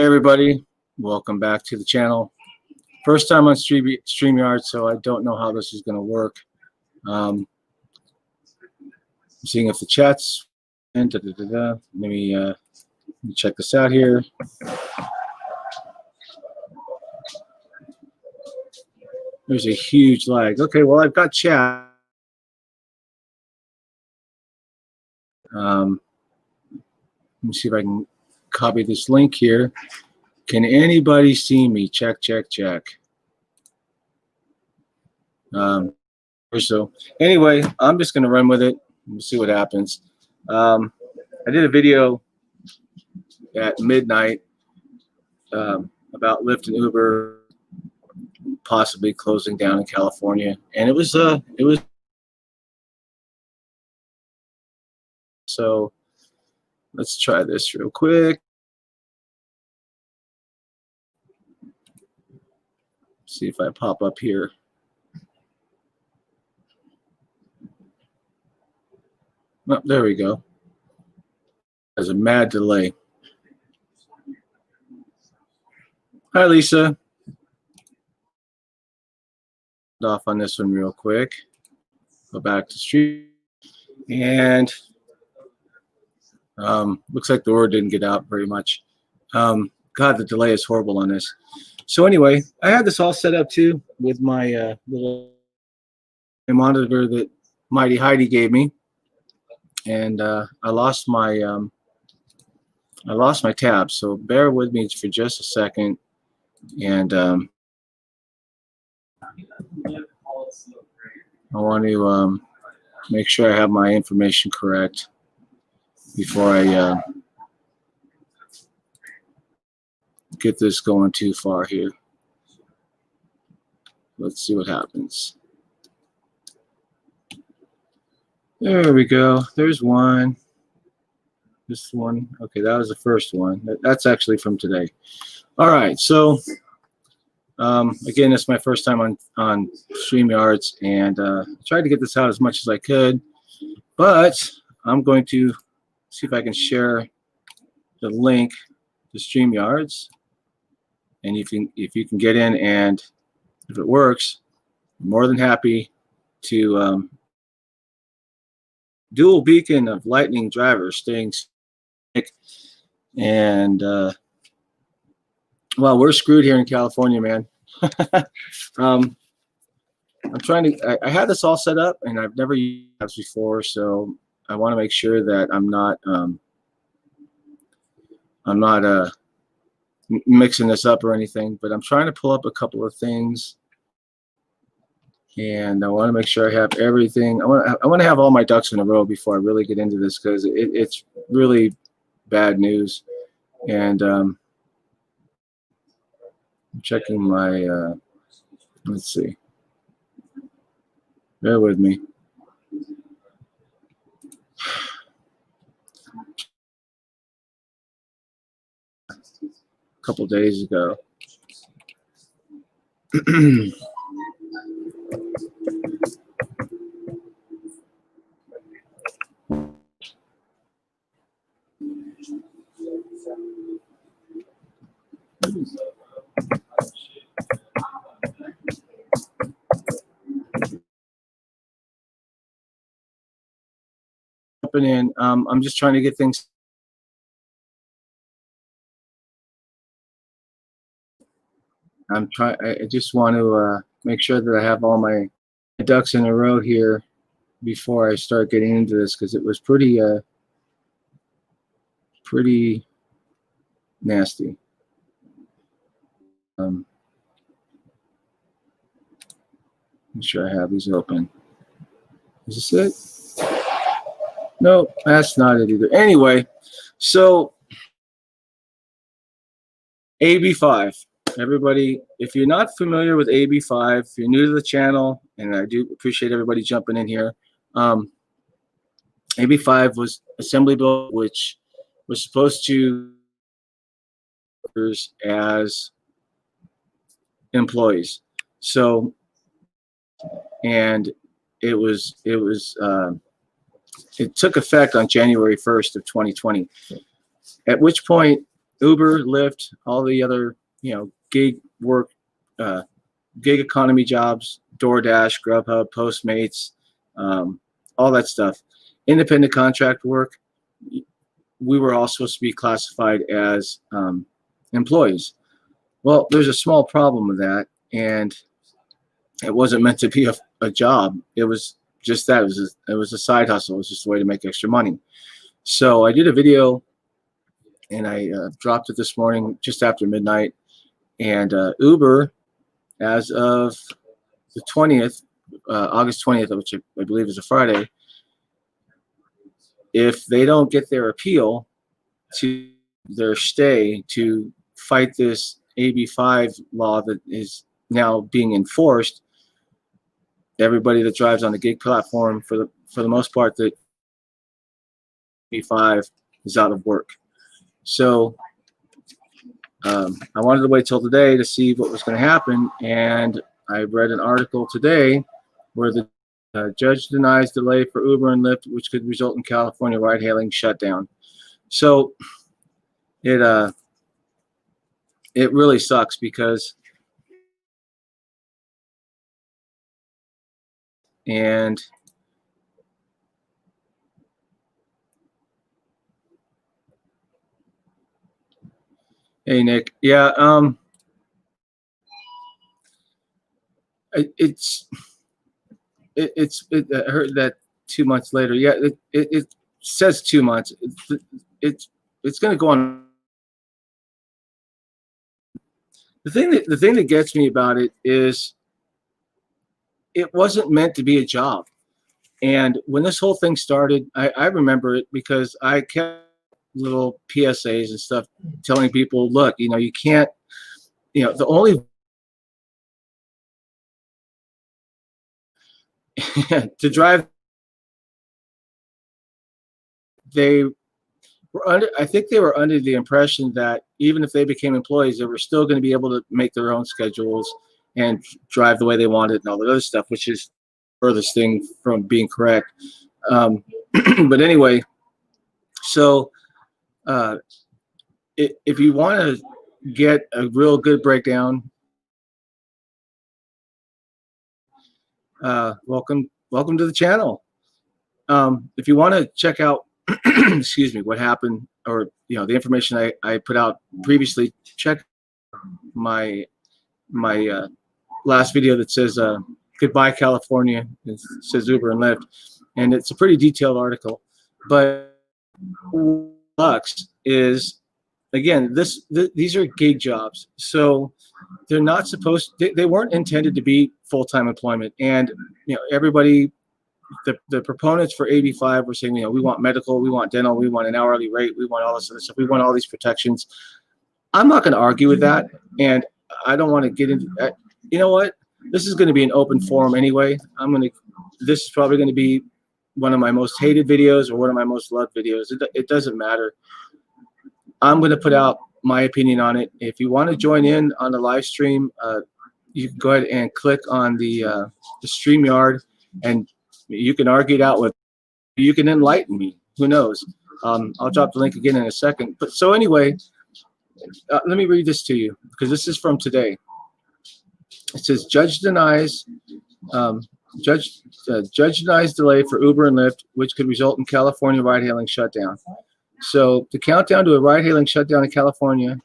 Hey everybody, welcome back to the channel. First time on StreamYard, so I don't know how this is going to work. I'm seeing if the chat's in. Let me check this out here. There's a huge lag. Okay, well I've got chat. Let me see if I can copy this link here. Can anybody see me? Check, check, check. So anyway, I'm just going to run with it and see what happens. I did a video at midnight about Lyft and Uber possibly closing down in California, and it was so let's try this real quick. See if I pop up here. Oh, there we go. There's a mad delay. Hi, Lisa. Off on this one real quick. Go back to stream. And looks like the word didn't get out very much. God, the delay is horrible on this. So anyway, I had this all set up too with my little monitor that Mighty Heidi gave me. And I lost my tab, so bear with me for just a second. And I want to make sure I have my information correct before I get this going too far here. Let's see what happens. There we go. There's one. This one. Okay, that was the first one. That's actually from today. All right. So again, it's my first time on StreamYards, and I tried to get this out as much as I could, but I'm going to see if I can share the link to StreamYards, and if you can get in, and if it works, I'm more than happy to dual beacon of lightning drivers staying sick. And well, we're screwed here in California, man. I'm trying to I had this all set up, and I've never used this before, so I want to make sure that I'm not mixing this up or anything, but I'm trying to pull up a couple of things. And I want to make sure I have everything. I want to have all my ducks in a row before I really get into this, because it's really bad news. And I'm checking my. Let's see. Bear with me. A couple days ago. In, I'm just trying to get things. I just want to make sure that I have all my ducks in a row here before I start getting into this, because it was pretty nasty. Make sure I have these open. Is this it? No, that's not it either. Anyway, so AB5. Everybody, if you're not familiar with AB5, if you're new to the channel, and I do appreciate everybody jumping in here, AB5 was assembly bill which was supposed to as employees. So, and it took effect on January 1st of 2020, at which point Uber, Lyft, all the other, gig work, gig economy jobs, DoorDash, Grubhub, Postmates, all that stuff. Independent contract work, we were all supposed to be classified as employees. Well, there's a small problem with that, and it wasn't meant to be a job. It was just that. It was a side hustle. It was just a way to make extra money. So I did a video, and I dropped it this morning just after midnight. And Uber, as of the 20th, August 20th, which I believe is a Friday, if they don't get their appeal to their stay to fight this AB5 law that is now being enforced, everybody that drives on the gig platform, for the most part, that AB5 is out of work. So I wanted to wait till today to see what was going to happen, and I read an article today where the judge denies delay for Uber and Lyft, which could result in California ride-hailing shutdown. So it really sucks because hey Nick, yeah, I heard that 2 months later. Yeah, it says 2 months. It's going to go on. The thing that gets me about it is it wasn't meant to be a job. And when this whole thing started, I remember it because I kept little PSAs and stuff telling people, look, you can't, the only to drive, they were I think they were under the impression that even if they became employees, they were still going to be able to make their own schedules and drive the way they wanted and all that other stuff, which is the furthest thing from being correct. But anyway, so if you want to get a real good breakdown, welcome to the channel. If you want to check out excuse me, what happened, or the information I put out previously, check my last video that says goodbye California. It says Uber and Lyft, and it's a pretty detailed article. But what sucks is, again, these are gig jobs, so they're not supposed, they weren't intended to be full-time employment. And everybody, the proponents for AB5 were saying, we want medical, we want dental, we want an hourly rate, we want all this other stuff, we want all these protections. I'm not going to argue with that, and I don't want to get into that. You know what? This is going to be an open forum anyway. This is probably going to be one of my most hated videos or one of my most loved videos. It doesn't matter. I'm going to put out my opinion on it. If you want to join in on the live stream, you can go ahead and click on the StreamYard, and you can argue it out with. You can enlighten me. Who knows? I'll drop the link again in a second. But so anyway, let me read this to you because this is from today. It says judge denies delay for Uber and Lyft, which could result in California ride-hailing shutdown. So the countdown to a ride-hailing shutdown in California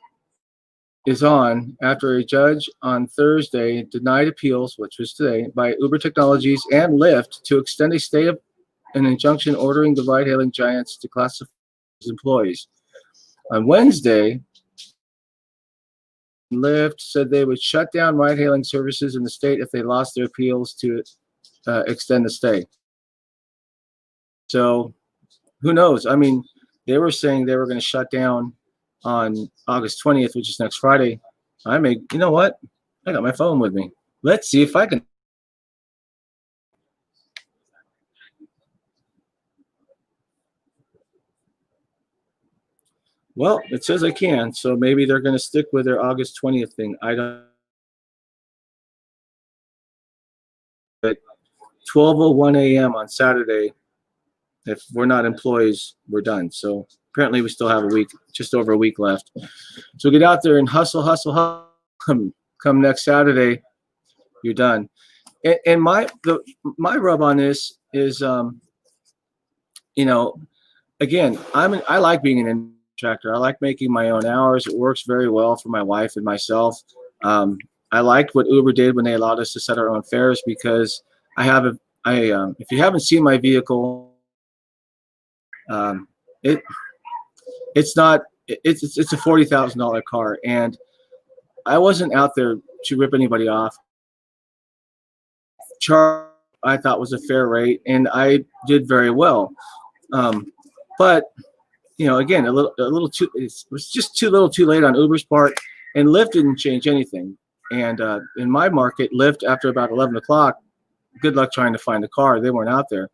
is on after a judge on Thursday denied appeals, which was today, by Uber Technologies and Lyft to extend a stay of an injunction ordering the ride-hailing giants to classify as employees. On Wednesday, Lyft said they would shut down ride-hailing services in the state if they lost their appeals to extend the stay. So who knows? I mean, they were saying they were going to shut down on August 20th, which is next Friday. You know what? I got my phone with me. Let's see if I can. Well, it says I can, so maybe they're going to stick with their August 20th thing. I don't. At 12:01 a.m. on Saturday, if we're not employees, we're done. So apparently we still have a week, just over a week left. So get out there and hustle, hustle, hustle. Come next Saturday, you're done. And my rub on this is, you know, again, I like being an contractor. I like making my own hours. It works very well for my wife and myself. I liked what Uber did when they allowed us to set our own fares, because if you haven't seen my vehicle, it's a $40,000 car, and I wasn't out there to rip anybody off. Charge, I thought, was a fair rate, and I did very well. But you know, again, a little too, it was just too little too late on Uber's part, and Lyft didn't change anything. And in my market, Lyft, after about 11 o'clock, good luck trying to find a car. They weren't out there.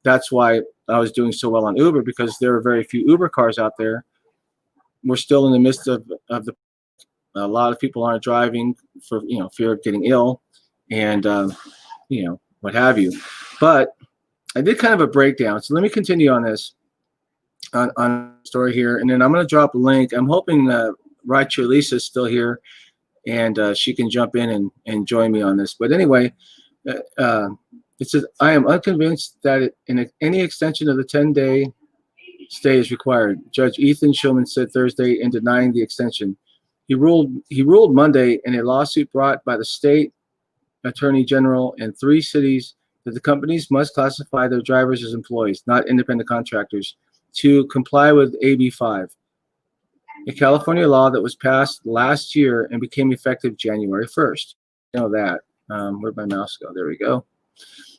That's why I was doing so well on Uber, because there are very few Uber cars out there. We're still in the midst of a lot of people aren't driving for, you know, fear of getting ill, and you know, what have you. But I did kind of a breakdown. So let me continue on this on the story here, and then I'm going to drop a link. I'm hoping Rideshare Lisa is still here, and she can jump in and join me on this. But anyway, it says, I am unconvinced that any extension of the 10-day stay is required. Judge Ethan Schulman said Thursday in denying the extension. He ruled Monday in a lawsuit brought by the state attorney general in 3 cities that the companies must classify their drivers as employees, not independent contractors, to comply with AB 5, a California law that was passed last year and became effective January 1st. You know that. Where'd my mouse go? There we go.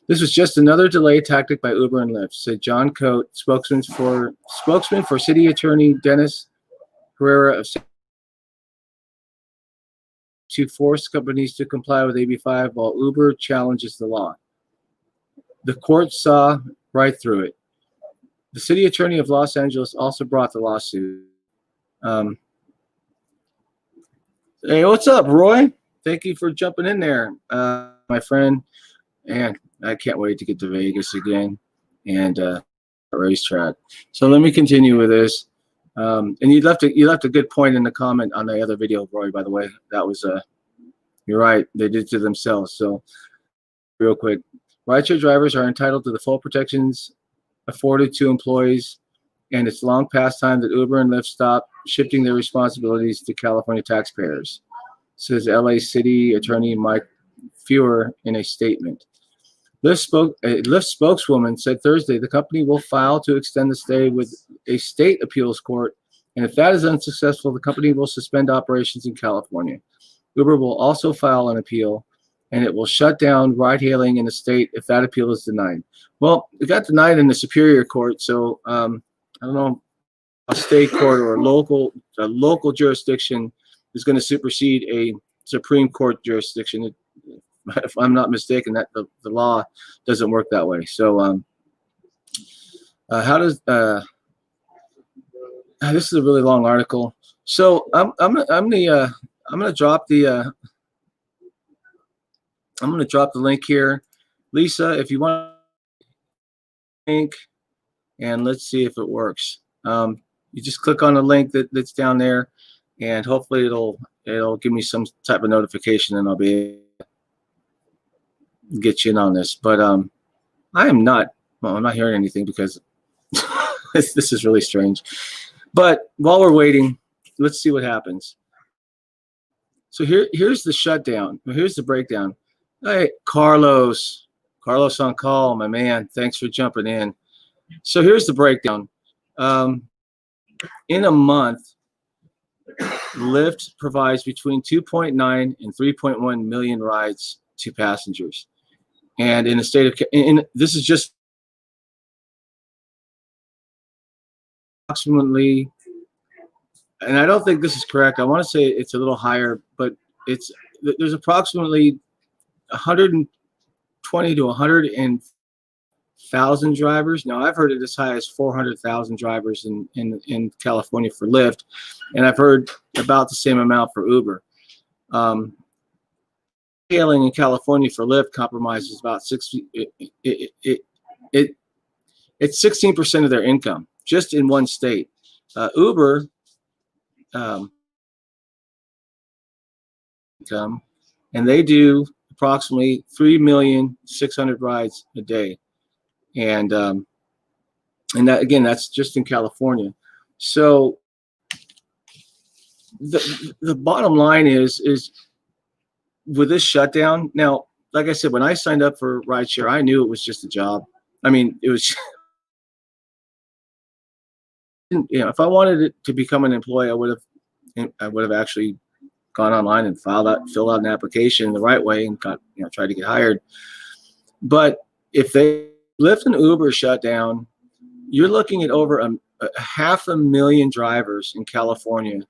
This was just another delay tactic by Uber and Lyft, said John Coate, spokesman for City Attorney Dennis Herrera of to force companies to comply with AB 5 while Uber challenges the law. The court saw right through it. The city attorney of Los Angeles also brought the lawsuit. Hey, what's up, Roy? Thank you for jumping in there, my friend. And I can't wait to get to Vegas again and racetrack. So let me continue with this. And you left a good point in the comment on the other video, Roy, by the way. That was you're right, they did it to themselves. So real quick, rideshare drivers are entitled to the full protections afforded to employees, and it's long past time that Uber and Lyft stop shifting their responsibilities to California taxpayers, says LA City Attorney Mike Feuer in a statement. Lyft spokeswoman said Thursday the company will file to extend the stay with a state appeals court, and if that is unsuccessful, the company will suspend operations in California. Uber will also file an appeal, and it will shut down ride-hailing in the state if that appeal is denied. Well, it got denied in the Superior Court, so I don't know, a state court or a local jurisdiction is going to supersede a Supreme Court jurisdiction. If I'm not mistaken, that the law doesn't work that way. So how does this is a really long article. So I'm gonna drop the link here, Lisa, if you want link, and let's see if it works. You just click on the link that's down there, and hopefully it'll give me some type of notification, and I'll be able to get you in on this. But I'm not hearing anything because this is really strange. But while we're waiting, let's see what happens. So here's the shutdown. Here's the breakdown. Hey, Carlos on call, my man. Thanks for jumping in. So here's the breakdown. In a month, Lyft provides between 2.9 and 3.1 million rides to passengers. And in the state of, this is just approximately, and I don't think this is correct, I want to say it's a little higher, but there's approximately 120 to 100,000 drivers. Now, I've heard it as high as 400,000 drivers in California for Lyft, and I've heard about the same amount for Uber. Hailing in California for Lyft compromises about it's 16% of their income just in one state. Uber income, and they do approximately 3,600,000 rides a day, and that again, that's just in California. So the bottom line is with this shutdown now. Like I said, when I signed up for Rideshare, I knew it was just a job. I mean, it was. If I wanted it to become an employee, I would have actually gone online and filled out an application the right way and tried to get hired. But if they Lyft and Uber shut down, you're looking at over a 500,000 drivers in California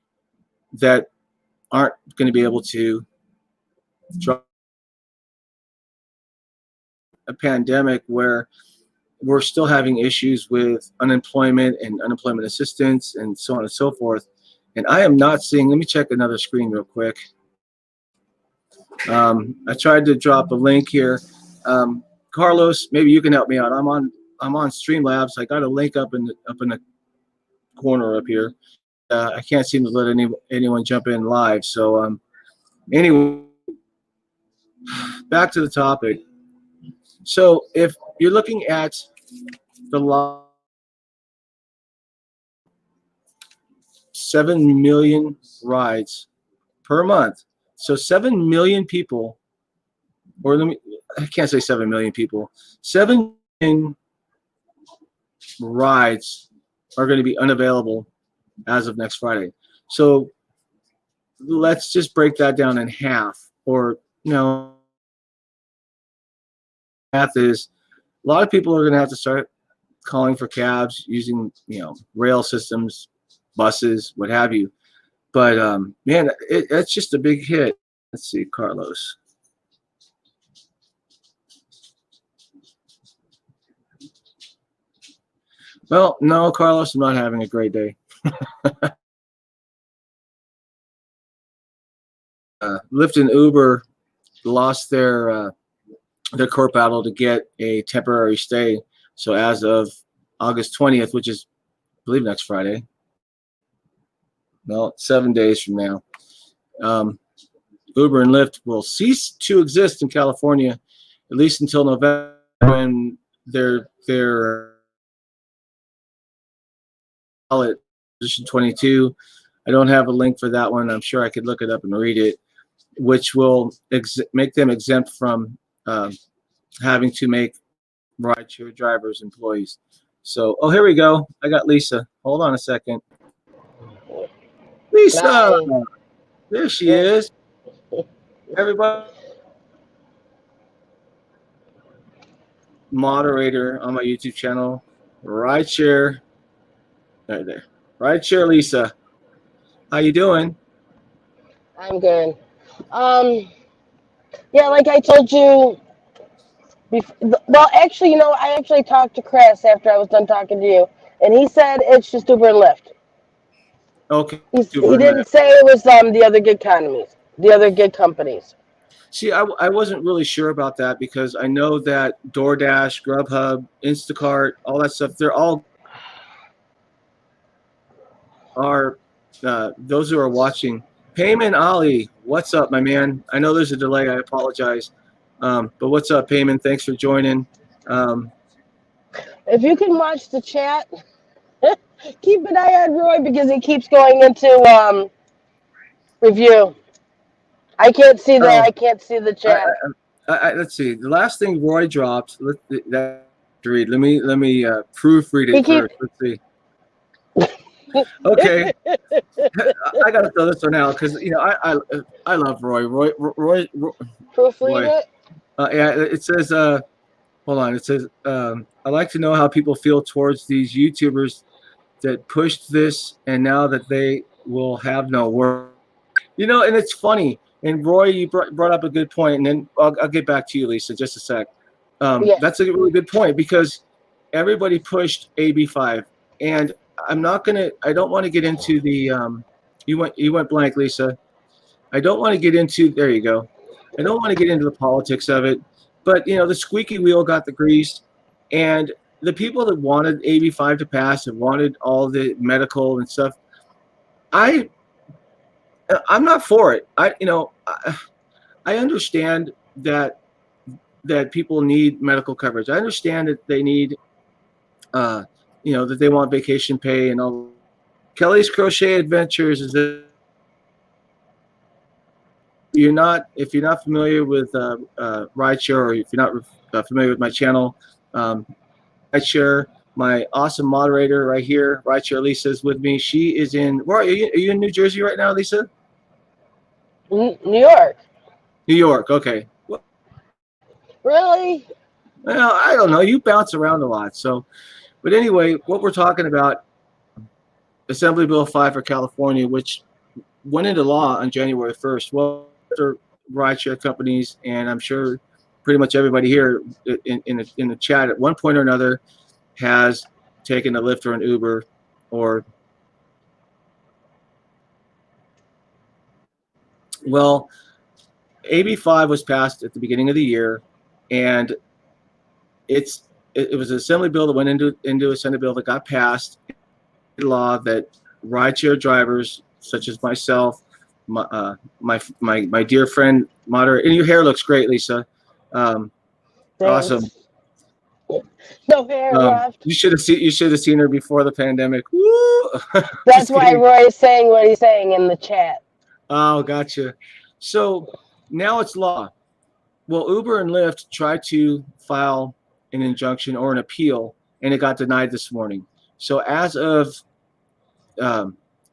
that aren't going to be able to drive. A pandemic where we're still having issues with unemployment and unemployment assistance and so on and so forth. And I am not seeing, let me check another screen real quick. I tried to drop a link here. Carlos, maybe you can help me out. I'm on Streamlabs. I got a link up in the corner up here. I can't seem to let anyone jump in live. So anyway, back to the topic. So if you're looking at the 7 million rides per month, so 7 million people, or I can't say 7 million people, 7 million rides are going to be unavailable as of next Friday. So let's just break that down in half, or math is a lot of people are going to have to start calling for cabs using rail systems, buses, what have you. But man, it's just a big hit. Let's see, Carlos. Well, no, Carlos, I'm not having a great day. Lyft and Uber lost their court battle to get a temporary stay. So as of August 20th, which is, I believe, next Friday. Well, 7 days from now, Uber and Lyft will cease to exist in California, at least until November, when their ballot position 22. I don't have a link for that one. I'm sure I could look it up and read it, which will make them exempt from having to make rideshare drivers employees. So, oh, here we go. I got Lisa. Hold on a second. Lisa, Bye. there she is. Everybody, moderator on my YouTube channel, Rideshare. Right there, Rideshare Lisa. How you doing? I'm good. Yeah, like I told you. Well, actually, I actually talked to Chris after I was done talking to you, and he said it's just Uber and Lyft. Okay. He didn't say it was the other gig companies. See, I wasn't really sure about that because I know that DoorDash, Grubhub, Instacart, all that stuff, they're all those who are watching. Payman Ali, what's up, my man? I know there's a delay. I apologize. But what's up, Payman? Thanks for joining. If you can watch the chat, keep an eye on Roy because he keeps going into review. I can't see the chat. Let's see. The last thing Roy dropped. Let me proofread it first. Let's see. Okay, I gotta throw this one out because I love Roy. Roy. Proofread it. Yeah, it says. Hold on. It says. I like to know how people feel towards these YouTubers that pushed this, and now that they will have no work. And it's funny. And Roy, you brought up a good point, and then I'll get back to you, Lisa, just a sec. Yeah. That's a really good point because everybody pushed AB5, and I don't want to get into the. You went blank, Lisa. I don't want to get into. There you go. I don't want to get into the politics of it, but the squeaky wheel got the grease, and the people that wanted AB5 to pass and wanted all the medical and stuff, I'm not for it. I understand that people need medical coverage. I understand that they need, that they want vacation pay and all. Kelly's Crochet Adventures is a, if you're not familiar with Rideshare, or if you're not familiar with my channel, Rideshare, my awesome moderator right here, Rideshare Lisa is with me. She is in, where are you in New Jersey right now, Lisa? New York. New York, okay. Really? Well, I don't know. You bounce around a lot. So, but anyway, what we're talking about, Assembly Bill 5 for California, which went into law on January 1st. Well, after rideshare companies, and I'm sure pretty much everybody here in the chat at one point or another has taken a Lyft or an Uber, or, well, AB5 was passed at the beginning of the year, and it was an Assembly bill that went into a Senate bill that got passed. Law that rideshare drivers such as myself, my dear friend moderator, and your hair looks great, Lisa. Awesome. No hair left. You should have seen her before the pandemic. Woo! That's why Roy is saying what he's saying in the chat. Oh, gotcha. So now it's law. Well, Uber and Lyft tried to file an injunction or an appeal, and it got denied this morning. So as of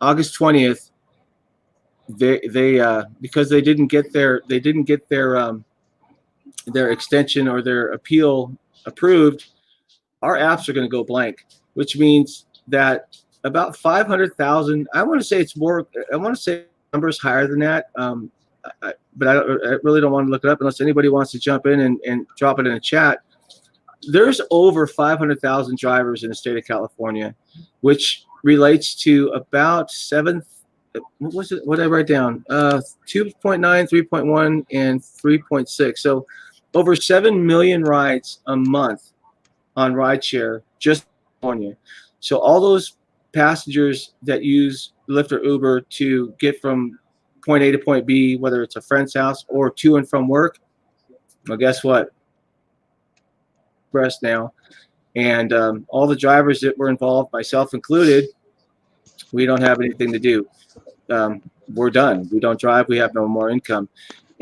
August 20th, they because they didn't get their extension or their appeal approved, our apps are going to go blank, which means that about 500,000. I want to say it's more. I want to say numbers higher than that. But I really don't want to look it up unless anybody wants to jump in and drop it in a chat. There's over 500,000 drivers in the state of California, which relates to about what was it? What did I write down? 2.9, 3.1, and 3.6. So over 7 million rides a month on rideshare, just California. So all those passengers that use Lyft or Uber to get from point A to point B, whether it's a friend's house or to and from work, well, guess what? Express now, and all the drivers that were involved, myself included, we don't have anything to do. We're done. We don't drive. We have no more income.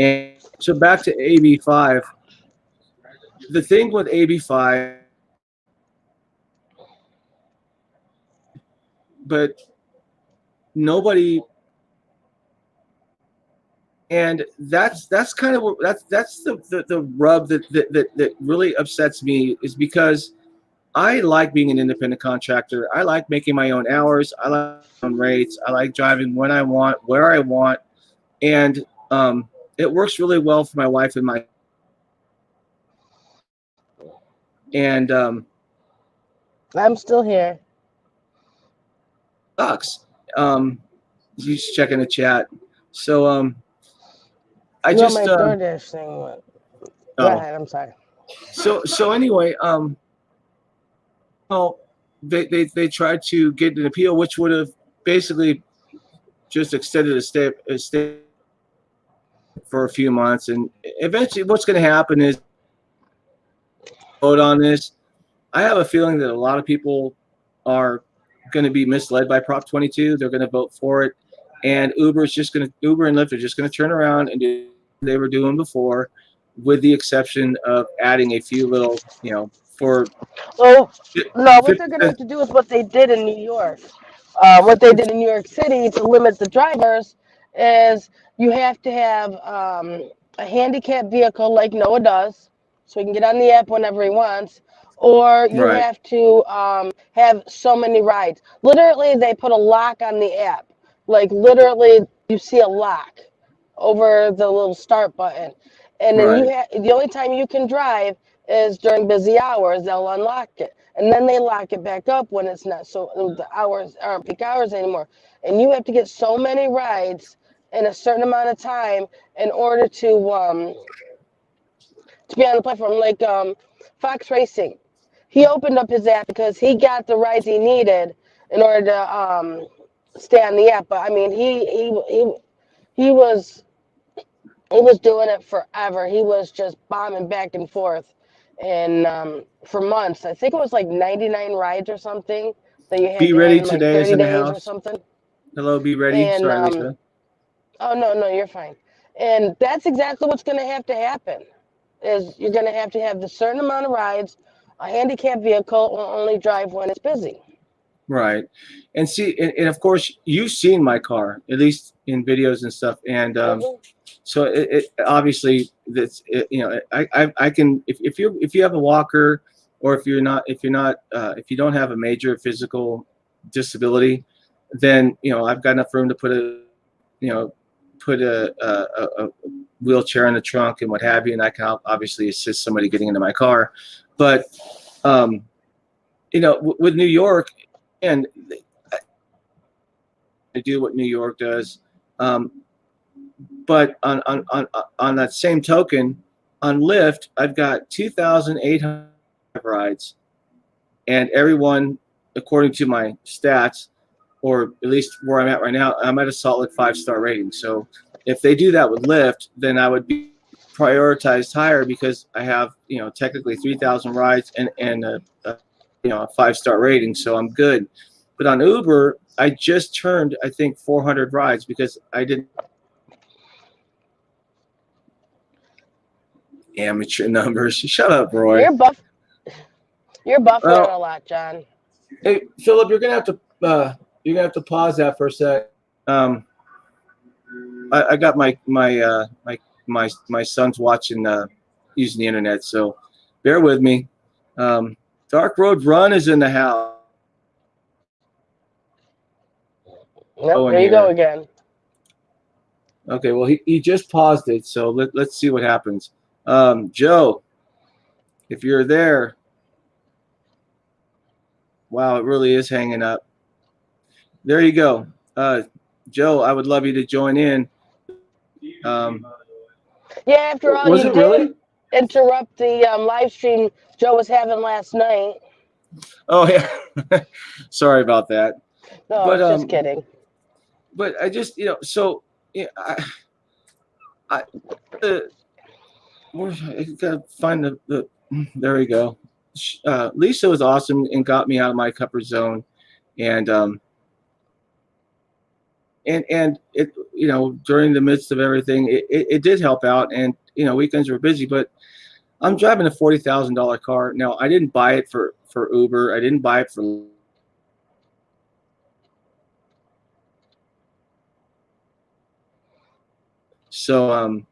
And so back to AB5. The thing with AB5, but nobody, and that's kind of that's the rub that really upsets me, is because I like being an independent contractor. I like making my own hours. I like my own rates. I like driving when I want, where I want, and it works really well for my wife and my. And I'm still here. Sucks. You just checking the chat. So I You just know, my DoorDash thing went. Go ahead. I'm sorry. So anyway, well, they tried to get an appeal, which would have basically just extended a stay for a few months, and eventually, what's going to happen is vote on this. I have a feeling that a lot of people are going to be misled by Prop 22. They're going to vote for it, and Uber and Lyft are just going to turn around and do what they were doing before, with the exception of adding a few little, for. Well, no, what they're going to have to do is what they did in New York. What they did in New York City to limit the drivers is you have to have a handicapped vehicle like Noah does, so he can get on the app whenever he wants, or you Right. have to have so many rides. Literally, they put a lock on the app. Like, literally, you see a lock over the little start button. And then Right. the only time you can drive is during busy hours. They'll unlock it. And then they lock it back up when it's not, so the hours aren't peak hours anymore. And you have to get so many rides in a certain amount of time in order to be on the platform. Like Fox Racing, he opened up his app because he got the rides he needed in order to stay on the app. But I mean, he was doing it forever. He was just bombing back and forth, and for months. I think it was like 99 rides or something that you had Be to have ready in like today is 30 in the days or house. something. Hello, be ready. And Sorry, Lisa. oh no, you're fine. And that's exactly what's going to happen. Is you're going to have the certain amount of rides. A handicapped vehicle will only drive when it's busy. Right. And see, and of course, you've seen my car, at least in videos and stuff. And so it obviously that's you know I can if you have a walker, or if you don't have a major physical disability, then I've got enough room to put a wheelchair in the trunk and what have you, and I can obviously assist somebody getting into my car. But with New York, and I do what New York does. But on that same token, on Lyft, I've got 2,800 rides, and everyone, according to my stats, or at least where I'm at right now, I'm at a solid 5-star rating. So if they do that with Lyft, then I would be prioritized higher because I have technically 3,000 rides and a 5-star rating, so I'm good. But on Uber, I just turned, I think, 400 rides because I didn't. Amateur numbers. Shut up, Roy. You're buffering a lot, John. Hey, Philip, you're gonna have to pause that for a sec. I got my son's watching using the internet, so bear with me. Dark Road Run is in the house. Yep, there you go again. Okay, well he just paused it, so let's see what happens. Joe, if you're there, wow, it really is hanging up. There you go. Joe, I would love you to join in. Yeah, after all, was you it did really? interrupt the live stream Joe was having last night. Oh yeah, sorry about that. No, I was just kidding. But I just so I gotta find the there we go. Lisa was awesome and got me out of my comfort zone, and it during the midst of everything it did help out, and weekends were busy, but I'm driving a $40,000 car now. I didn't buy it for Uber. I didn't buy it for so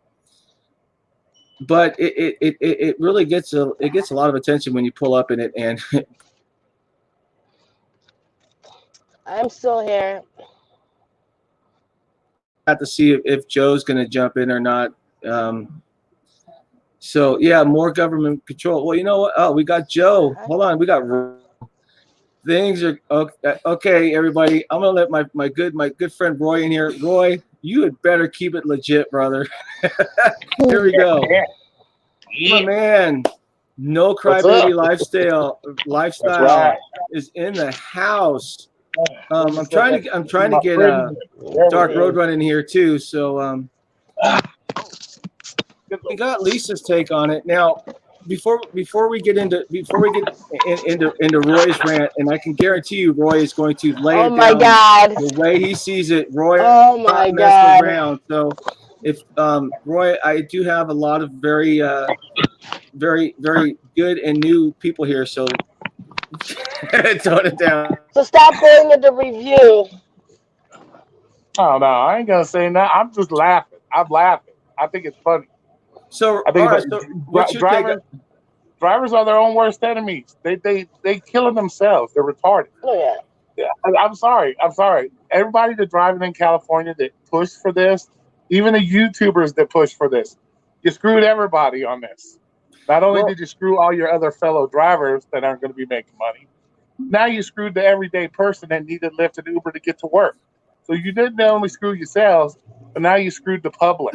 but it really gets a lot of attention when you pull up in it, and I'm still here. have to see if Joe's going to jump in or not. So yeah, more government control. Well, you know what? Oh, we got Joe. Hold on, we got things are okay. Everybody, I'm gonna let my good friend Roy in here. Roy, you had better keep it legit, brother. Here we go. Yeah. My man, no Crybaby lifestyle is in the house. I'm trying to get Dark Road Run in here too. So we got Lisa's take on it now. Before we get into Roy's rant, and I can guarantee you, Roy is going to lay it down the way he sees it. Roy, mess around. So if Roy, I do have a lot of very very good and new people here, so tone it down. So stop going into review. Oh no, I ain't gonna say that. I'm just laughing. I'm laughing. I think it's funny. So I think drivers are their own worst enemies. They killing themselves. They're retarded. Oh yeah. I'm sorry. Everybody that driving in California that pushed for this, even the YouTubers that push for this, you screwed everybody on this. Not only did you screw all your other fellow drivers that aren't going to be making money, now you screwed the everyday person that needed Lyft and Uber to get to work. So you didn't only screw yourselves, but now you screwed the public.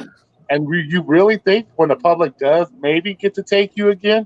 And you really think when the public does maybe get to take you again,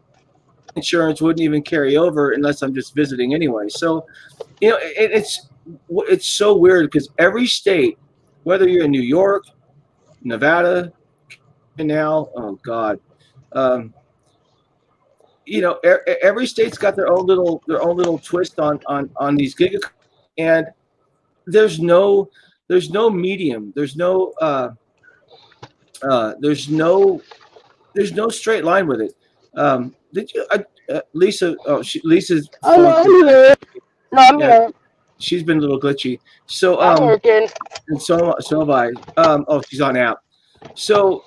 insurance wouldn't even carry over unless I'm just visiting anyway. So, it's so weird because every state, whether you're in New York, Nevada, and now, oh God, every state's got their own little twist on these gig, and there's no medium. There's no straight line with it. Did you, Lisa? Oh, Lisa's. Oh no, I'm here. No, I'm here. She's been a little glitchy. So I'm working. and so have I. Oh, she's on app. So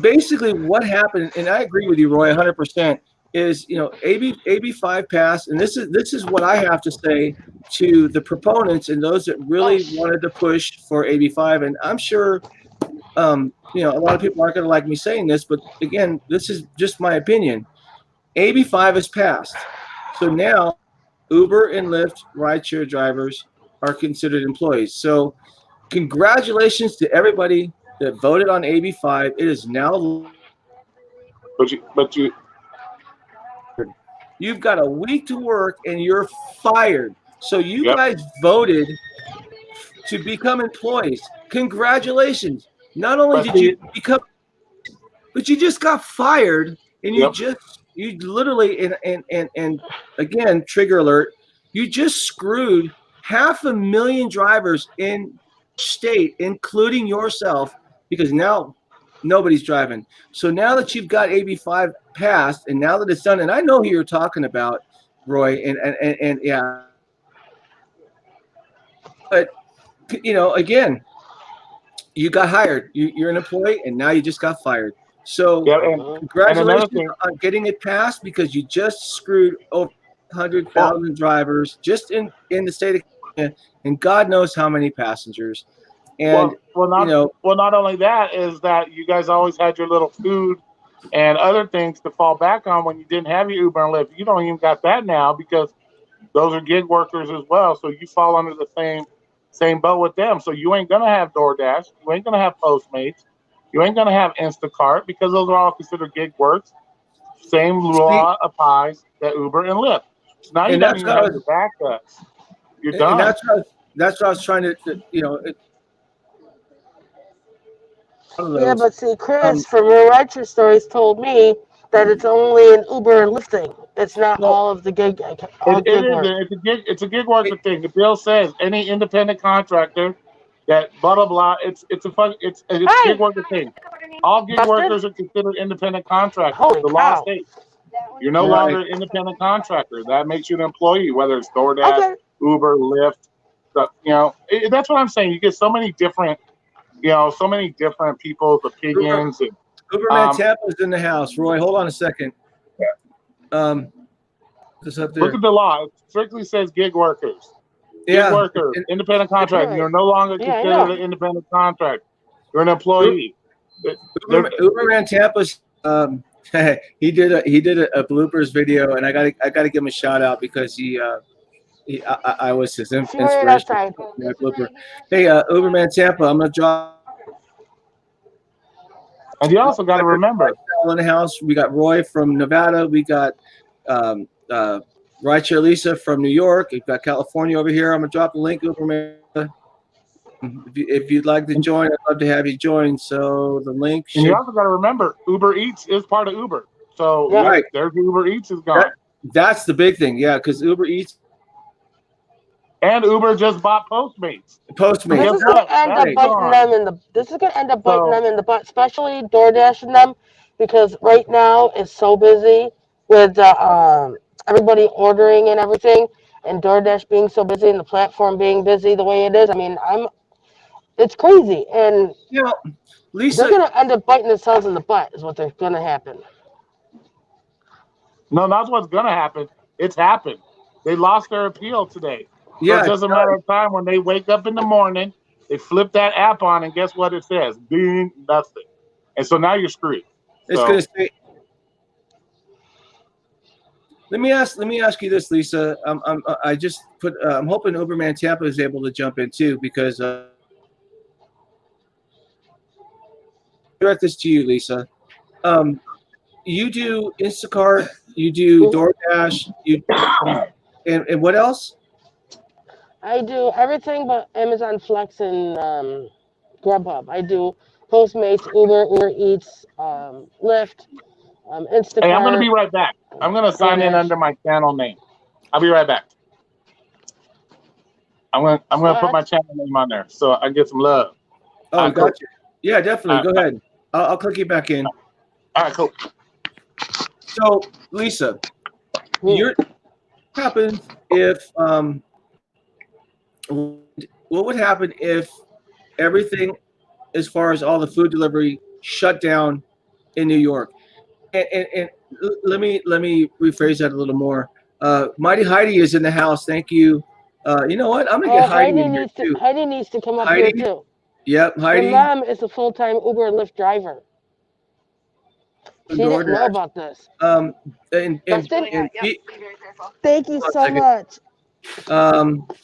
basically, what happened, and I agree with you, Roy, 100%. Is AB5 passed, and this is what I have to say to the proponents and those that really wanted to push for AB5. And I'm sure a lot of people aren't going to like me saying this, but again, this is just my opinion. AB5 is passed, so now Uber and Lyft rideshare drivers are considered employees. So congratulations to everybody that voted on AB5. It is now. But you've got a week to work and you're fired. So you guys voted to become employees. Congratulations. Not only did you become, but you just got fired, and you literally, and again, trigger alert, you just screwed 500,000 drivers in state, including yourself, because now nobody's driving. So now that you've got AB5 passed, and now that it's done, and I know who you're talking about, Roy, and yeah, but again, you got hired. You're an employee, and now you just got fired. So congratulations on getting it passed, because you just screwed over 100,000 drivers just in the state of California, and God knows how many passengers. And not only that, is that you guys always had your little food and other things to fall back on when you didn't have your Uber and Lyft. You don't even got that now, because those are gig workers as well. So you fall under the same boat with them. So you ain't gonna have DoorDash, you ain't gonna have Postmates, you ain't gonna have Instacart, because those are all considered gig works. Same law applies to Uber and Lyft. So now you don't even have your backups. You're done. And that's what I was trying to Yeah, but see, Chris from Real Rideshare Stories told me that it's only an Uber and Lyft thing. It's not all of the gig. Work. It's a gig worker thing. The bill says any independent contractor that blah blah blah. It's a gig worker thing. All gig workers are considered independent contractors. Holy the law states you're no longer an independent contractor. That makes you an employee, whether it's DoorDash, Uber, Lyft. That's what I'm saying. You get so many different. So many different people's opinions. Uberman Tampa is in the house. Roy, hold on a second. This up there. Look at the law. It strictly says gig workers. Gig worker, independent contractor. You're no longer considered an independent contractor. You're an employee. Uberman Tampa's he did a bloopers video, and I gotta give him a shout out, because I was his inspiration. Hey, Uberman Tampa, I'm gonna drop. And you also got to remember, in the house, we got Roy from Nevada, we got Rideshare Lisa from New York, we've got California over here. I'm gonna drop the link, Uberman. If you'd like to join, I'd love to have you join. So the link. And you also got to remember, Uber Eats is part of Uber. So there's Uber Eats is gone. That's the big thing, because Uber Eats. And Uber just bought Postmates. This is going to end up biting them in the. This is going to end up biting them in the butt, especially DoorDash and them, because right now it's so busy with everybody ordering and everything, and DoorDash being so busy and the platform being busy the way it is. I mean, it's crazy, and Lisa, they're going to end up biting themselves in the butt. Is what's going to happen. No, that's what's going to happen. It's happened. They lost their appeal today. So it's just a matter of time when they wake up in the morning, they flip that app on, and guess what it says? Ding, nothing. And so now you're screwed. It's going to say. Let me ask you this, Lisa. I'm hoping Uberman Tampa is able to jump in too, because direct this to you, Lisa. You do Instacart You do DoorDash. And what else? I do everything but Amazon Flex and Grubhub. I do Postmates, Uber Eats, Lyft, Hey, I'm gonna Instacart, be right back. I'm gonna sign in DoorDash. under my channel name. I'll be right back. I'm gonna put my channel name on there so I get some love. Oh, cool. gotcha. Yeah, definitely. Go ahead. I'll click you back in. All right, cool. So, Lisa, what happens if what would happen if everything, as far as all the food delivery, shut down in New York? And let me rephrase that a little more. Mighty Heidi is in the house. Thank you. You know what? I'm gonna get Heidi in here too. Heidi needs to come up Heidi? here too. Yep, Heidi. Her mom is a full-time Uber and Lyft driver. She didn't know about this. And Dustin? Thank you so much.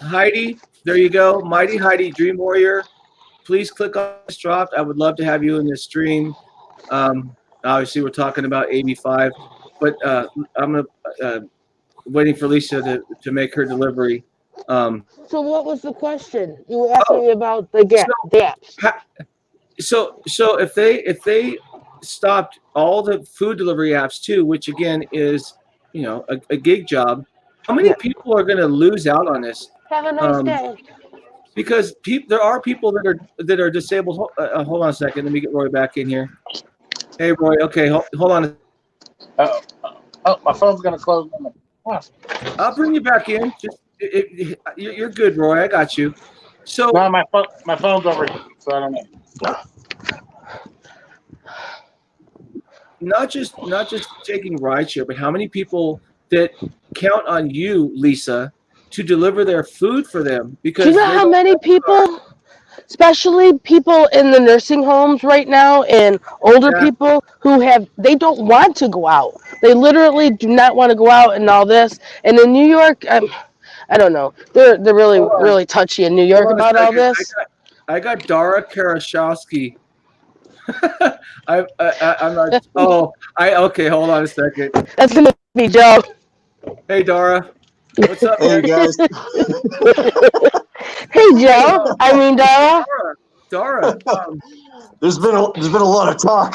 Heidi, there you go. Mighty Heidi, Dream Warrior. Please click on this dropped. I would love to have you in this stream. Obviously, we're talking about AB5, but I'm waiting for Lisa to make her delivery. So what was the question? You were asking me about the gaps. So if they stopped all the food delivery apps too, which again is a gig job, how many people are going to lose out on this? Have a nice day. Because there are people that are disabled. Hold on a second. Let me get Roy back in here. Hey, Roy. Okay, hold on. Oh, my phone's gonna close. I'll bring you back in. You're good, Roy. I got you. So no, my phone's over here, so I don't know. Not just taking rideshare, but how many people that count on you, Lisa, to deliver their food for them? Because do you know how many people, especially people in the nursing homes right now and older people they don't want to go out. They literally do not want to go out and all this. And in New York, I don't know. They're really touchy in New York about all this. I got Dara Karashowski. I'm not. Oh, okay. Hold on a second. That's gonna be Joe. Hey, Dara. What's up, hey guys? Hey, Joe. I mean, Dara. Dara. There's been a lot of talk.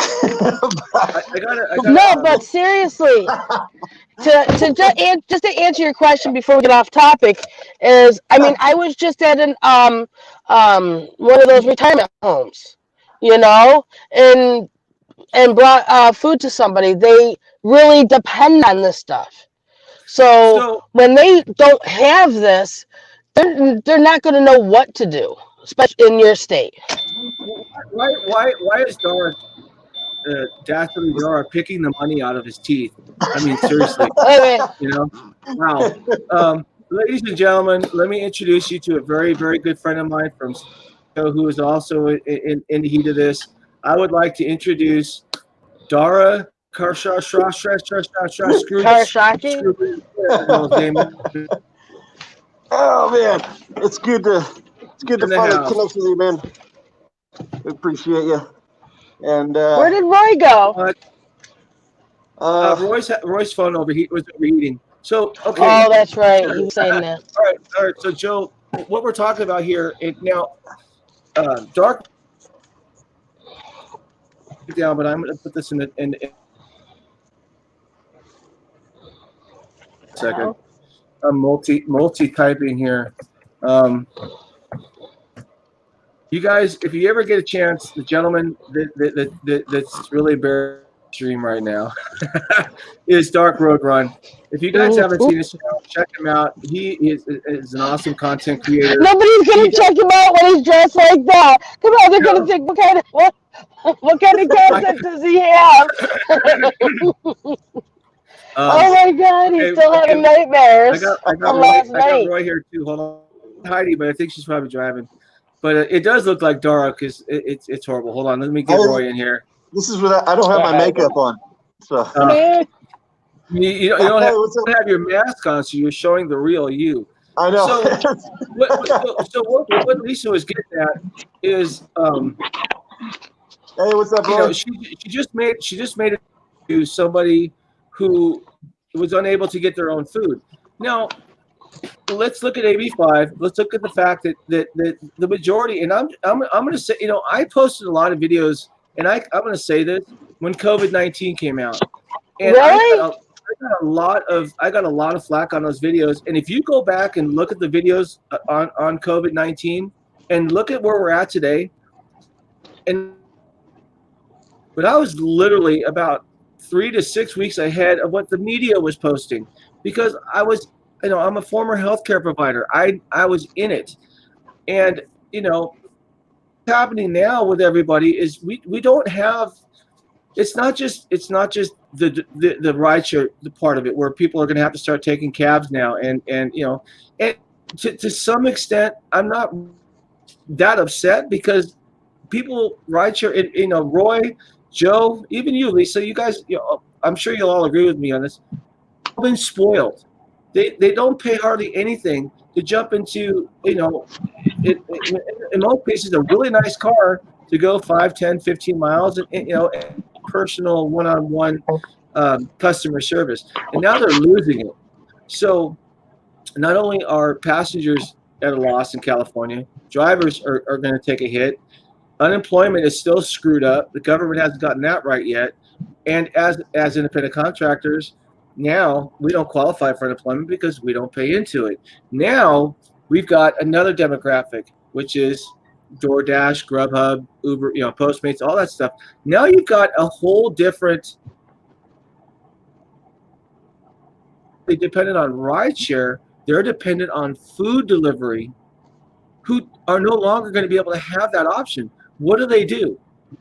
No, but seriously, just to answer your question before we get off topic, I was just at one of those retirement homes, and brought food to somebody. They really depend on this stuff. So when they don't have this, they're not going to know what to do, especially in your state. Why is Dara dastardly Dara picking the money out of his teeth? I mean, seriously. Wow. Ladies and gentlemen, let me introduce you to a very, very good friend of mine from who is also in the heat of this. I would like to introduce Dara Karashowski. Oh man, it's good to finally connect with you, man. I appreciate you. And where did Roy go? Roy's phone was overheating. So okay. Oh, that's right. He was saying that. All right. So Joe, what we're talking about here now, dark down, but I'm going to put this in a second. I'm multi-typing here. You guys, if you ever get a chance, the gentleman that's really bare stream right now is Dark Road Run. If you guys haven't seen his channel, check him out. He is an awesome content creator. Nobody's gonna check him out when he's dressed like that. Come on, they're gonna think what kind of content does he have? Oh my God, he's still having nightmares from last night. I got Roy here too. Hold on, Heidi, but I think she's probably driving. But it does look like Dara because it's horrible. Hold on, let me get Roy in here. This is without. I don't have my makeup on, so. You don't have your mask on, so you're showing the real you. I know. So what Lisa was getting at is, hey, what's up, bro? She just made it to somebody who was unable to get their own food. Now, let's look at AB5. Let's look at the fact that the majority, and I'm going to say, I posted a lot of videos, and I'm going to say this, when COVID-19 came out, and Really? I got a lot of flack on those videos. And if you go back and look at the videos on COVID-19 and look at where we're at today, but I was literally about 3 to 6 weeks ahead of what the media was posting, because I was, I'm a former healthcare provider. I was in it, and what's happening now with everybody is we don't have. It's not just the rideshare part of it, where people are going to have to start taking cabs now, and to some extent, I'm not that upset, because people rideshare, Roy, Joe, even you, Lisa, you guys, I'm sure you'll all agree with me on this. They've been spoiled. They don't pay hardly anything to jump into, in most cases, a really nice car to go 5, 10, 15 miles, and personal one-on-one customer service. And now they're losing it. So not only are passengers at a loss in California, drivers are going to take a hit. Unemployment is still screwed up. The government hasn't gotten that right yet. And as independent contractors, now we don't qualify for unemployment because we don't pay into it. Now we've got another demographic, which is DoorDash, Grubhub, Uber, Postmates, all that stuff. Now you've got a whole different. They dependent on rideshare. They're dependent on food delivery, who are no longer going to be able to have that option. What do?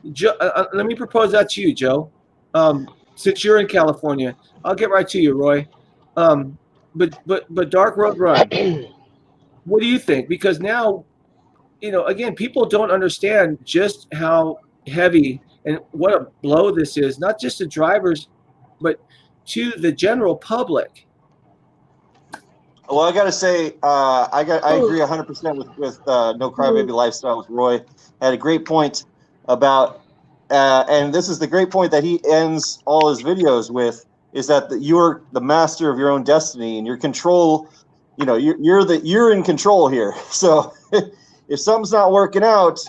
Let me propose that to you, Joe. Since you're in California, I'll get right to you, Roy. But Dark Road Run, what do you think? Because now, again, people don't understand just how heavy and what a blow this is, not just to drivers, but to the general public. Well, I got to say, I agree 100% with No Crybaby Lifestyle with Roy. Had a great point about, and this is the great point that he ends all his videos with, is that you're the master of your own destiny, and your control. You're in control here. So if something's not working out,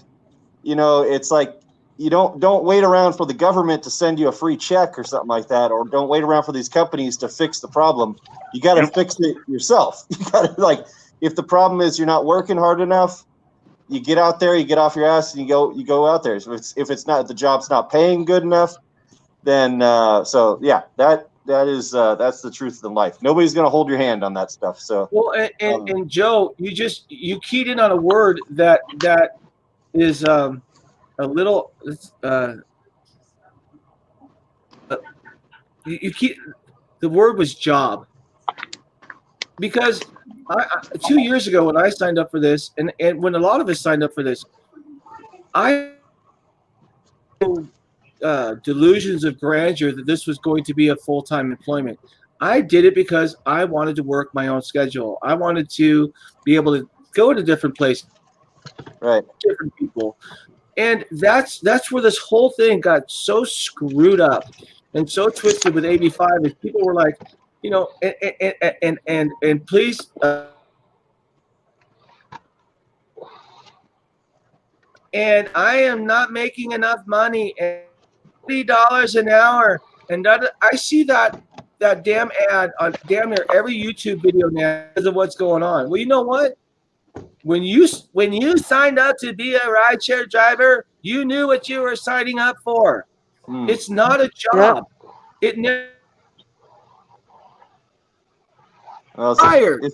it's like, you don't wait around for the government to send you a free check or something like that, or don't wait around for these companies to fix the problem. You got to fix it yourself. You got to, if the problem is you're not working hard enough, you get out there, you get off your ass, and you go out there. So if the job's not paying good enough, then that's the truth of life. Nobody's going to hold your hand on that stuff. So and Joe, you keyed in on a word that is a little the word was job, because 2 years ago when I signed up for this, and when a lot of us signed up for this, I delusions of grandeur that this was going to be a full-time employment. I did it because I wanted to work my own schedule. I wanted to be able to go to different places, right, different people. And that's where this whole thing got so screwed up and so twisted with AB5, is people were like, and please, and I am not making enough money, and $30 an hour, and I see that damn ad on damn near every YouTube video now because of what's going on. Well, you know what? When you signed up to be a rideshare driver, you knew what you were signing up for. It's not a job. It never. Fired.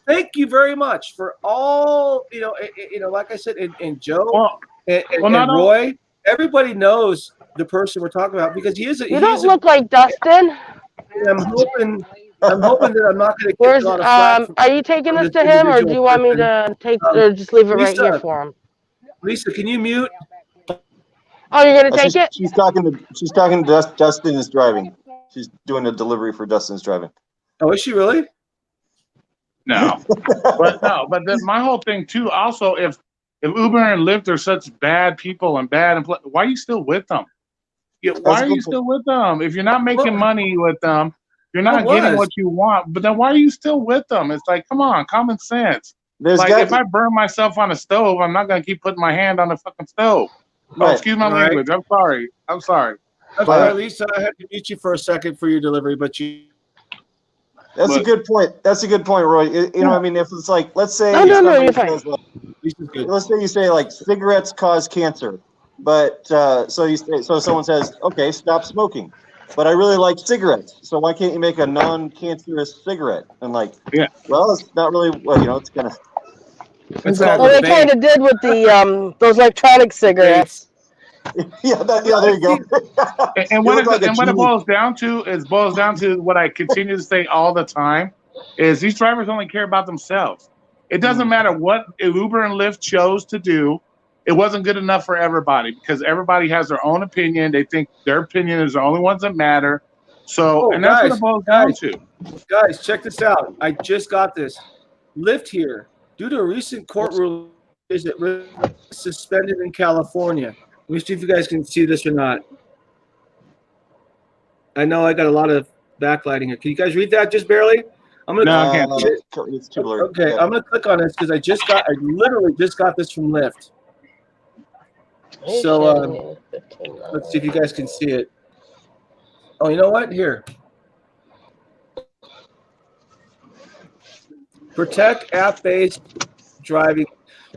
Thank you very much for all, like I said, and Joe and Roy. Everybody knows the person we're talking about, because he is. You don't look like Dustin. I'm hoping that I'm not going to get a lot of flack. Are you taking this to him, or do you want me to take, or just leave it right here for him? Lisa, can you mute? Oh, you're gonna take it? She's talking to Dustin is driving. She's doing a delivery for Dustin's driving. Oh, is she really? No, but my whole thing too. Also, if Uber and Lyft are such bad people and bad, why are you still with them? Why are you still with them if you're not making money with them? You're not getting what you want, but then why are you still with them? It's like, come on, common sense. If I burn myself on a stove, I'm not gonna keep putting my hand on the fucking stove. Right. Oh, excuse my language. I'm sorry. I'm sorry. Lisa, I had to mute you for a second for your delivery, but you. That's a good point. That's a good point, Roy. You know, I mean, if it's like, let's say, you're fine. Let's say you say like cigarettes cause cancer, but so someone says, okay, stop smoking. But I really like cigarettes, so why can't you make a non-cancerous cigarette? And like, well, it's not really. Well, you know, it's kind of. Well, they kind of did with the those electronic cigarettes. Yeah, there you go. And what it boils down to is what I continue to say all the time is these drivers only care about themselves. It doesn't matter what Uber and Lyft chose to do. It wasn't good enough for everybody because everybody has their own opinion. They think their opinion is the only ones that matter. So, and that's what it boils down to. Guys, check this out. I just got this. Lyft here, due to a recent court ruling, is it suspended in California. Let me see if you guys can see this or not. I know I got a lot of backlighting here. Can you guys read that just barely? I'm gonna. No, I can't. It's too blurry. Okay, I'm gonna click on this because I literally just got this from Lyft. So let's see if you guys can see it. Oh, you know what? Here. Protect app-based driving.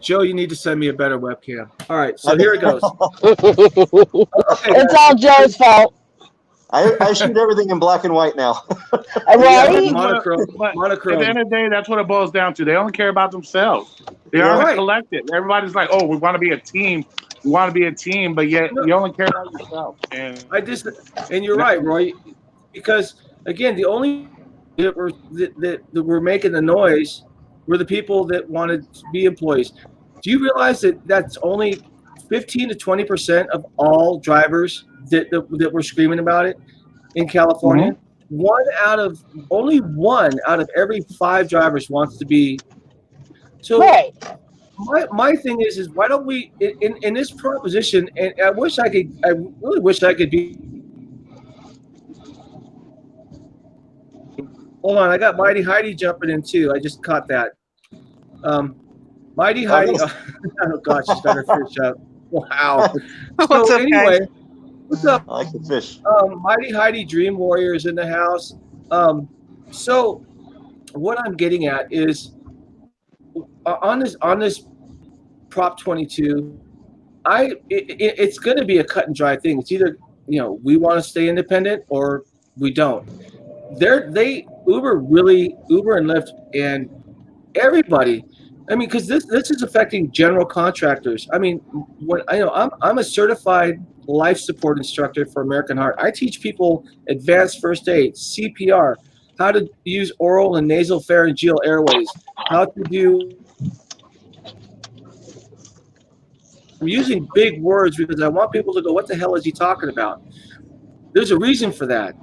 Joe, you need to send me a better webcam. All right, so here it goes. It's all Joe's fault. I shoot everything in black and white now. Monochrome. At the end of the day, that's what it boils down to. They only care about themselves. They aren't a collective. Everybody's like, oh, we want to be a team. We want to be a team, but yet you only care about yourself. And you're right, Roy, because again, the only that were making the noise were the people that wanted to be employees. Do you realize that that's only 15 to 20% of all drivers that were screaming about it in California? Mm-hmm. Only one out of every 5 drivers wants to be. So my thing is why don't we in this proposition? And I really wish I could be. Hold on, I got Mighty Heidi jumping in too. I just caught that. Mighty Heidi. Oh gosh, she's got her fish up. Wow. What's up, anyway, guys? What's up? I like the fish. Mighty Heidi Dream Warriors in the house. So what I'm getting at is on this Prop 22, it's going to be a cut and dry thing. It's either we want to stay independent or we don't. Uber and Lyft and everybody. I mean, because this is affecting general contractors. I mean, I'm a certified life support instructor for American Heart. I teach people advanced first aid, CPR, how to use oral and nasal pharyngeal airways, how to do. I'm using big words because I want people to go, what the hell is he talking about? There's a reason for that.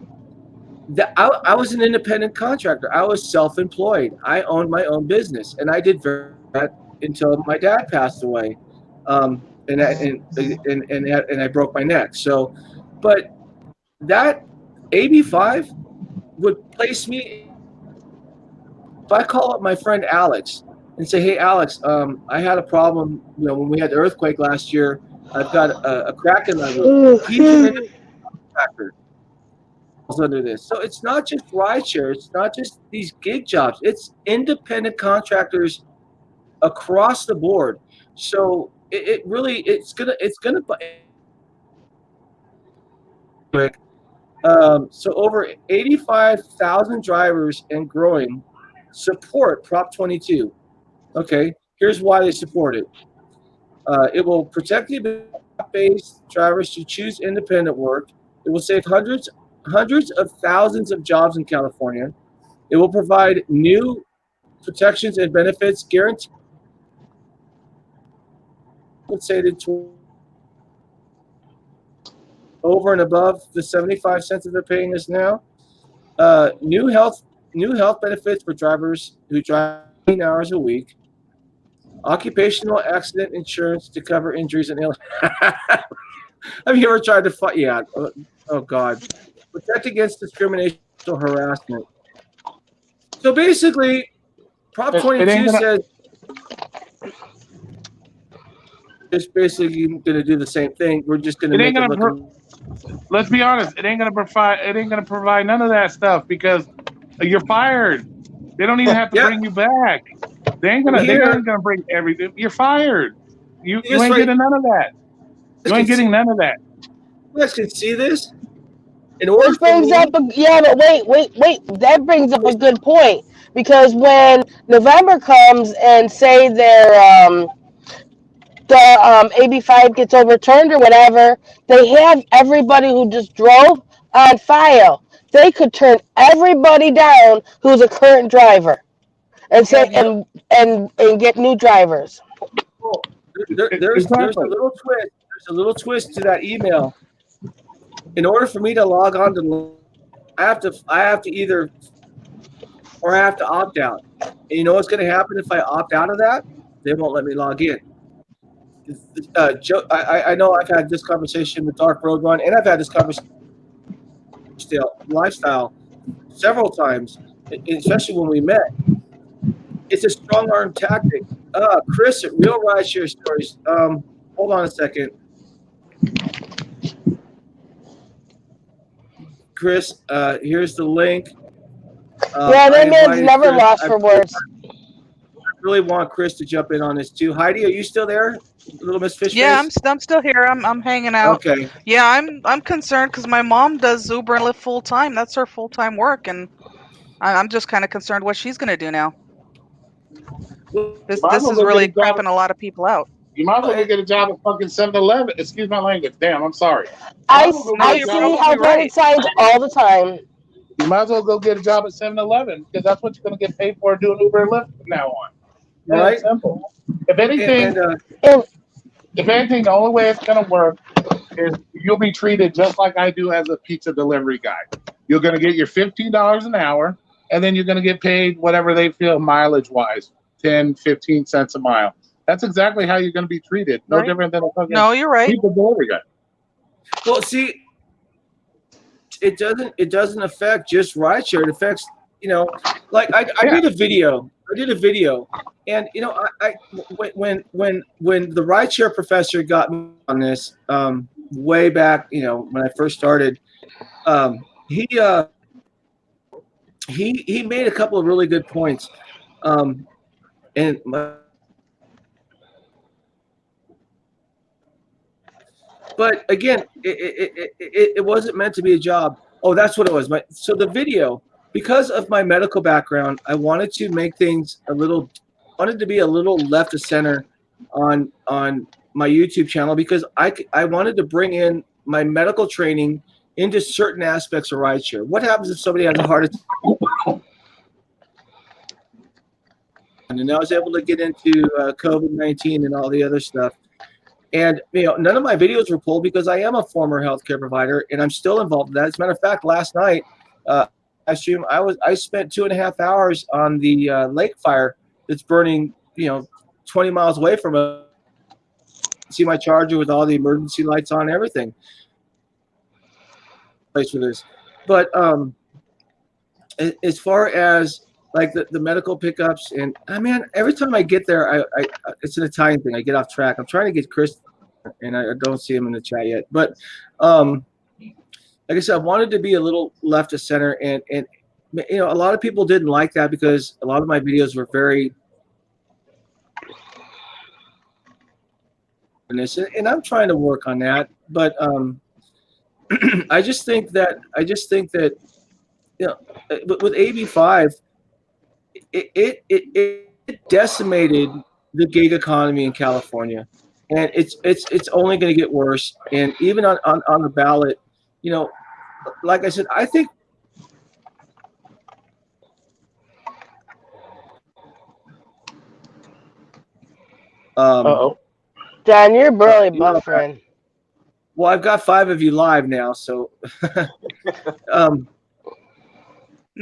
I was an independent contractor. I was self-employed. I owned my own business, and I did that until my dad passed away, and I broke my neck. So, but that AB5 would place me. If I call up my friend Alex and say, "Hey, Alex, I had a problem. When we had the earthquake last year, I've got a crack in my roof." He's an independent contractor under this. So it's not just rideshare, it's not just these gig jobs, it's independent contractors across the board. So it's gonna so over 85,000 drivers and growing support Prop 22. Okay, here's why they support it. It will protect the based drivers to choose independent work. It will save hundreds of thousands of jobs in California. It will provide new protections and benefits guaranteed over and above the 75 cents that they're paying us now. New health benefits for drivers who drive 18 hours a week. Occupational accident insurance to cover injuries and illness. Have you ever tried to fight? Yeah. Oh God. protect against discrimination or harassment. So basically, Prop 22 says it's basically going to do the same thing. We're just going to make it look. Let's be honest. It ain't going to provide none of that stuff because you're fired. They don't even have to bring you back. They ain't gonna bring everything. You're fired. You ain't getting none of that. You ain't getting none of that. You guys can see this. Which brings up but wait. That brings up a good point because when November comes and say the AB5 gets overturned or whatever, they have everybody who just drove on file. They could turn everybody down who's a current driver and say and get new drivers. Well, there's a little twist. There's a little twist to that email. In order for me to log on to, I have to either, or I have to opt out. And you know what's going to happen if I opt out of that? They won't let me log in. I know I've had this conversation with Dark Road Run, and I've had this conversation with Lifestyle several times, especially when we met. It's a strong arm tactic. Chris at Real Rideshare Stories. Hold on a second. Chris, here's the link. That man's never lost for words. I really want Chris to jump in on this too. Heidi, are you still there? Little Miss Fishface? Yeah, I'm still here. I'm hanging out. Okay. Yeah, I'm concerned because my mom does Uber and Lyft full time. That's her full time work, and I'm just kind of concerned what she's gonna do now. This is really crapping a lot of people out. You might as well go get a job at fucking 7-Eleven. Excuse my language. Damn, I'm sorry. I see outdated signs all the time. You might as well go get a job at 7-Eleven because that's what you're going to get paid for doing Uber and Lyft from now on. Right? Simple. If anything, the only way it's going to work is you'll be treated just like I do as a pizza delivery guy. You're going to get your $15 an hour, and then you're going to get paid whatever they feel mileage-wise, 10, 15 cents a mile. That's exactly how you're going to be treated. No different than a fucking you're right. pizza delivery guy. Well, see, it doesn't affect just rideshare. It affects, like I did a video. And when the rideshare professor got me on this way back, when I first started, he made a couple of really good points, but again, it wasn't meant to be a job. Oh, that's what it was. So the video, because of my medical background, I wanted to make things wanted to be a little left of center on my YouTube channel because I wanted to bring in my medical training into certain aspects of rideshare. What happens if somebody has a heart attack? And I was able to get into COVID-19 and all the other stuff. And none of my videos were pulled because I am a former healthcare provider and I'm still involved in that. As a matter of fact, last night, I spent 2.5 hours on the lake fire that's burning, 20 miles away from us. See my charger with all the emergency lights on, everything. Place for this, but as far as like the medical pickups and man, every time I get there, I it's an Italian thing. I get off track. I'm trying to get Chris, and I don't see him in the chat yet. But like I said, I wanted to be a little left of center, and a lot of people didn't like that because a lot of my videos were very. And I'm trying to work on that, but I just think that with AB5. It decimated the gig economy in California, and it's only going to get worse. And even on the ballot, like I said, I think Don, you're really buffering. Well, I've got 5 of you live now, so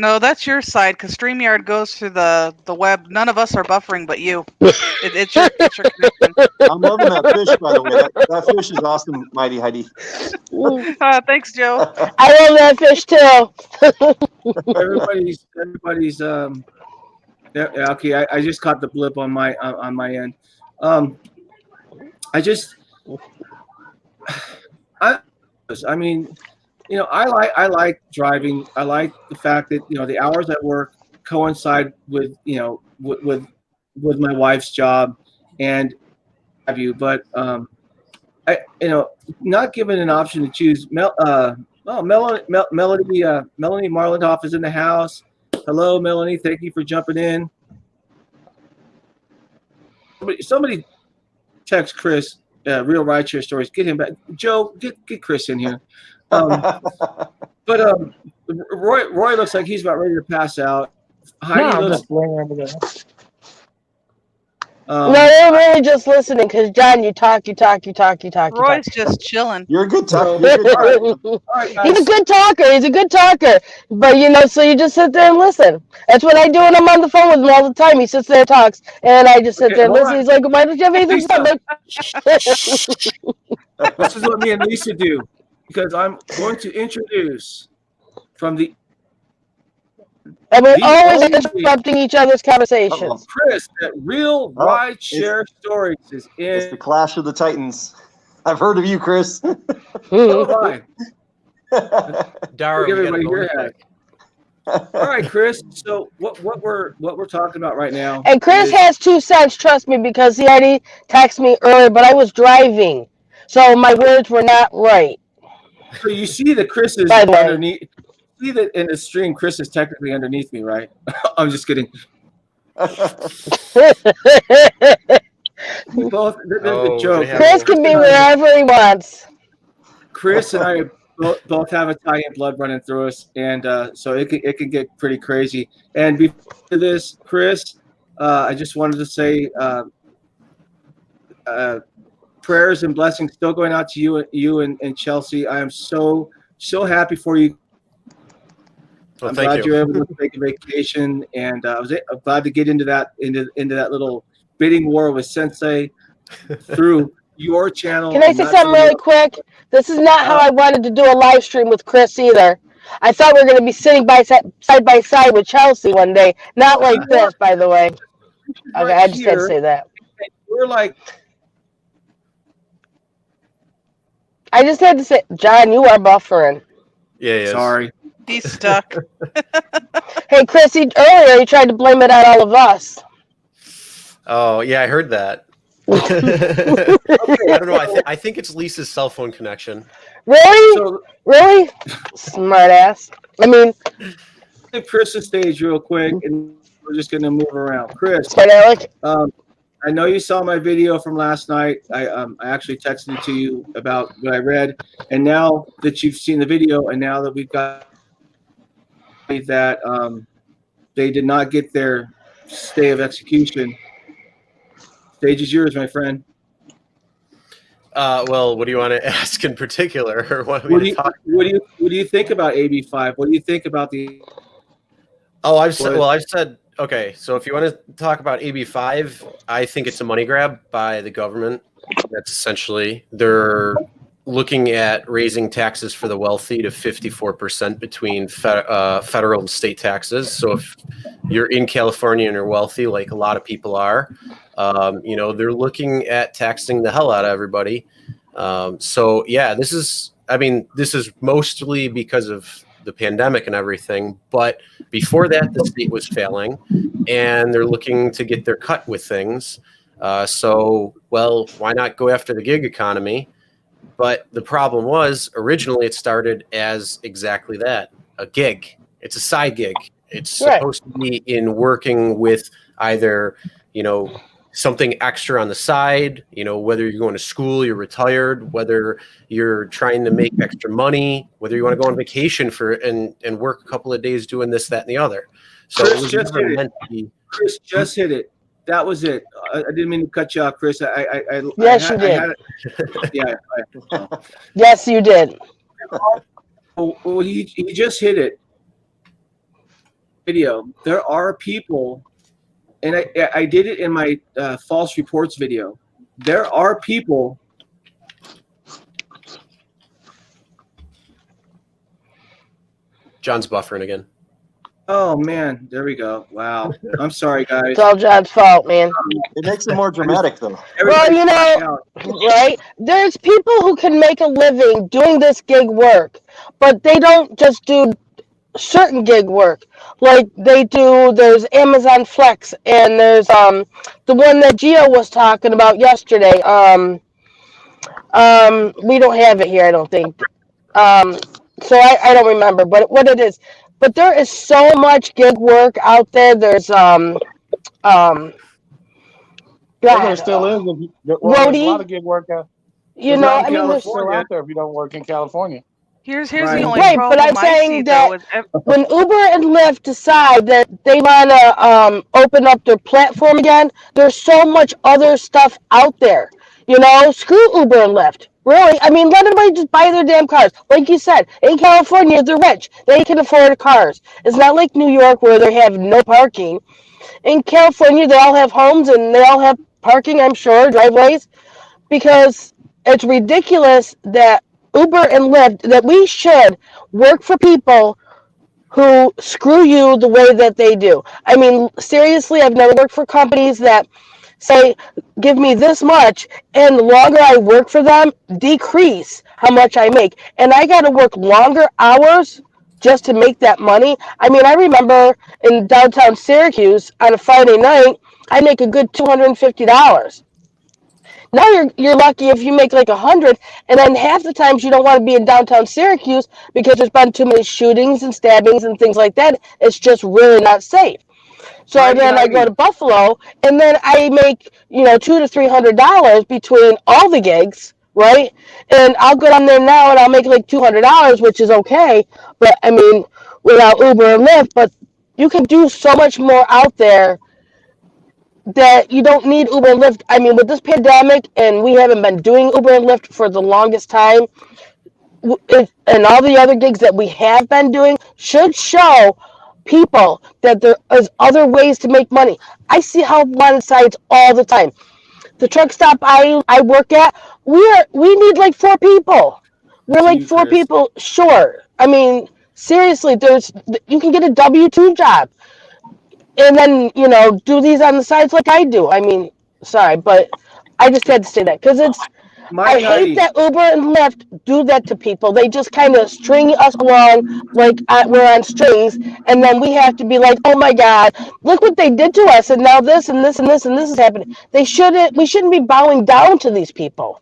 No, that's your side because StreamYard goes through the web. None of us are buffering but you. It's your connection. I'm loving that fish, by the way. That fish is awesome, Mighty Heidi. Thanks, Joe. I love that fish too. everybody's yeah, okay. I just caught the blip on my end. I mean, you know, I like driving. I like the fact that, you know, the hours at work coincide with, you know, with my wife's job and have you. But I, you know, not given an option to choose. Melanie Marlenhoff is in the house. Hello, Melanie. Thank you for jumping in. Somebody text Chris. Real rideshare stories. Get him back. Joe, get Chris in here. But Roy looks like he's about ready to pass out. Heidi looks. No, they're really just listening because John, you talk. Roy's just chilling. You're a good talker. He's a good talker. But you know, so you just sit there and listen. That's what I do when I'm on the phone with him all the time. He sits there and talks, and I just sit there and listen. He's like, "Why don't you have anything to say?" This is what me and Lisa do, because I'm going to introduce from the. And we're always interrupting each other's conversations. Chris, that Real Rideshare Stories is in. It's the Clash of the Titans. I've heard of you, Chris. Oh, hi. Dara, everybody here. All right, Chris. So what we're talking about right now? And Chris has 2 cents. Trust me, because he already texted me earlier, but I was driving, so my words were not right. So you see that Chris is underneath. See that in the stream, Chris is technically underneath me, right? I'm just kidding. Both. The joke. Chris can be wherever he wants. Chris and I both have Italian blood running through us, and so it can get pretty crazy. And before this, Chris, I just wanted to say prayers and blessings still going out to you and Chelsea. I am so happy for you. I'm glad you were able to take a vacation, and I'm glad to get into that little bidding war with Sensei through your channel. Can I say something really quick? This is not how I wanted to do a live stream with Chris either. I thought we were going to be sitting side by side with Chelsea one day, not like this, by the way. Okay, I just had to say that. We're like. I just had to say, John, you are buffering. Yeah. Sorry. He's stuck. Hey, Chris, earlier he tried to blame it on all of us. Oh, yeah, I heard that. I don't know. I think it's Lisa's cell phone connection. Really? Really? Smart ass. I mean, give Chris the stage real quick, and we're just going to move around. Chris, I know you saw my video from last night. I actually texted it to you about what I read, and now that you've seen the video, and now that we've got that they did not get their stay of execution. Stage is yours, my friend. Well, what do you want to ask in particular? Or what do you think about AB5? What do you think about the? Oh, I've said okay. So if you want to talk about AB5, I think it's a money grab by the government. That's essentially they're looking at raising taxes for the wealthy to 54% between federal and state taxes. So if you're in California and you're wealthy, like a lot of people are, they're looking at taxing the hell out of everybody. So yeah, this is mostly because of the pandemic and everything. But before that, the state was failing, and they're looking to get their cut with things. Why not go after the gig economy? But the problem was, originally it started as exactly that, a gig. It's a side gig. It's supposed to be in working with either, something extra on the side, whether you're going to school, you're retired, whether you're trying to make extra money, whether you want to go on vacation and work a couple of days doing this, that, and the other. So Chris just hit it. That was it. I didn't mean to cut you off, Chris. Yes, you did. Yes, you did. Well, he just hit it. video. There are people, and I did it in my false reports video. There are people. John's buffering again. Oh man, there we go. Wow. I'm sorry, guys. It's all John's fault, man. It makes it more dramatic, though. Well, you know, right? There's people who can make a living doing this gig work, but they don't just do certain gig work. Like they do, there's Amazon Flex, and there's the one that Gio was talking about yesterday. We don't have it here, I don't think. So I don't remember, but what it is. But there is so much gig work out there. There's Well, there God, still is. There's a lot Rhodey, of gig work out. you There's know, a lot I of mean, gig work there's still out there if you don't work in California. Here's Right. the only right, but problem I'm I see saying though that is when Uber and Lyft decide that they want to open up their platform again, there's so much other stuff out there. You know, screw Uber and Lyft. Really, I mean, let everybody just buy their damn cars. Like you said, in California, they're rich. They can afford cars. It's not like New York where they have no parking. In California, they all have homes and they all have parking, I'm sure, driveways, because it's ridiculous that Uber and Lyft, that we should work for people who screw you the way that they do. I mean, seriously, I've never worked for companies that say, give me this much, and the longer I work for them, decrease how much I make. And I got to work longer hours just to make that money. I mean, I remember in downtown Syracuse on a Friday night, I make a good $250. Now you're lucky if you make like 100, and then half the times you don't want to be in downtown Syracuse because there's been too many shootings and stabbings and things like that. It's just really not safe. So Heidi, then I go to Buffalo, and then I make $200 to $300 between all the gigs, right? And I'll go down there now and I'll make like $200, which is okay. But I mean, without Uber and Lyft, but you can do so much more out there that you don't need Uber and Lyft. I mean, with this pandemic, and we haven't been doing Uber and Lyft for the longest time, and all the other gigs that we have been doing should show people that there is other ways to make money. I see help wanted sites all the time. The truck stop I work at, we need like 4 people. We're like 4 Chris. people short. I mean, seriously, you can get a W-2 job and then do these on the sides like I do. I mean, sorry, but I just had to say that because I hate that Uber and Lyft do that to people. They just kind of string us along like we're on strings, and then we have to be like, oh my God, look what they did to us, and now this and this and this and this is happening. We shouldn't be bowing down to these people.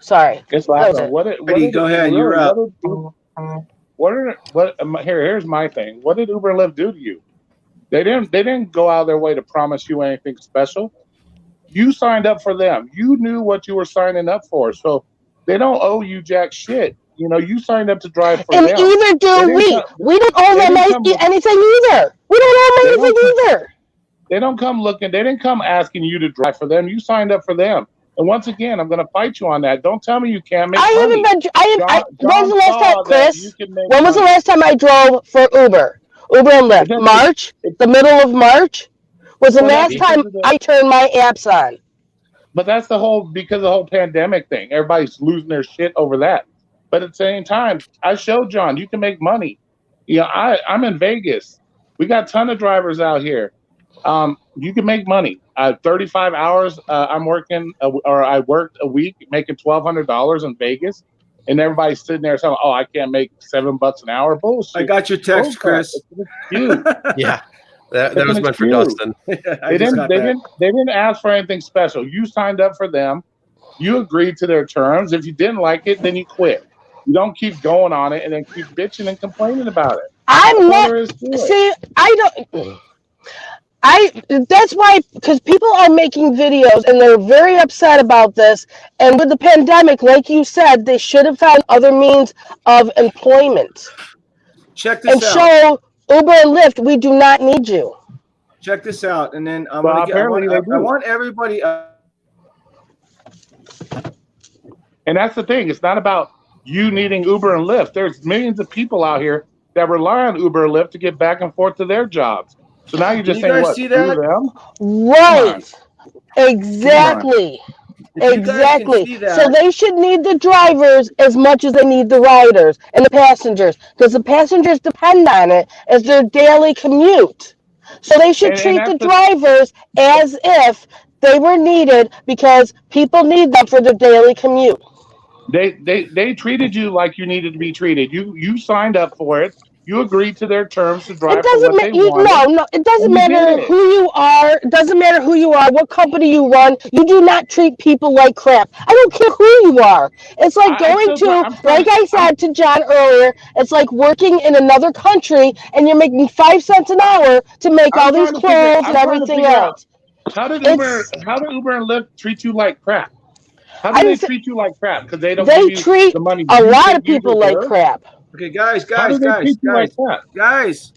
Sorry. It's laughable. Go ahead. You're up. Here's my thing. What did Uber and Lyft do to you? They didn't go out of their way to promise you anything special. You signed up for them. You knew what you were signing up for. So they don't owe you jack shit. You signed up to drive for them. And either do we. We don't owe them anything either. We don't owe them anything either. They don't come looking. They didn't come asking you to drive for them. You signed up for them. And once again, I'm going to fight you on that. Don't tell me you can't make money. When was the last time, Chris? When was the last time I drove for Uber and Lyft? March? The middle of March? Was the last time I turned my apps on. But that's because of the whole pandemic thing. Everybody's losing their shit over that. But at the same time, I showed John, you can make money. I'm in Vegas. We got a ton of drivers out here. You can make money. 35 hours I'm working, or I worked a week making $1,200 in Vegas. And everybody's sitting there saying, oh, I can't make $7 an hour. Bullshit. I got your text, Chris. Yeah. That was meant for Dustin. They didn't ask for anything special. You signed up for them. You agreed to their terms. If you didn't like it, then you quit. You don't keep going on it and then keep bitching and complaining about it. That's why, because people are making videos and they're very upset about this. And with the pandemic, like you said, they should have found other means of employment. Check this out. And show Uber and Lyft, we do not need you. Check this out, and then I want everybody. And that's the thing. It's not about you needing Uber and Lyft. There's millions of people out here that rely on Uber or Lyft to get back and forth to their jobs. So now you're just Do you saying guys what? see Screw that? them? Right. Exactly. If you guys can Exactly. see So that, they should need the drivers as much as they need the riders and the passengers, because the passengers depend on it as their daily commute. So they should And treat the that's the drivers as if they were needed, because people need them for their daily commute. they treated you like you needed to be treated. You signed up for it. You agreed to their terms to It drive for doesn't what they matter. wanted, No, it doesn't and you did matter it. who you are. It doesn't matter who you are, what company you run. You do not treat people like crap. I don't care who you are. It's like going to, like I said to John earlier, it's like working in another country and you're making 5 cents an hour to make all these clothes and everything else. How did It's Uber and Lyft treat you like crap? How do I'm they s- treat you like crap? Because they don't give they you treat the money a you lot think of you people like deserve? crap. okay, guys, How do they treat you like that? guys.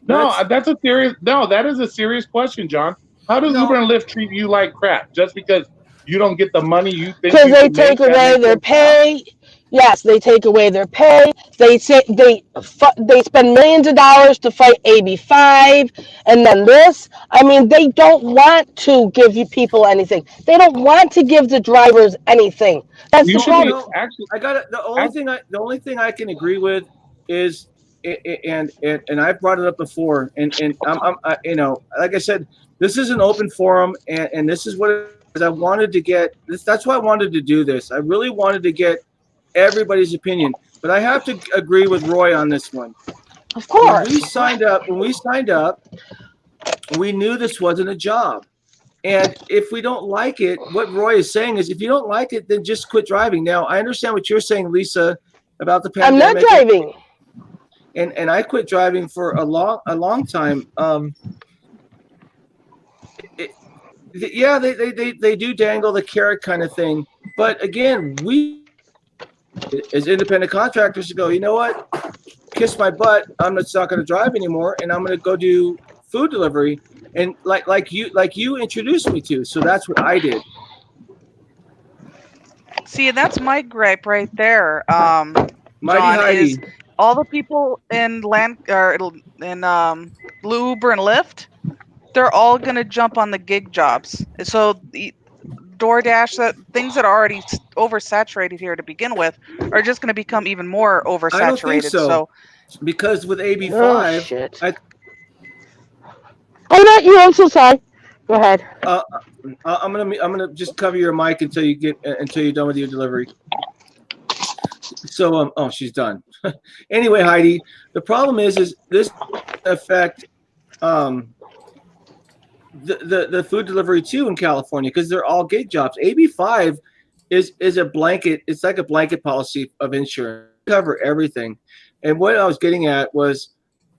No, Let's that's a serious. No, that is a serious question, John. How do Uber no. and Lyft treat you like crap just because you don't get the money you think Because you they should take make? That away makes their them crap. pay. Yes, they take away their pay. They say they spend millions of dollars to fight AB5, and then this. I mean, they don't want to give you people anything. They don't want to give the drivers anything. That's You the should Okay, be problem. no, actually. I got it. The only thing I can agree with is, and I've brought it up before, and you know, like I said, this is an open forum, and this is what it is. I wanted to get this. That's why I wanted to do this. I really wanted to get everybody's opinion, but I have to agree with Roy on this one. Of When we course. signed up, we knew this wasn't a job. And if we don't like it, what Roy is saying is, if you don't like it, then just quit driving. Now, I understand what you're saying, Lisa, about the I'm not pandemic, driving. and I quit driving for a long time. It, yeah, they do dangle the carrot kind of thing, but again, we as independent contractors to go, you know what, kiss my butt. I'm just not going to drive anymore, and I'm going to go do food delivery, and like you introduced me to. So that's what I did. See, that's my gripe right there, Mighty John, Heidi. is all the people in Uber and Lyft, they're all gonna jump on the gig jobs. So the DoorDash, that things that are already oversaturated here to begin with, are just gonna become even more I don't think oversaturated. so, So because with Oh AB5, shit. I I'm not you. I'm so sorry. Go ahead. I'm gonna just cover your mic until you're done with your delivery. So oh, she's done. Anyway, Heidi, the problem is this affect the food delivery too in California, because they're all gig jobs. AB5 is a blanket. It's like a blanket policy of insurance, cover everything. And what I was getting at was,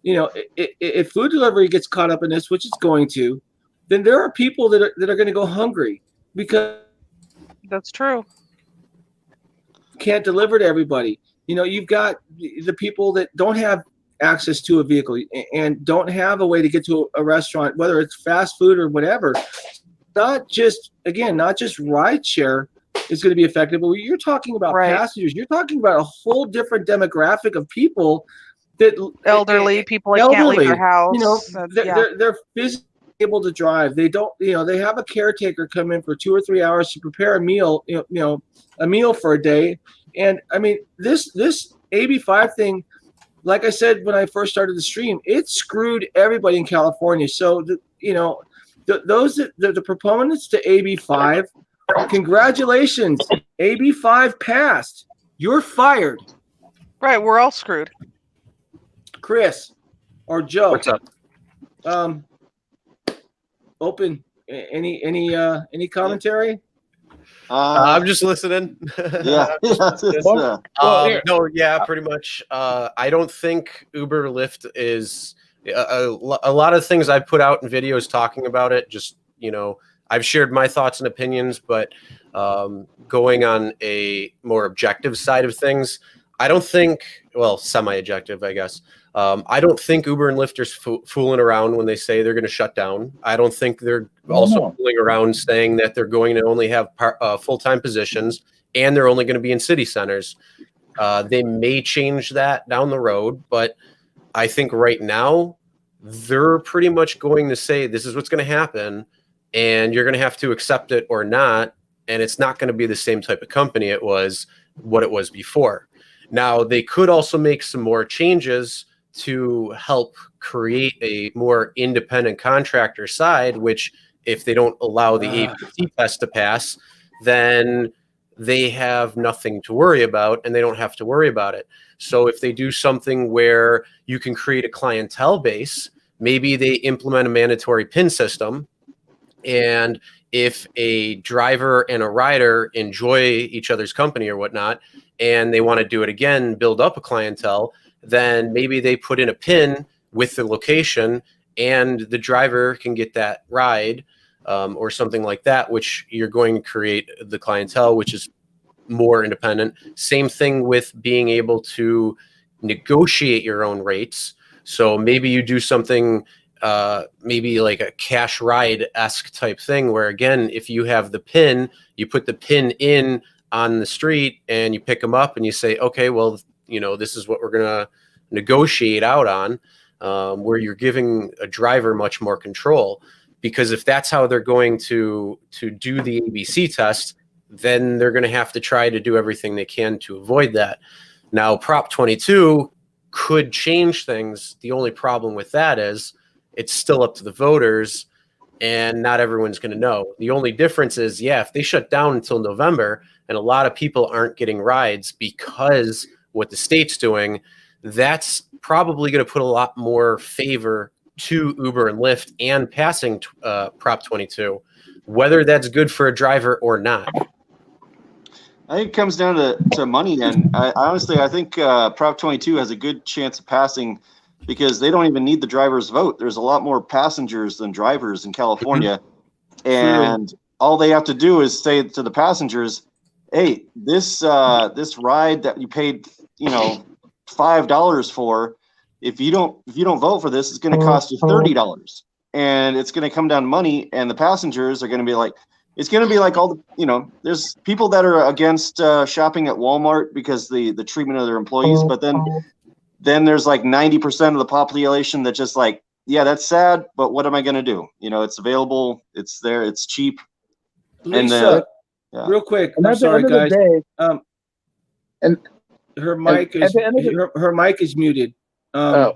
you know, if food delivery gets caught up in this, which it's going to, then there are people that are going to go hungry because that's true. can't deliver to everybody. You know, you've got the people that don't have access to a vehicle and don't have a way to get to a restaurant, whether it's fast food or whatever. Not just rideshare is going to be affected, but you're talking about passengers. You're talking about a whole different demographic of people that elderly people that can't leave their house. You know, they're physically able to drive. They don't, you know, they have a caretaker come in for 2 or 3 hours to prepare a meal, a meal for a day. And I mean, this AB5 thing, like I said when I first started the stream, it screwed everybody in California. So the proponents to AB5, congratulations, AB5 passed. You're fired. Right, we're all screwed. Chris or Joe. What's up? Open. Any commentary? I'm just listening. Yeah. No, yeah, pretty much. I don't think Uber Lyft is a lot of things I put out in videos talking about it. Just, I've shared my thoughts and opinions, but going on a more objective side of things, I don't think, well, semi-objective, I guess. I don't think Uber and Lyft are fooling around when they say they're going to shut down. I don't think they're fooling around saying that they're going to only have full-time positions and they're only going to be in city centers. They may change that down the road, but I think right now they're pretty much going to say this is what's going to happen, and you're going to have to accept it or not. And it's not going to be the same type of company it was before. Now, they could also make some more changes to help create a more independent contractor side, which if they don't allow the ABC test to pass, then they have nothing to worry about and they don't have to worry about it. So if they do something where you can create a clientele base, maybe they implement a mandatory PIN system, and if a driver and a rider enjoy each other's company or whatnot, and they want to do it again, build up a clientele, then maybe they put in a PIN with the location and the driver can get that ride or something like that, which you're going to create the clientele, which is more independent. Same thing with being able to negotiate your own rates. So maybe you do something maybe like a cash ride-esque type thing where, again, if you have the PIN, you put the PIN in on the street and you pick them up and you say, okay, well, this is what we're going to negotiate out on, where you're giving a driver much more control. Because if that's how they're going to do the ABC test, then they're going to have to try to do everything they can to avoid that. Now, Prop 22 could change things. The only problem with that is it's still up to the voters and not everyone's going to know. The only difference is, if they shut down until November and a lot of people aren't getting rides because what the state's doing, that's probably going to put a lot more favor to Uber and Lyft and passing Prop 22, whether that's good for a driver or not. I think it comes down to money. And I think Prop 22 has a good chance of passing because they don't even need the driver's vote. There's a lot more passengers than drivers in California. And all they have to do is say to the passengers, hey, this ride that you paid, $5 for, if you don't vote for this, it's going to cost you $30, and it's going to come down to money. And the passengers are going to be like, it's going to be like all the, there's people that are against shopping at Walmart because the treatment of their employees, but then there's like 90% of the population that just like, yeah, that's sad, but what am I going to do? It's available, it's there, it's cheap. Lisa, real quick, I'm sorry, guys. And her mic is muted. Okay,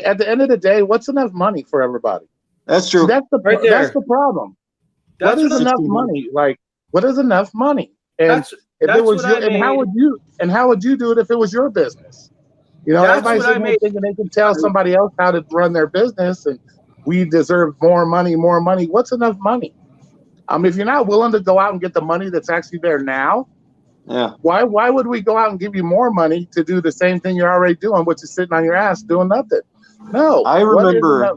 at the end of the day, what's enough money for everybody? That's true. See, that's the problem. What is enough money? Like, what is enough money? And how would you do it if it was your business? Everybody's thinking they can tell somebody else how to run their business, and we deserve more money. What's enough money? If you're not willing to go out and get the money that's actually there now, why would we go out and give you more money to do the same thing you're already doing, which is sitting on your ass doing nothing? No. I remember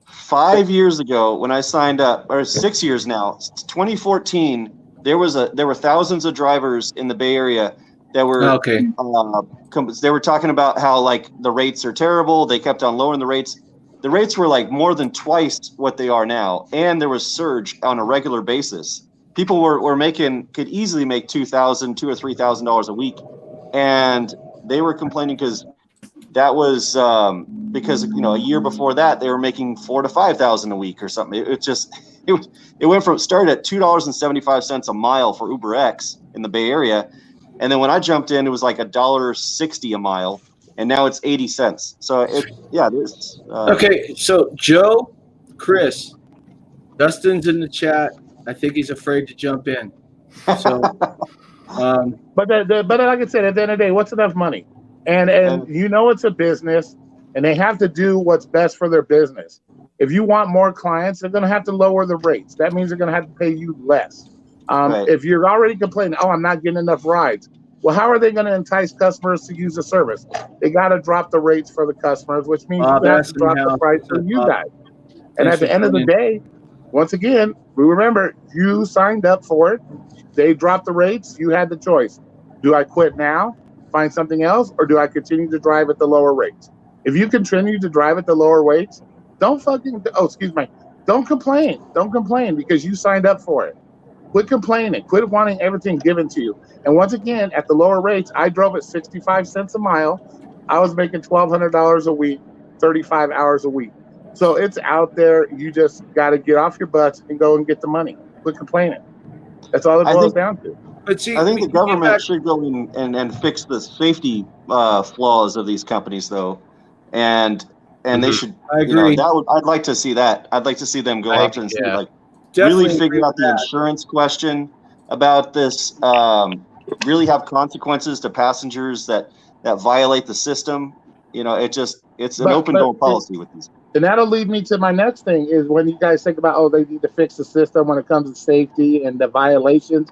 5 years ago when I signed up, or 6 years now, 2014, there were thousands of drivers in the Bay Area that were they were talking about how like the rates are terrible. They kept on lowering the rates. The rates were like more than twice what they are now, and there was surge on a regular basis. People could easily make $2,000 or $3,000 a week, and they were complaining because that was because a year before that they were making $4,000 to $5,000 a week or something. It went from started at $2.75 a mile for UberX in the Bay Area, and then when I jumped in, it was like $1.60 a mile, and now it's 80 cents. So there's okay. So Joe, Chris, Dustin's in the chat. I think he's afraid to jump in. So, but like I said, at the end of the day, what's enough money? And it's a business, and they have to do what's best for their business. If you want more clients, they're going to have to lower the rates. That means they're going to have to pay you less. If you're already complaining, I'm not getting enough rides. Well, how are they going to entice customers to use the service? They got to drop the rates for the customers, which means you have to drop the price for you guys. And at the end of the day, once again, we remember you signed up for it. They dropped the rates. You had the choice. Do I quit now, find something else, or do I continue to drive at the lower rates? If you continue to drive at the lower rates, don't complain. Don't complain because you signed up for it. Quit complaining. Quit wanting everything given to you. And once again, at the lower rates, I drove at 65 cents a mile I was making $1,200 a week, 35 hours a week. So it's out there. You just got to get off your butts and go and get the money. Quit complaining. That's all it boils down to. But see, I think the government should go in and fix the safety flaws of these companies, though, and they should. I agree. I'd like to see that. I'd like to see them go after and see, like, Definitely really figure out the insurance question about this. Really have consequences to passengers that violate the system. You know, it's an open door policy with these. And that'll lead me to my next thing is when you guys think about, oh, they need to fix the system when it comes to safety and the violations.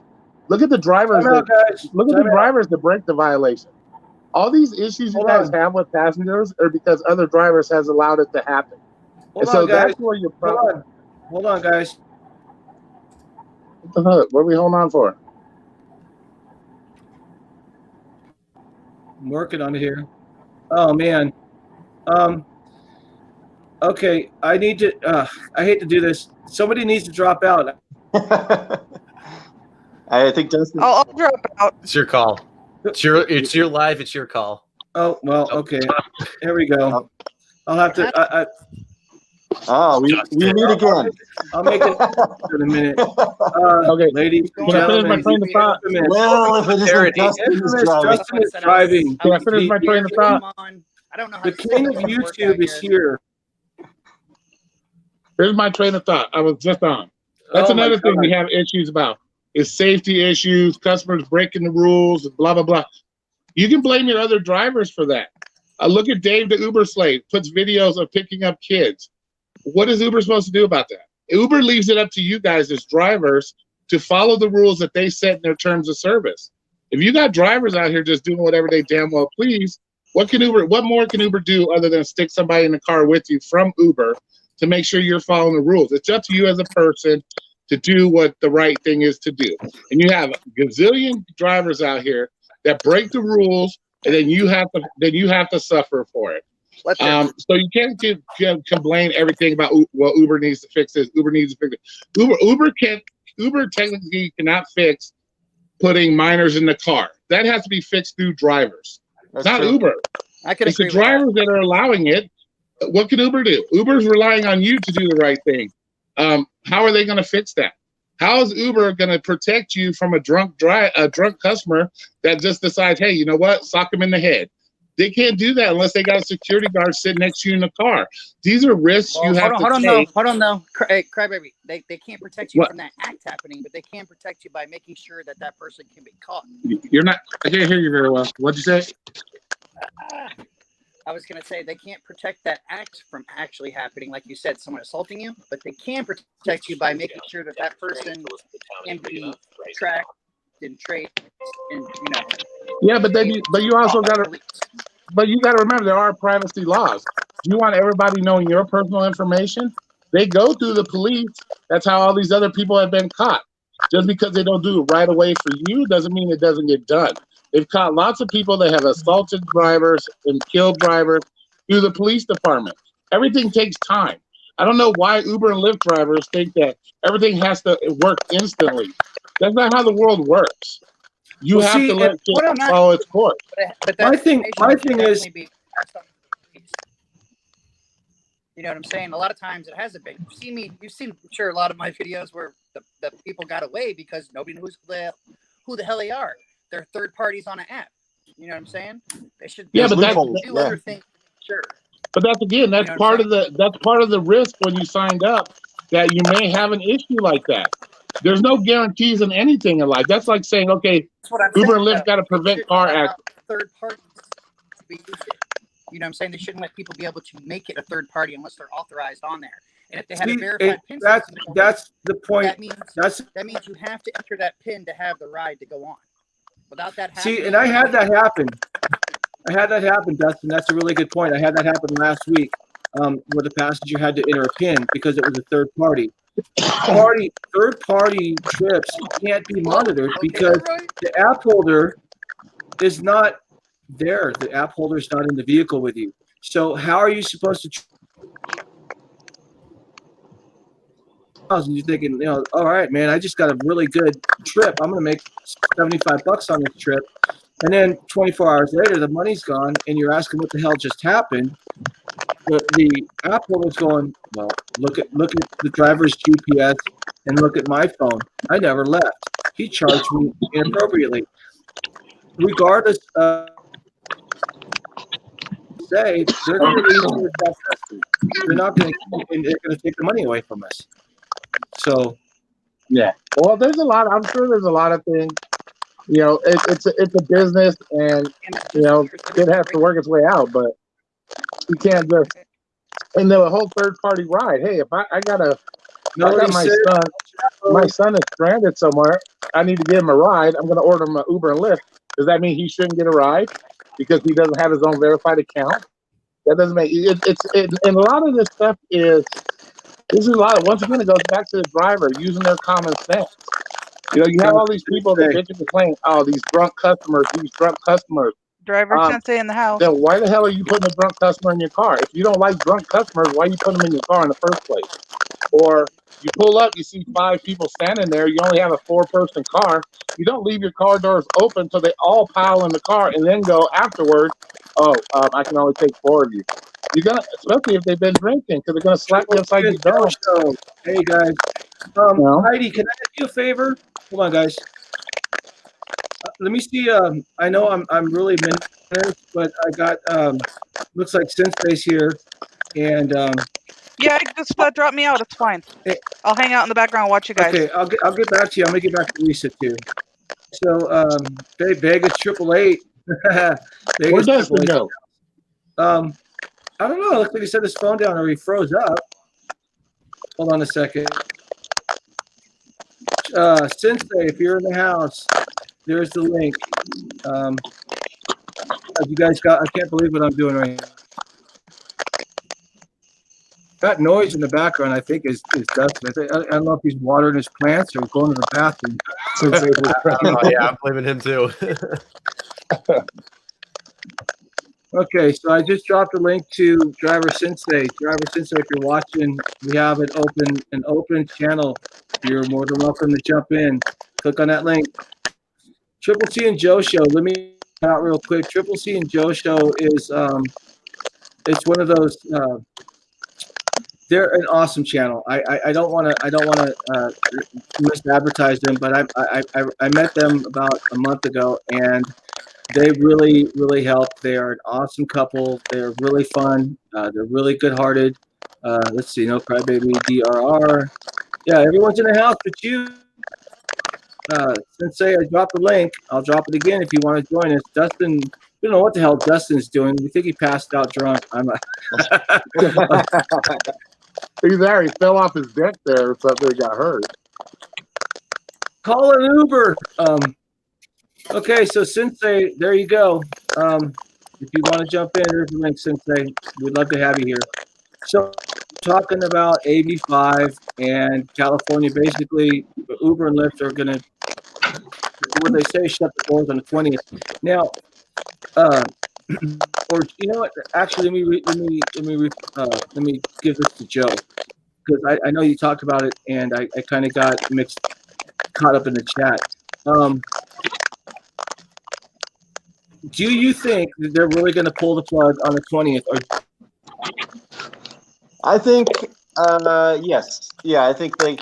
Look at the drivers. Drivers that break the violation. All these issues you guys have with passengers are because other drivers has allowed it to happen. That's where your problem. Hold on, guys. What are we holding on for? I'm working on it here. Oh man. Okay, I need to. I hate to do this. Somebody needs to drop out. I think Dustin. I'll drop out. It's your call. It's your live. It's your call. Oh well. Okay. Here we go. I'll have to. We meet again. I'll make it in a minute. Okay, ladies and can I finish gentlemen. my train of thought? Well, if it isn't Dustin is driving. Can I finish my train of thought? I don't know how The king of YouTube is here. Here's my train of thought. I was just on. That's another thing we have issues about is safety issues, customers breaking the rules, blah, blah, blah. You can blame your other drivers for that. Look at Dave, the Uber slave, puts videos of picking up kids. What is Uber supposed to do about that? Uber leaves it up to you guys as drivers to follow the rules that they set in their terms of service. If you got drivers out here just doing whatever they damn well please, what more can Uber do other than stick somebody in the car with you from Uber to make sure you're following the rules? It's up to you as a person to do what the right thing is to do. And you have a gazillion drivers out here that break the rules, and then you have to suffer for it. So you can't complain everything about, well, Uber needs to fix this. Uber needs to fix it. Uber technically cannot fix putting minors in the car. That has to be fixed through drivers. It's not Uber. It's the drivers that are allowing it. What can Uber do? Uber's relying on you to do the right thing. How are they going to fix that? How is Uber going to protect you from a drunk customer that just decides, hey, you know what? Sock him in the head. They can't do that unless they got a security guard sitting next to you in the car. These are risks you have to take. Hold on, though. Crybaby, they can't protect you from that act happening, but they can protect you by making sure that person can be caught. You're not. I can't hear you very well. What'd you say? I was going to say they can't protect that act from actually happening, like you said, someone assaulting you, but they can protect you by making sure that person can be tracked and traced, and Yeah, but you also got to. But you got to remember, there are privacy laws. You want everybody knowing your personal information? They go through the police. That's how all these other people have been caught. Just because they don't do it right away for you doesn't mean it doesn't get done. They've caught lots of people that have assaulted drivers and killed drivers through the police department. Everything takes time. I don't know why Uber and Lyft drivers think that everything has to work instantly. That's not how the world works. You have to let it follow its course. But my thing is, you know what I'm saying? A lot of times it hasn't been. You've seen, I'm sure, a lot of my videos where the people got away because nobody knows who the hell they are. They're third parties on an app. You know what I'm saying? They should. Yeah, but do other things. Sure. But that's part of the risk when you signed up, that you may have an issue like that. There's no guarantees in anything in life. That's like saying, okay, Uber and Lyft got to prevent car accidents. Third parties to be used. You know what I'm saying? They shouldn't let people be able to make it a third party unless they're authorized on there. And if they had a verified PIN system, that's the point. That means you have to enter that PIN to have the ride to go on. Without that happening. See, and I had that happen. Dustin. That's a really good point. I had that happen last week, where the passenger had to enter a PIN because it was a third party. Third party trips can't be monitored because the app holder is not there. The app holder is not in the vehicle with you. So how are you supposed to? And you're thinking, all right, man, I just got a really good trip. I'm going to make $75 on this trip. And then 24 hours later, the money's gone, and you're asking what the hell just happened. The app holder's going, well, look at the driver's GPS and look at my phone. I never left. He charged me inappropriately. Regardless of say, they're going to lead to a self-testing. They're not going to take the money away from us. So, yeah. Well, there's a lot. I'm sure there's a lot of things. You know, it's a business, and you know, it has to work its way out. But you can't just. And the whole third party ride. Hey, if I got my son is stranded somewhere. I need to give him a ride. I'm going to order him an Uber and Lyft. Does that mean he shouldn't get a ride because he doesn't have his own verified account? That doesn't make it. And a lot of this stuff is. This is a lot of. Once again, it goes back to the driver using their common sense. You know, you have all these people that bitch and complain. Oh, these drunk customers. Driver Sensei in the house. Then why the hell are you putting a drunk customer in your car? If you don't like drunk customers, why are you putting them in your car in the first place? Or you pull up, you see 5 people standing there. You only have a 4-person car. You don't leave your car doors open so they all pile in the car and then go afterwards. Oh, I can only take 4 of you. You're gonna, especially if they've been drinking, because they're gonna slap you upside your dome. Hey guys, Heidi, can I ask you a favor? Hold on, guys. Let me see. I know I'm really minute, but I got looks like Sensei's here, and yeah, just drop me out. It's fine. I'll hang out in the background and watch you guys. Okay, I'll get back to you. I'm gonna get back to Lisa too. So, Vegas 888. Where does it go? I don't know. It looks like he set his phone down or he froze up. Hold on a second. Sensei, if you're in the house, there's the link. You guys got, I can't believe what I'm doing right now. That noise in the background, I think, is Dustin. I don't know if he's watering his plants or going to the bathroom. Yeah, I'm blaming him too. Okay, so I just dropped a link to Driver Sensei. Driver Sensei, if you're watching, we have an open channel. You're more than welcome to jump in. Click on that link. Triple C and Joe Show. Let me out real quick. Triple C and Joe Show is it's one of those. They're an awesome channel. I don't want to misadvertise them, but I met them about a month ago and. They really help. They are an awesome couple. They're really fun. They're really good-hearted. Let's see, no Crybaby, DRR. Yeah, everyone's in the house but you. Sensei, I dropped the link. I'll drop it again if you want to join us. Dustin, we don't know what the hell Dustin's doing. We think he passed out drunk. He's there. He fell off his deck there or something. He got hurt. Call an Uber. Okay, so Sensei, there you go. If you want to jump in, there's the link, Sensei. We'd love to have you here. So, talking about AB5 and California, basically, Uber and Lyft are going to, what they say, shut the doors on the 20th. Now, or you know what? Actually, let me give this to Joe because I know you talked about it, and I kind of got caught up in the chat. Do you think that they're really going to pull the plug on the 20th? I think yes. Yeah, I think they're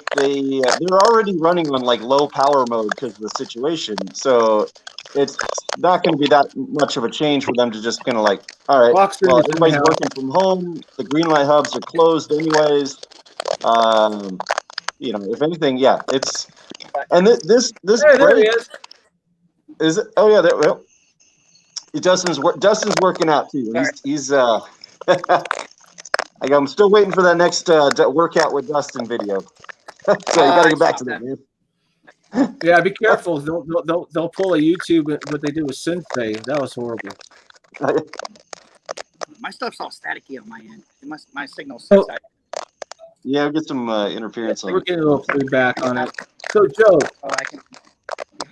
already running on like low power mode because of the situation. So it's not going to be that much of a change for them to just kind of like, all right, well, everybody's working from home. The green light hubs are closed anyways. You know, if anything, yeah, it's and this hey, there he is it? Oh yeah, there. Well, Dustin's working out too. He's I'm still waiting for that next workout with Dustin video. So you got to get back to that, man. Yeah, be careful. They'll pull a YouTube what they did with Sensei. That was horrible. My stuff's all staticky on my end. My signal's so static. Yeah, get some interference on it. We're getting a little feedback on it. So Joe, I can be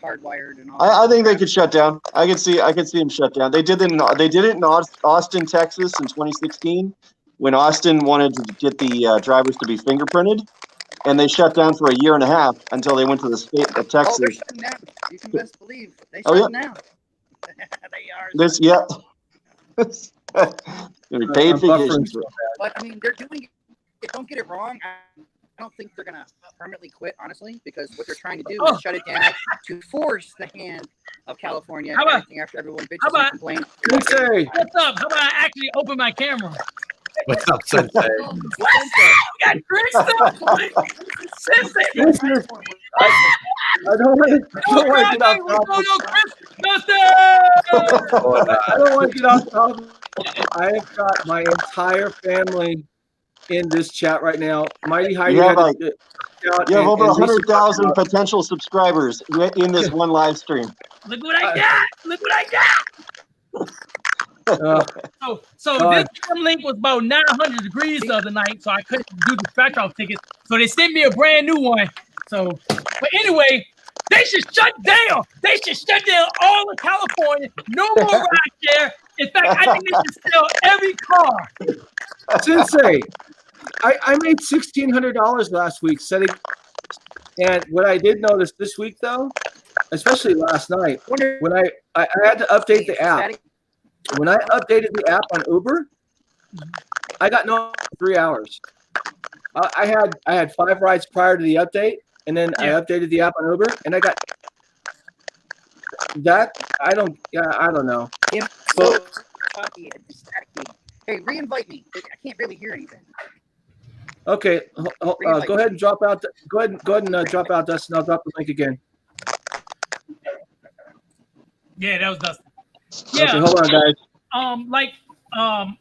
hardwired and all. I think they could shut down. I could see them shut down. They did it in Austin, Texas in 2016 when Austin wanted to get the drivers to be fingerprinted, and they shut down for a year and a half until they went to the state of Texas. Oh, they're shutting down. You can best believe they shut down. This, yeah. Paid vacations. But I mean, they're doing it. Don't get it wrong. I don't think they're gonna permanently quit, honestly, because what they're trying to do is shut it down to force the hand of California. How about after everyone bitches how about- and complains? Sensei. What's up? How about I actually open my camera? What's up, Sensei? What's up? We got Trixter. Sensei. I don't want to get off topic. I don't want to get off topic. I have got my entire family in this chat right now. Mighty Heidi You have, had you have over 100,000 potential subscribers in this one live stream. Look what I got. Look what I got. So this link was about 900 degrees the other night, so I couldn't do the scratch off tickets. So they sent me a brand new one. So, but anyway, they should shut down. They should shut down all of California. No more rideshare. In fact, I think they should sell every car. Sensei, I made $1,600 last week setting, and what I did notice this week though, especially last night, when I had to update the app. When I updated the app on Uber, I got no 3 hours. I had 5 rides prior to the update, and then I updated the app on Uber, and I got that. I don't know. So, hey, re-invite me. I can't really hear anything. Okay, go ahead and drop out. Go ahead and drop out, Dustin. I'll drop the link again. Yeah, that was Dustin. Yeah. Okay, hold on, guys.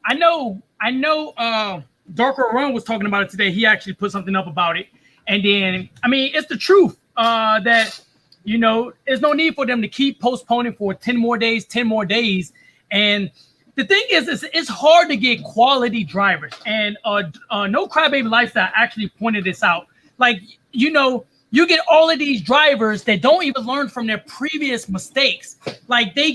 I know. Darker Run was talking about it today. He actually put something up about it, and then I mean, it's the truth that there's no need for them to keep postponing for 10 more days, and the thing is, it's hard to get quality drivers. And No Crybaby Lifestyle actually pointed this out. Like, you get all of these drivers that don't even learn from their previous mistakes. Like they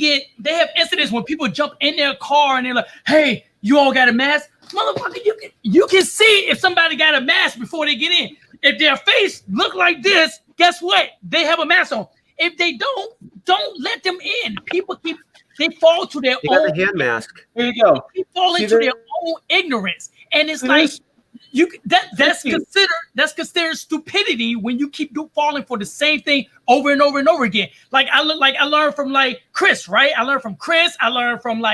have incidents when people jump in their car and they're like, "Hey, you all got a mask?" Motherfucker, you can see if somebody got a mask before they get in. If their face look like this, guess what? They have a mask on. If they don't let them in. They fall to their own hand mask. There you go. They fall into their own ignorance, and it's like that's considered stupidity when you keep falling for the same thing over and over and over again. Like I learned from Chris, right? I learned from Chris. I learned from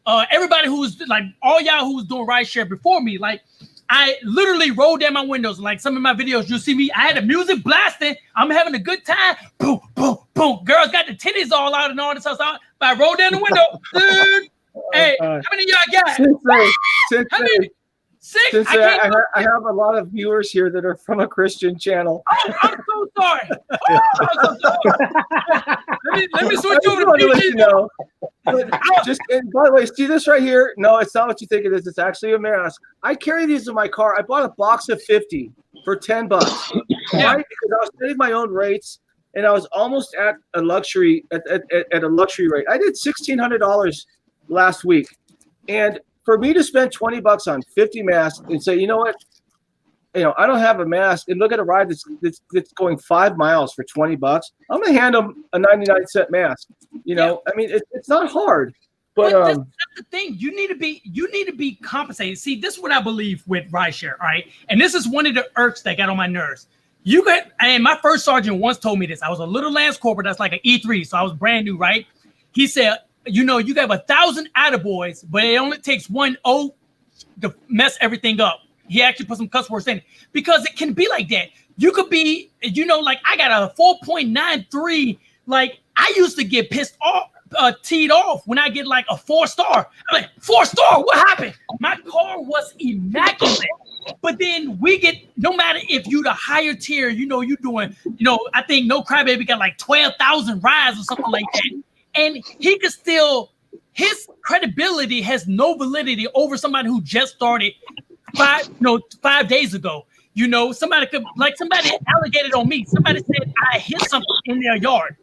everybody who's all y'all who was doing rideshare before me. Like I literally rolled down my windows. Like some of my videos, you see me. I had the music blasting. I'm having a good time. Boom, boom, boom. Girls got the titties all out and all this stuff. But I rolled down the window, dude. Hey, how many of y'all got? Sensei, how many? 6. Sensei, I have a lot of viewers here that are from a Christian channel. Oh, I'm so sorry. Oh, I'm so sorry. let me switch over to let you know. And by the way, see this right here? No, it's not what you think it is. It's actually a mask. I carry these in my car. I bought a box of 50 for $10, right? Because I was setting my own rates, and I was almost at a luxury at a luxury rate. I did $1,600 last week, and for me to spend $20 on 50 masks and say, you know what, I don't have a mask, and look at a ride that's going 5 miles for $20, I'm gonna hand them a 99-cent mask. I mean, it's not hard, but that's the thing. You need to be compensated. See, this is what I believe with rideshare, all right? And this is one of the irks that got on my nerves. And my first sergeant once told me this. I was a little Lance Corporal that's like an E3, so I was brand new, right? He said, you have 1,000 attaboys, but it only takes one O to mess everything up. He actually put some cuss words in it because it can be like that. You could be, I got a 4.93. Like I used to get pissed off, teed off when I get like a 4-star. I'm like, 4-star, what happened? My car was immaculate. But then we get, no matter if you the higher tier, you doing, I think No Crybaby got like 12,000 rides or something like that. And he could still, his credibility has no validity over somebody who just started 5 days ago. Somebody allocated on me. Somebody said I hit something in their yard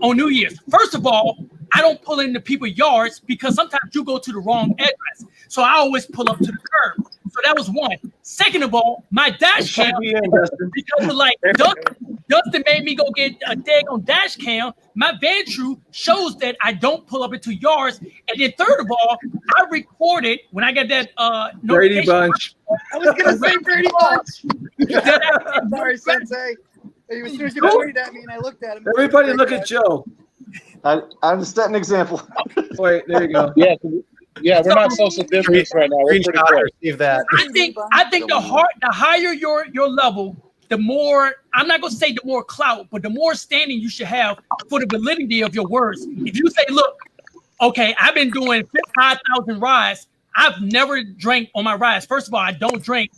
on New Year's. First of all, I don't pull into people's yards because sometimes you go to the wrong address. So I always pull up to the curb. So that was one. Second of all, my dash cam, because of like Dustin made me go get a daggone dash cam. My van true shows that I don't pull up into yards. And then third of all, I recorded when I got that Brady Bunch. I was gonna say Brady Bunch. Sorry, Sensei. As soon as you pointed at me and I looked at him. Everybody look at Joe. I'm just setting an example. Wait, there you go. Yeah, we're not social distance right now. We're pretty close. Receive that. I think the higher your level, the more, I'm not gonna say the more clout, but the more standing you should have for the validity of your words. If you say, look, okay, I've been doing 5,000 rides. I've never drank on my rides. First of all, I don't drink.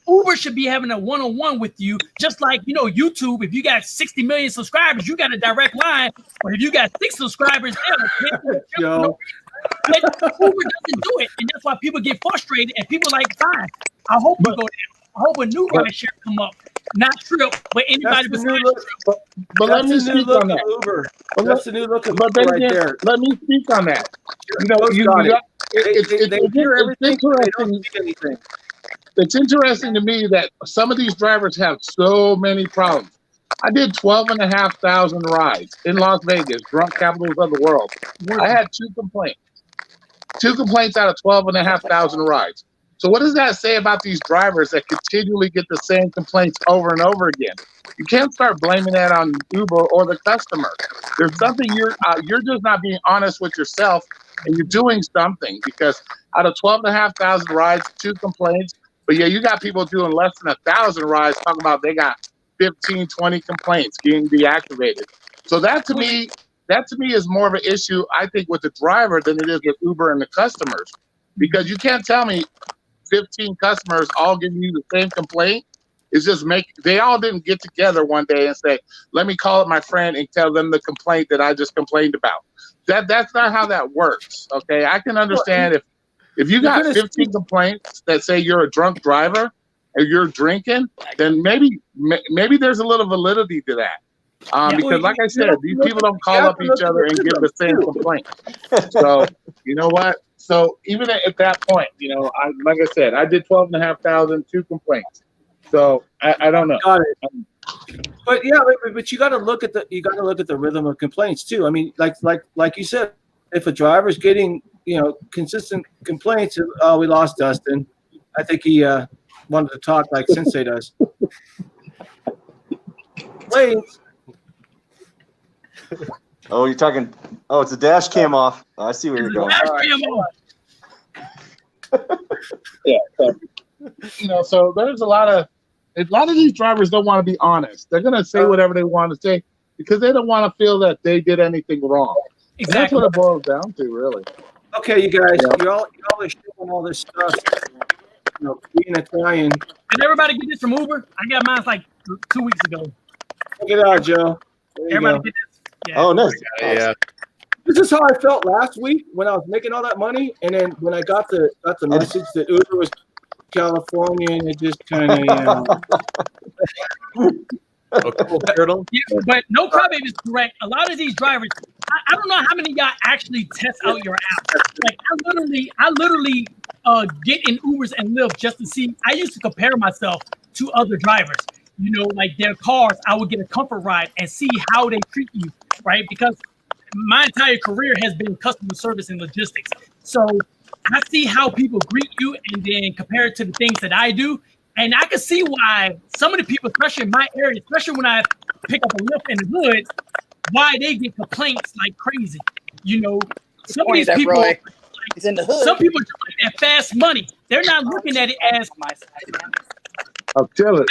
Uber should be having a one-on-one with you, just like, you know, YouTube. If you got 60 million subscribers, you got a direct line. Or if you got 6 subscribers, Uber doesn't do it, and that's why people get frustrated. And people like, fine, I hope you go down. I hope a new rideshare come up, not Trip, but anybody besides Trip. But let me speak on that. Uber. That's the new look of But Uber right there. let me speak on that. You know, it's interesting. It's interesting to me that some of these drivers have so many problems. I did 12,500 rides in Las Vegas, drunk capitals of the world. I had 2 complaints. 2 complaints out of 12,500 rides. So what does that say about these drivers that continually get the same complaints over and over again? You can't start blaming that on Uber or the customer. There's something you're just not being honest with yourself, and you're doing something, because out of 12,500 rides, 2 complaints. But yeah, you got people doing less than 1,000 rides talking about they got 15, 20 complaints getting deactivated. So that to me is more of an issue, I think, with the driver than it is with Uber and the customers. Because you can't tell me 15 customers all giving you the same complaint. It's just they all didn't get together one day and say, let me call up my friend and tell them the complaint that I just complained about. That's not how that works. Okay. I can understand if you got 15 complaints that say you're a drunk driver and you're drinking, then maybe there's a little validity to that. Because like I said, these people don't call up each other and give the same complaint. So you know what? So even at that point, you know, like I said, I did 12,500, 2 complaints. So I don't know. Got it. But yeah, but you got to look at the rhythm of complaints too. I mean, like you said, if a driver's getting, you know, consistent complaints, oh, we lost Dustin. I think he wanted to talk like Sensei does. Complaints. Oh, you're talking. Oh, it's a dash cam off. Oh, I see where you're going. Yeah. So, you know, so there's a lot of these drivers don't want to be honest. They're gonna say whatever they want to say because they don't want to feel that they did anything wrong. Exactly. That's what it boils down to, really. Okay, you guys, you're all showing all this stuff. You know, being Italian. Did everybody get this from Uber? I got mine like 2 weeks ago. Check it out, Joe. Everybody get this? Yeah. Oh, nice. Yeah. This is how I felt last week when I was making all that money, and then when I got the message that Uber was California, and it just kind of, you know. Yeah, but no Crybaby is correct. A lot of these drivers, I don't know how many of y'all actually test out your app. Like I literally get in Ubers and Lyft just to see. I used to compare myself to other drivers. You know, like their cars, I would get a comfort ride and see how they treat you, right? Because my entire career has been customer service and logistics. So I see how people greet you and then compare it to the things that I do. And I can see why some of the people, especially in my area, especially when I pick up a Lyft in the hood, why they get complaints like crazy. You know, some of these people, like, he's in the hood. Some people just like that fast money. They're not looking at it as I'll tell it.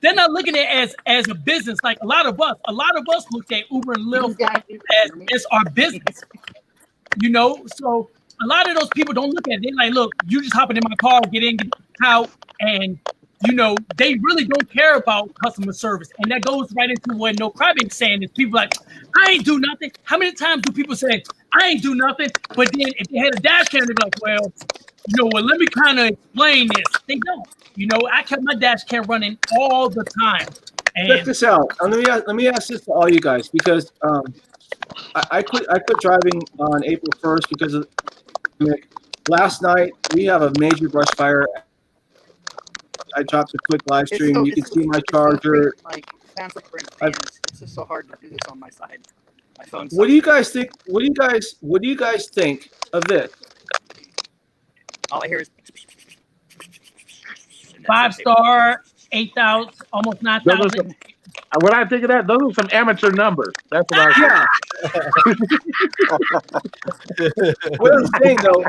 They're not looking at it as a business. Like a lot of us look at Uber and Lyft as our business. You know, so a lot of those people don't look at it. They're like, look, you just hopping in my car, get in, get out, and you know, they really don't care about customer service. And that goes right into what No Crybaby is saying is people like, I ain't do nothing. How many times do people say, I ain't do nothing? But then if they had a dash cam, they'd be like, well, you know, let me kind of explain this. They don't. You know, I kept my dash cam running all the time. And check this out. Let me ask this to all you guys, because I quit driving on April 1st because of last night we have a major brush fire I dropped a quick live It's stream. so- You can it's see my so charger. Like, sounds like we're in fans. It's just so hard to do this on my side. My phone. What do you guys think? What do you guys think of this? All I hear is 5-star, 8,000, almost 9,000. When I think of that, those are some amateur numbers. That's what I What I'm saying though,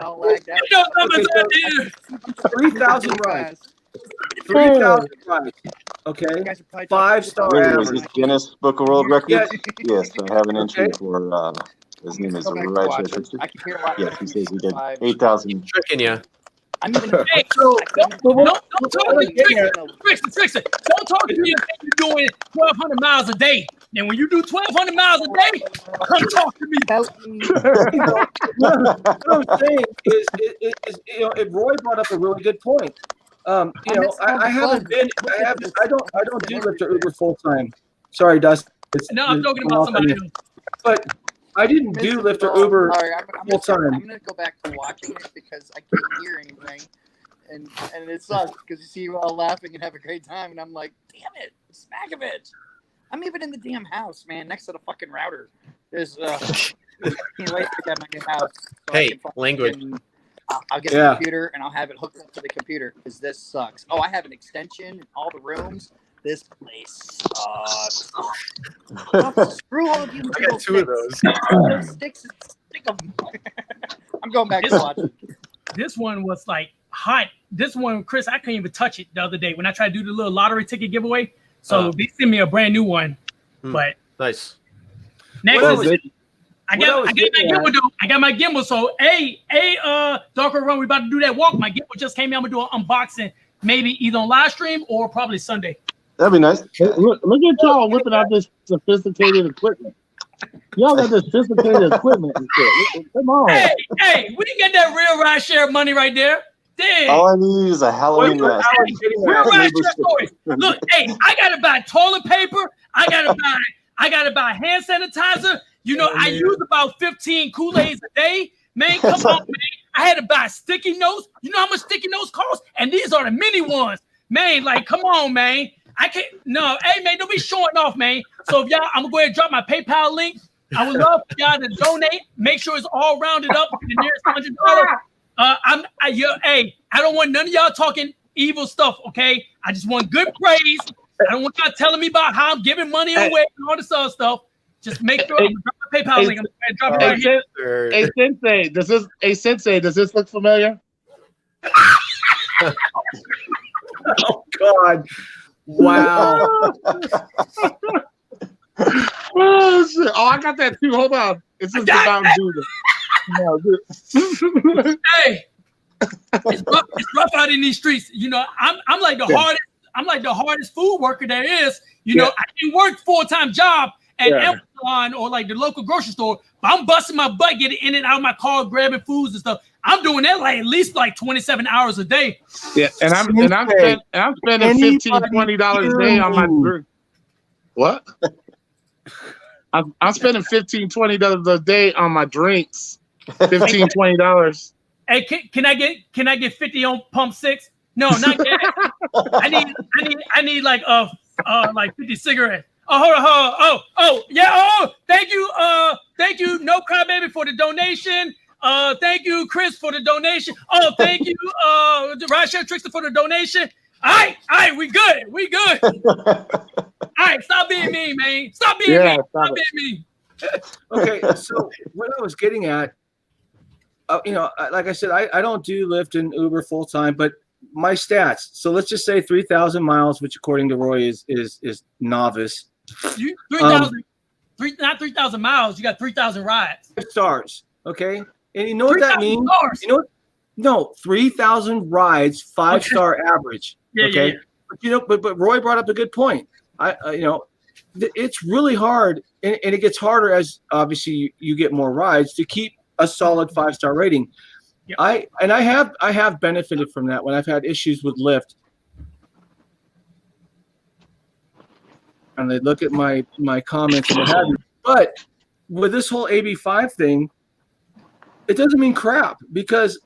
No numbers out there. 3,000 rides. 3,000 rides. Okay. 5-star Is average. this Guinness Book of World Records? Yeah. Yes, I have an entry Okay. for his name is Go back to Rideshare watch it. Trixter. I can hear a lot. Yes, he says he did 8,000. Tricking you. I'm even. Hey, don't talk to me, Trixter. Don't talk to me if you're doing 1,200 miles a day. And when you do 1,200 miles a day, come talk to me. What I'm saying is, Roy brought up a really good point. I haven't been. I don't do Lyft or Uber full time. Sorry, Dustin. No, I'm talking about somebody else. But I didn't do Lyft or Uber full time. I'm gonna go back to watching it because I can't hear anything, and it sucks because you see you all laughing and have a great time, and I'm like, damn it, smack of it. I'm even in the damn house, man, next to the fucking router. There's can't wait to get my new house. So Hey, language. I'll get a computer and I'll have it hooked up to the computer because this sucks. Oh, I have an extension in all the rooms. This place sucks. Screw all of you. I got 2 of those. Those sticks, stick them. I'm going back to watch it. This one was like hot. This one, Chris, I couldn't even touch it the other day when I tried to do the little lottery ticket giveaway. So they sent me a brand new one. But nice. Next What is else? I got my gimbal though. I got my gimbal. So Darker Run, we about to do that walk. My gimbal just came in. I'm gonna do an unboxing, maybe either on live stream or probably Sunday. That'd be nice. Hey, look at y'all whipping out this sophisticated equipment. Y'all got this sophisticated equipment and shit. Come on. Hey, we didn't get that real Rideshare money right there. Damn. All I need is a Halloween mask. Real Rideshare stories. Look, hey, I gotta buy toilet paper. I gotta buy hand sanitizer. You know, I use about 15 Kool-Aids a day. Man, come on, man. I had to buy sticky notes. You know how much sticky notes cost? And these are the mini ones. Man, like, come on, man. I can't. No, hey, man, don't be showing off, man. So if y'all, I'm going to go ahead and drop my PayPal link. I would love for y'all to donate. Make sure it's all rounded up to the nearest $100. Hey, I don't want none of y'all talking evil stuff, okay? I just want good praise. I don't want y'all telling me about how I'm giving money away and all this other stuff. Just make sure I'm drop my PayPal link. I'm going to drop it right here. Hey, Sensei, does this look familiar? Oh God! Wow! Oh, shit. Oh, I got that too. Hold on. It's just about to do this. Hey, it's rough out in these streets. You know, I'm like the hardest. I'm like the hardest food worker there is. You know, I can work full-time job at Amazon or like the local grocery store, but I'm busting my butt getting in and out of my car, grabbing foods and stuff. I'm doing that like at least like 27 hours a day. Yeah, and I'm spending $15, $20 a day on my drink. What? I'm spending $15, $20 a day on my drinks. $15, $20. Hey, can I get 50 on pump 6? No, not yet. I need like 50 cigarettes. Oh, hold on. Oh, yeah. Oh, thank you, No Crybaby for the donation. Thank you, Chris, for the donation. Oh, thank you, Rideshare Trixter for the donation. All right, we good. All right, stop being mean, man. Stop being mean. Stop being mean. Okay, so what I was getting at, like I said, I don't do Lyft and Uber full time, but my stats. So let's just say 3,000 miles, which according to Roy is novice. 3,000, not 3,000 miles. You got 3,000 rides. 5 stars. Okay, and you know what that means? Stars. You know what? No, 3,000 rides, 5-star average. Yeah, okay, yeah. But Roy brought up a good point. It's really hard, and it gets harder as obviously you get more rides to keep a solid 5-star rating. Yep. I have benefited from that when I've had issues with Lyft, and they look at my comments and what have you. But with this whole AB5 thing, it doesn't mean crap because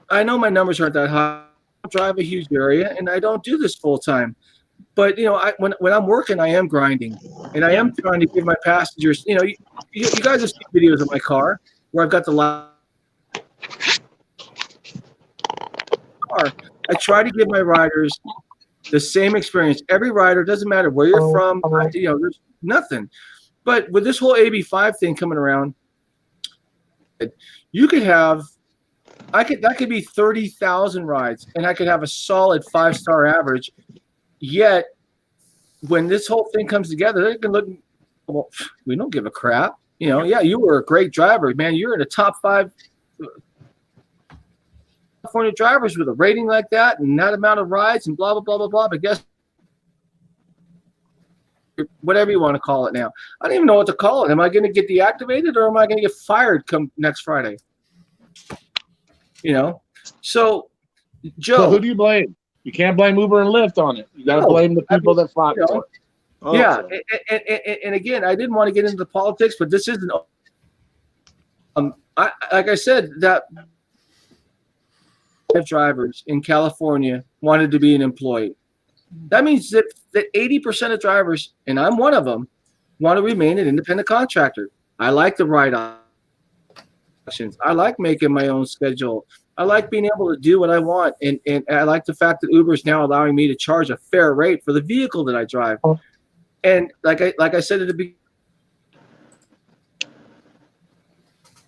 I know my numbers aren't that high. drive a huge area, and I don't do this full time. But when I'm working, I am grinding, and I am trying to give my passengers. You guys have seen videos of my car where I've got the car. I try to give my riders the same experience. Every rider, doesn't matter where you're from. There's nothing. But with this whole AB5 thing coming around, you could have. That could be 30,000 rides, and I could have a solid 5-star average. Yet, when this whole thing comes together, they can look. Well, we don't give a crap. Yeah, you were a great driver, man. You're in the top 5 California drivers with a rating like that, and that amount of rides, and blah blah blah blah blah. But guess, whatever you want to call it now, I don't even know what to call it. Am I going to get deactivated, or am I going to get fired come next Friday? So Joe, so who do you blame? You can't blame Uber and Lyft on it. You got to blame the people that fought for it. Yeah, and again, I didn't want to get into the politics, but this isn't. Like I said, that drivers in California wanted to be an employee. That means that 80% of drivers, and I'm one of them, want to remain an independent contractor. I like the ride options. I like making my own schedule. I like being able to do what I want, and I like the fact that Uber is now allowing me to charge a fair rate for the vehicle that I drive. And like I said at the beginning,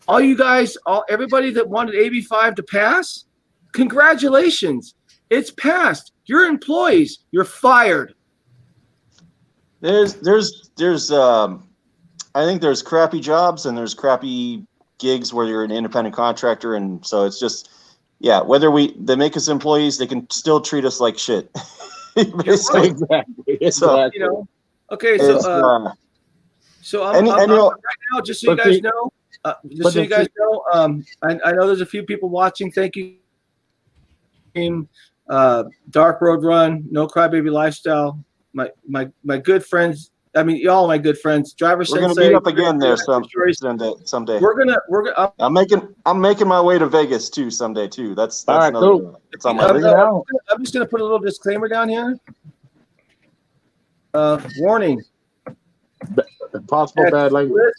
all you guys, everybody that wanted AB5 to pass, congratulations, it's passed. You're employees. You're fired. There's I think there's crappy jobs and there's crappy gigs where you're an independent contractor, and so it's just, whether they make us employees, they can still treat us like shit. Exactly. So, okay, so I'm right now, just so you guys know, I know there's a few people watching. Thank you. Dark Road Run, No Crybaby Lifestyle, my good friends. I mean, y'all my good friends. Driver Sensei. We're gonna meet up again there someday. I'm making my way to Vegas too someday too. That's all right. Cool. It's on my list. I'm just gonna put a little disclaimer down here. Warning. Possible bad language.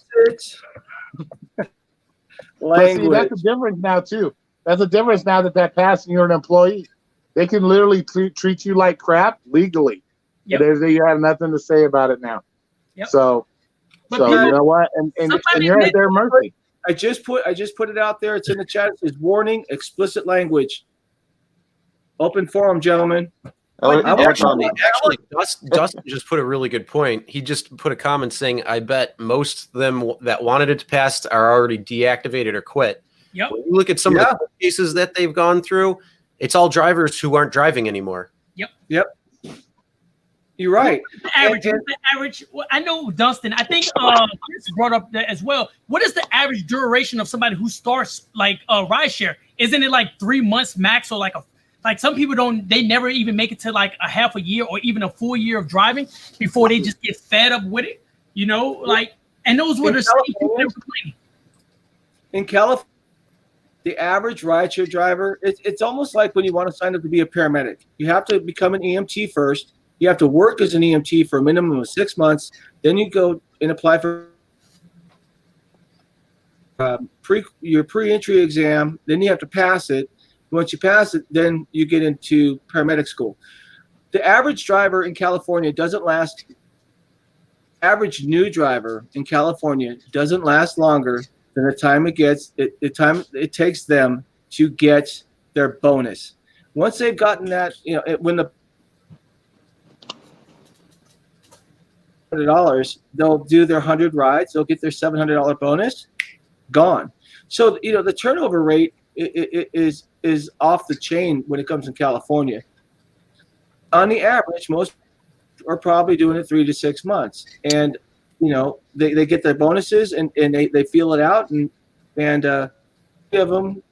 But see, that's the difference now too. That's the difference now that passed and you're an employee. They can literally treat you like crap legally. Yep. You have nothing to say about it now. Yep. So you know what? And you're at their mercy. I just put it out there. It's in the chat. It says warning, explicit language. Open forum, gentlemen. Actually, Dustin just put a really good point. He just put a comment saying, I bet most of them that wanted it to pass are already deactivated or quit. Yep. When you look at some of the cases that they've gone through, it's all drivers who aren't driving anymore. Yep. You're right. The average. Well, I know, Dustin. I think Chris brought up that as well. What is the average duration of somebody who starts like rideshare? Isn't it like 3 months max, or like some people they never even make it to like a half a year or even a full year of driving before they just get fed up with it? And those were the same people that were complaining. In California, the average rideshare driver, it's almost like when you want to sign up to be a paramedic. You have to become an EMT first. You have to work as an EMT for a minimum of 6 months. Then you go and apply for your pre-entry exam. Then you have to pass it. Once you pass it, then you get into paramedic school. The average driver in California doesn't last. Average new driver in California doesn't last longer than the time it takes them to get their bonus. Once they've gotten that, when the $100, they'll do their 100 rides, they'll get their $700 bonus, gone. So the turnover rate is off the chain when it comes in California. On the average, most are probably doing it 3 to 6 months, and they get their bonuses and they feel it out, and of them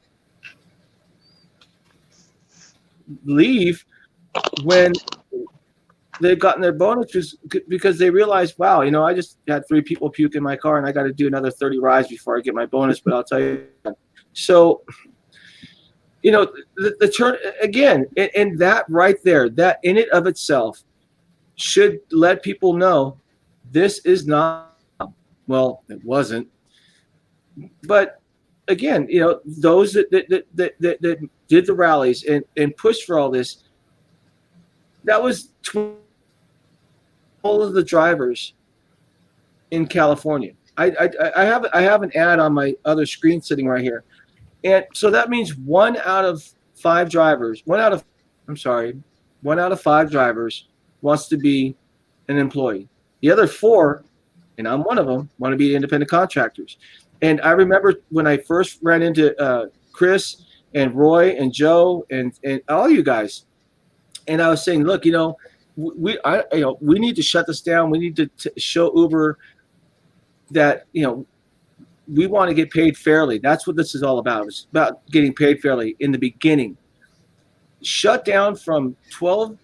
leave when they've gotten their bonuses because they realize, wow, I just had 3 people puke in my car and I got to do another 30 rides before I get my bonus. But I'll tell you, so you know, the turn again, and that right there, that in it of itself should let people know this is not, well, it wasn't. But again, you know, those that did the rallies and pushed for all this, that was all of the drivers in California. I have an ad on my other screen sitting right here. And so that means 1 out of 5 drivers, 1 out of 5 drivers wants to be an employee. The other 4, and I'm one of them, want to be independent contractors. And I remember when I first ran into Chris and Roy and Joe and all you guys, and I was saying, look, you know, we need to shut this down. We need to show Uber that, you know, we want to get paid fairly. That's what this is all about. It's about getting paid fairly in the beginning. Shut down from 12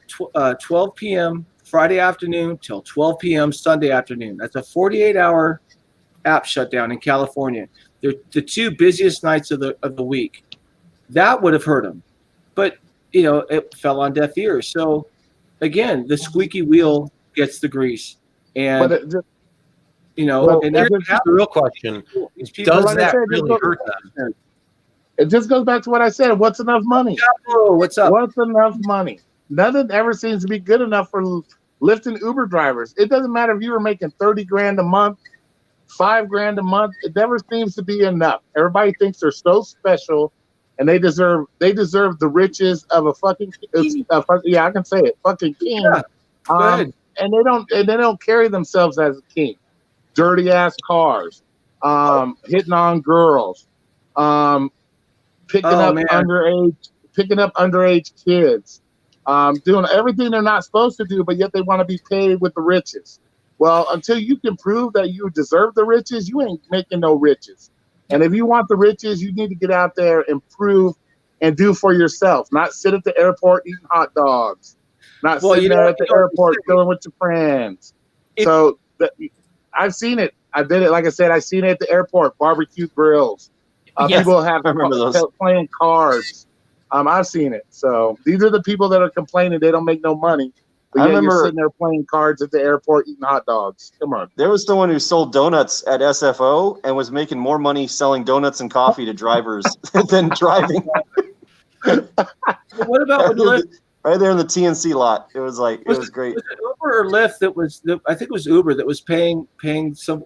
p.m. Friday afternoon till 12 p.m. Sunday afternoon. That's a 48-hour app shutdown in California. They're the 2 busiest nights of the week. That would have hurt them. But, you know, it fell on deaf ears. So, again, the squeaky wheel gets the grease. And you know, and here's the real question: does that really hurt them? It just goes back to what I said. What's enough money? What's up? What's enough money? Nothing ever seems to be good enough for Lyft and Uber drivers. It doesn't matter if you were making $30,000 a month, $5,000 a month. It never seems to be enough. Everybody thinks they're so special, and they deserve the riches of a fucking yeah, I can say it, fucking king. Yeah, and they don't carry themselves as a king. Dirty ass cars, hitting on girls, picking up underage kids, doing everything they're not supposed to do, but yet they want to be paid with the riches. Well, until you can prove that you deserve the riches, you ain't making no riches. And if you want the riches, you need to get out there and prove and do for yourself, not sit at the airport eating hot dogs, not sitting there at the airport chilling with your friends. I've seen it. I did it. Like I said, I've seen it at the airport, barbecue grills. People have playing cards. I've seen it. So these are the people that are complaining they don't make no money. But yeah, you're sitting there playing cards at the airport eating hot dogs. Come on. There was someone who sold donuts at SFO and was making more money selling donuts and coffee to drivers than driving. What about Lyft? Right there in the TNC lot. It was like, it was great. Was it Uber or Lyft I think it was Uber that was paying some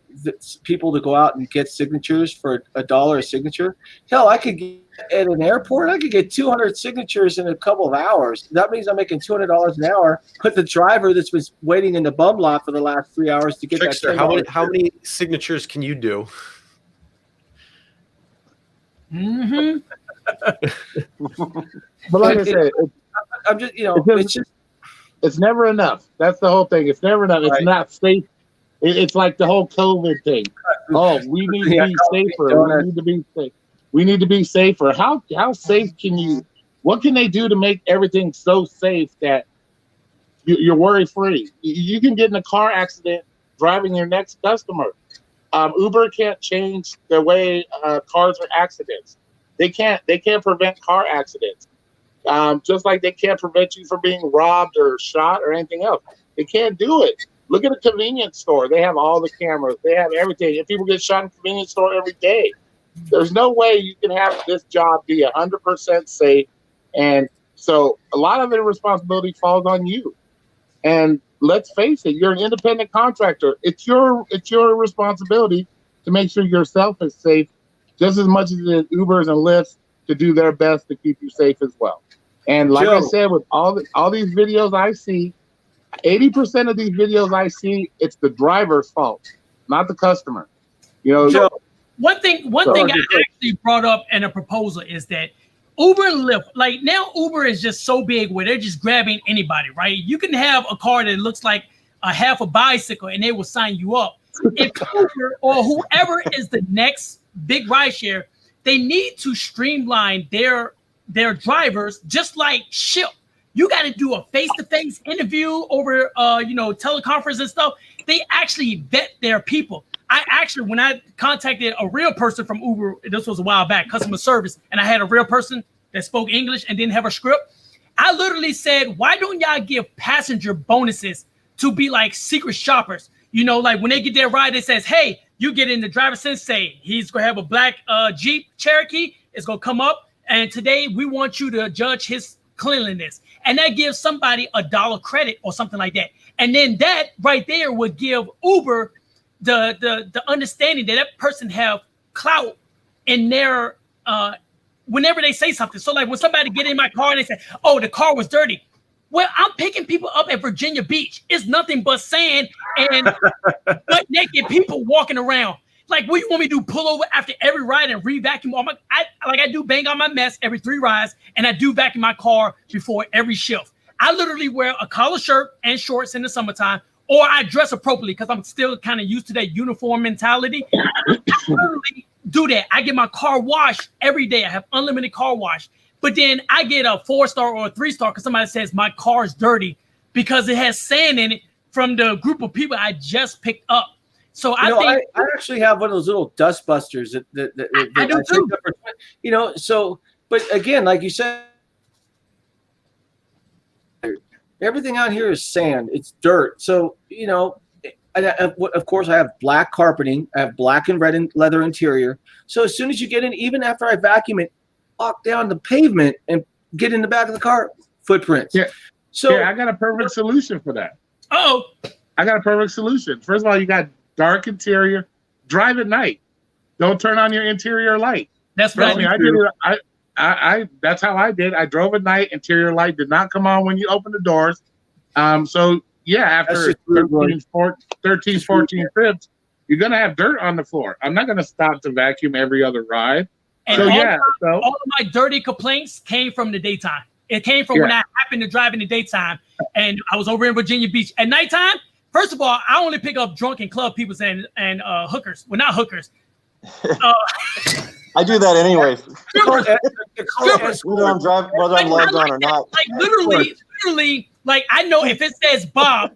people to go out and get signatures for $1 a signature. Hell, I could get at an airport, I could get 200 signatures in a couple of hours. That means I'm making $200 an hour. Put the driver that's was waiting in the bum lot for the last 3 hours to get Trixter, that. How many signatures can you do? Mm-hmm. But like I said, I'm just, you know, it's never enough. That's the whole thing. It's never enough. It's not safe. It's like the whole COVID thing. Oh, we need to be safer. We need to be safe. We need to be safer. How safe can you? What can they do to make everything so safe that you're worry free? You can get in a car accident driving your next customer. Uber can't change the way cars are accidents. They can't prevent car accidents. Just like they can't prevent you from being robbed or shot or anything else. They can't do it. Look at a convenience store. They have all the cameras. They have everything. And people get shot in a convenience store every day. There's no way you can have this job be 100% safe. And so a lot of the responsibility falls on you. And let's face it, you're an independent contractor. It's your responsibility to make sure yourself is safe just as much as the Ubers and Lyfts to do their best to keep you safe as well. And like I said, with all these videos I see, 80% of these videos I see, it's the driver's fault, not the customer. You know, Joe, one thing I actually brought up in a proposal is that Uber and Lyft, like now Uber is just so big where they're just grabbing anybody, right? You can have a car that looks like a half a bicycle and they will sign you up. If Uber or whoever is the next big rideshare, they need to streamline their drivers, just like Ship. You got to do a face-to-face interview over, teleconference and stuff. They actually vet their people. When I contacted a real person from Uber, this was a while back, customer service, and I had a real person, that spoke English and didn't have a script. I literally said, why don't y'all give passenger bonuses to be like secret shoppers? You know, like when they get their ride, it says, hey, you get in the driver Sensei. He's going to have a black Jeep Cherokee. It's going to come up. And today we want you to judge his cleanliness. And that gives somebody $1 credit or something like that. And then that right there would give Uber the understanding that that person have clout in their whenever they say something. So like when somebody get in my car and they say, oh, the car was dirty. Well, I'm picking people up at Virginia Beach. It's nothing but sand and butt naked people walking around. Like, what do you want me to do? Pull over after every ride and re-vacuum all my? I do bang on my mess every 3 rides, and I do vacuum my car before every shift. I literally wear a collar shirt and shorts in the summertime, or I dress appropriately because I'm still kind of used to that uniform mentality. I literally do that. I get my car washed every day. I have unlimited car wash. But then I get a 4-star or a 3-star because somebody says my car is dirty because it has sand in it from the group of people I just picked up. So I think I actually have one of those little dust busters that I do too. You know, so but again, like you said, everything out here is sand. It's dirt. So you know, of course, I have black carpeting. I have black and red leather interior. So as soon as you get in, even after I vacuum it, walk down the pavement and get in the back of the car, footprints. Yeah. So yeah, I got a perfect solution for that. Oh, I got a perfect solution. First of all, you got dark interior. Drive at night. Don't turn on your interior light. That's right. I did it. I that's how I did. I drove at night. Interior light did not come on when you open the doors. So yeah, after 13, 14 trips, you're gonna have dirt on the floor. I'm not gonna stop to vacuum every other ride. And so all of my dirty complaints came from the daytime. It came from when I happened to drive in the daytime, and I was over in Virginia Beach at nighttime. First of all, I only pick up drunken club people and hookers. Well, not hookers. I do that anyway. Whether I'm logged on or not. Like literally, like I know if it says Bob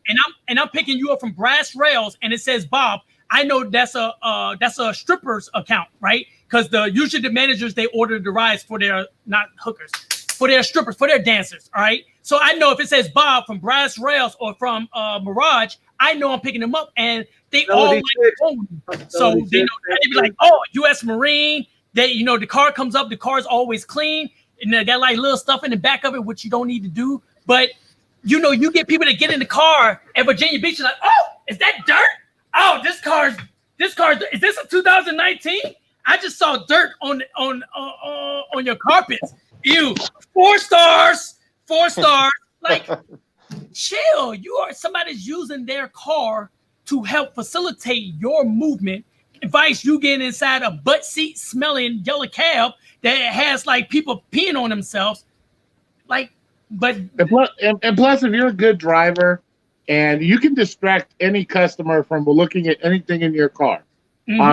and I'm picking you up from Brass Rails and it says Bob, I know that's a stripper's account, right? Because usually the managers, they order the rides for their, not hookers, for their strippers, for their dancers, all right? So I know if it says Bob from Brass Rails or from Mirage, I know I'm picking them up, and they all like phone. So they know, they be like, oh, U.S. Marine. They, you know, the car comes up, the car's always clean, and they got like little stuff in the back of it, which you don't need to do. But you know, you get people that get in the car at Virginia Beach, like, oh, is that dirt? Oh, this car, is this a 2019? I just saw dirt on your carpets. Ew, 4 stars. Like, chill. Somebody's using their car to help facilitate your movement. Advice you get inside a butt seat smelling yellow cab that has like people peeing on themselves. Like, but and plus, if you're a good driver and you can distract any customer from looking at anything in your car,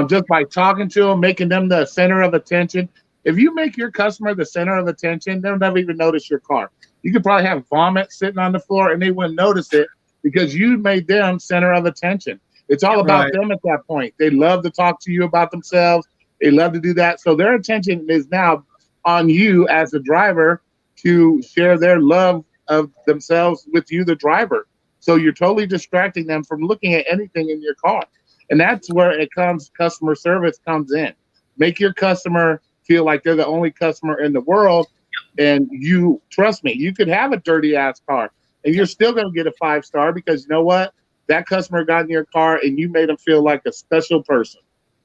just by talking to them, making them the center of attention. If you make your customer the center of attention, they'll never even notice your car. You could probably have vomit sitting on the floor and they wouldn't notice it because you made them center of attention. It's all about them at that point. They love to talk to you about themselves. They love to do that. So their attention is now on you as a driver to share their love of themselves with you, the driver. So you're totally distracting them from looking at anything in your car. And that's where customer service comes in. Make your customer feel like they're the only customer in the world. And you, trust me, you could have a dirty ass car and you're still going to get a 5-star because you know what? That customer got in your car and you made them feel like a special person.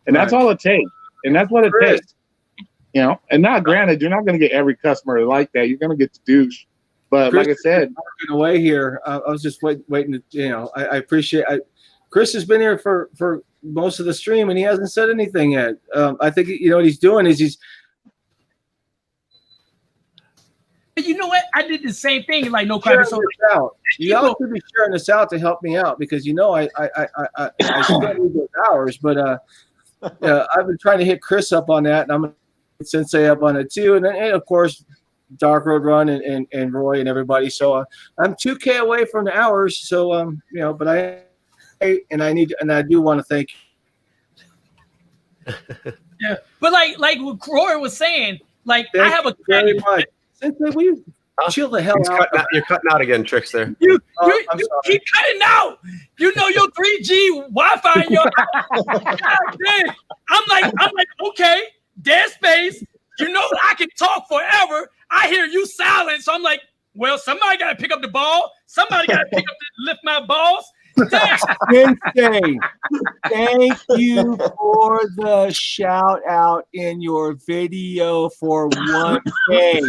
And that's all it takes. And that's what it takes. You know, and not granted, you're not going to get every customer like that. You're going to get the douche. But Chris, like I said, working away here, I was just waiting to, you know, I appreciate Chris has been here for most of the stream and he hasn't said anything yet. I think, you know, what he's doing is he's. You know what? I did the same thing. Like, no crap. So you all should be sharing this out to help me out because, you know, I still need those hours, but I've been trying to hit Chris up on that and I'm going to Sensei up on it too. And then, of course, Dark Road Run and Roy and everybody. So I'm 2K away from the hours. So, you know, but I do want to thank you. Yeah. But like what Roy was saying, Like Thank I have a you very caddy. much. Sensei, will you chill the hell out? You're cutting out again, Trickster. You I'm sorry. keep cutting out. You know your 3G Wi-Fi in your house. God damn. I'm like, okay, dead space. You know I can talk forever. I hear you silent, so I'm like, well, somebody got to pick up the ball. Somebody got to pick up lift my balls. Damn. Sensei, thank you for the shout out in your video for 1K.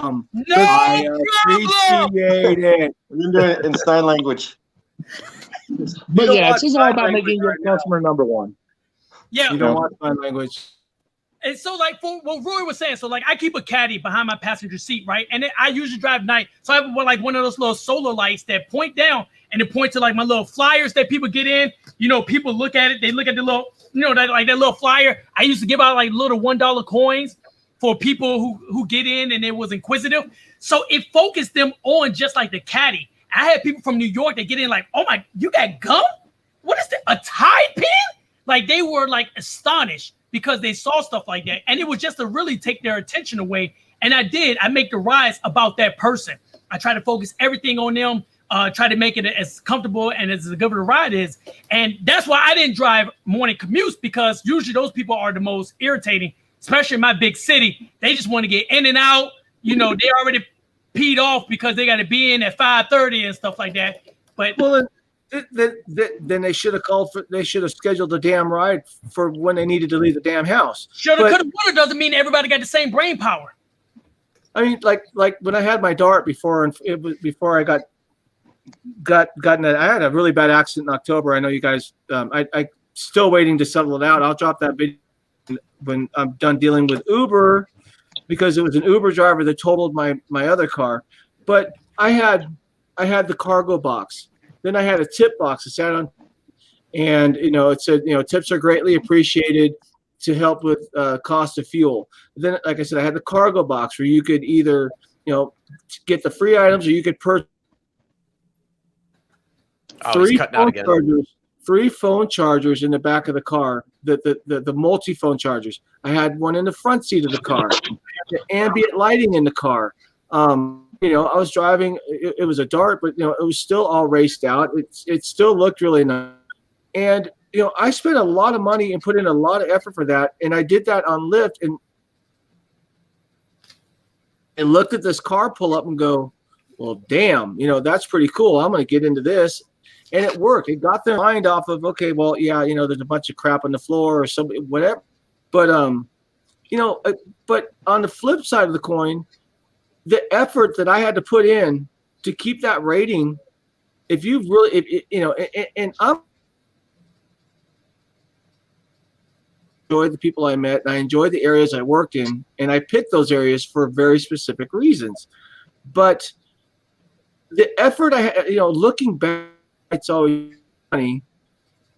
No I problem. appreciate it. We're doing it in sign language. But don't yeah, watch it's just all sign about language making your right now. customer number one. Yeah. You don't want sign language. And so, like, for what Roy was saying, so like, I keep a caddy behind my passenger seat, right? And then I usually drive night, so I have like one of those little solar lights that point down and it points to like my little flyers that people get in. You know, people look at it, they look at the little, you know, that little flyer. I used to give out like little $1 coins for people who get in and it was inquisitive. So it focused them on just like the caddy. I had people from New York that get in like, oh my, you got gum? What is that? A Tide pen? Like they were like astonished because they saw stuff like that. And it was just to really take their attention away. And I make the rides about that person. I try to focus everything on them, try to make it as comfortable and as good of a ride is. And that's why I didn't drive morning commutes, because usually those people are the most irritating, especially in my big city. They just want to get in and out. You know, they already peed off because they got to be in at 5:30 and stuff like that. But well, then they should have called for. They should have scheduled a damn ride for when they needed to leave the damn house. Shoulda, coulda, woulda doesn't mean everybody got the same brain power. I mean, like when I had my Dart before, and it was before I got in that. I had a really bad accident in October. I know you guys. I still waiting to settle it out. I'll drop that video when I'm done dealing with Uber, because it was an Uber driver that totaled my other car. But I had the cargo box. Then I had a tip box that sat on, and it said, tips are greatly appreciated to help with cost of fuel. Then, like I said, I had the cargo box where you could either get the free items, or you could purchase three phone chargers in the back of the car, the multi-phone chargers. I had one in the front seat of the car, the ambient lighting in the car. I was driving, it was a Dart, but it was still all raced out. It still looked really nice. And I spent a lot of money and put in a lot of effort for that. And I did that on Lyft, and looked at this car pull up and go, well, damn, that's pretty cool. I'm going to get into this. And it worked. It got their mind off of, okay, well, yeah, there's a bunch of crap on the floor or something, whatever. But, but on the flip side of the coin, the effort that I had to put in to keep that rating, if you really, and I'm enjoyed the people I met, and I enjoyed the areas I worked in, and I picked those areas for very specific reasons. But the effort I had, looking back, it's always funny.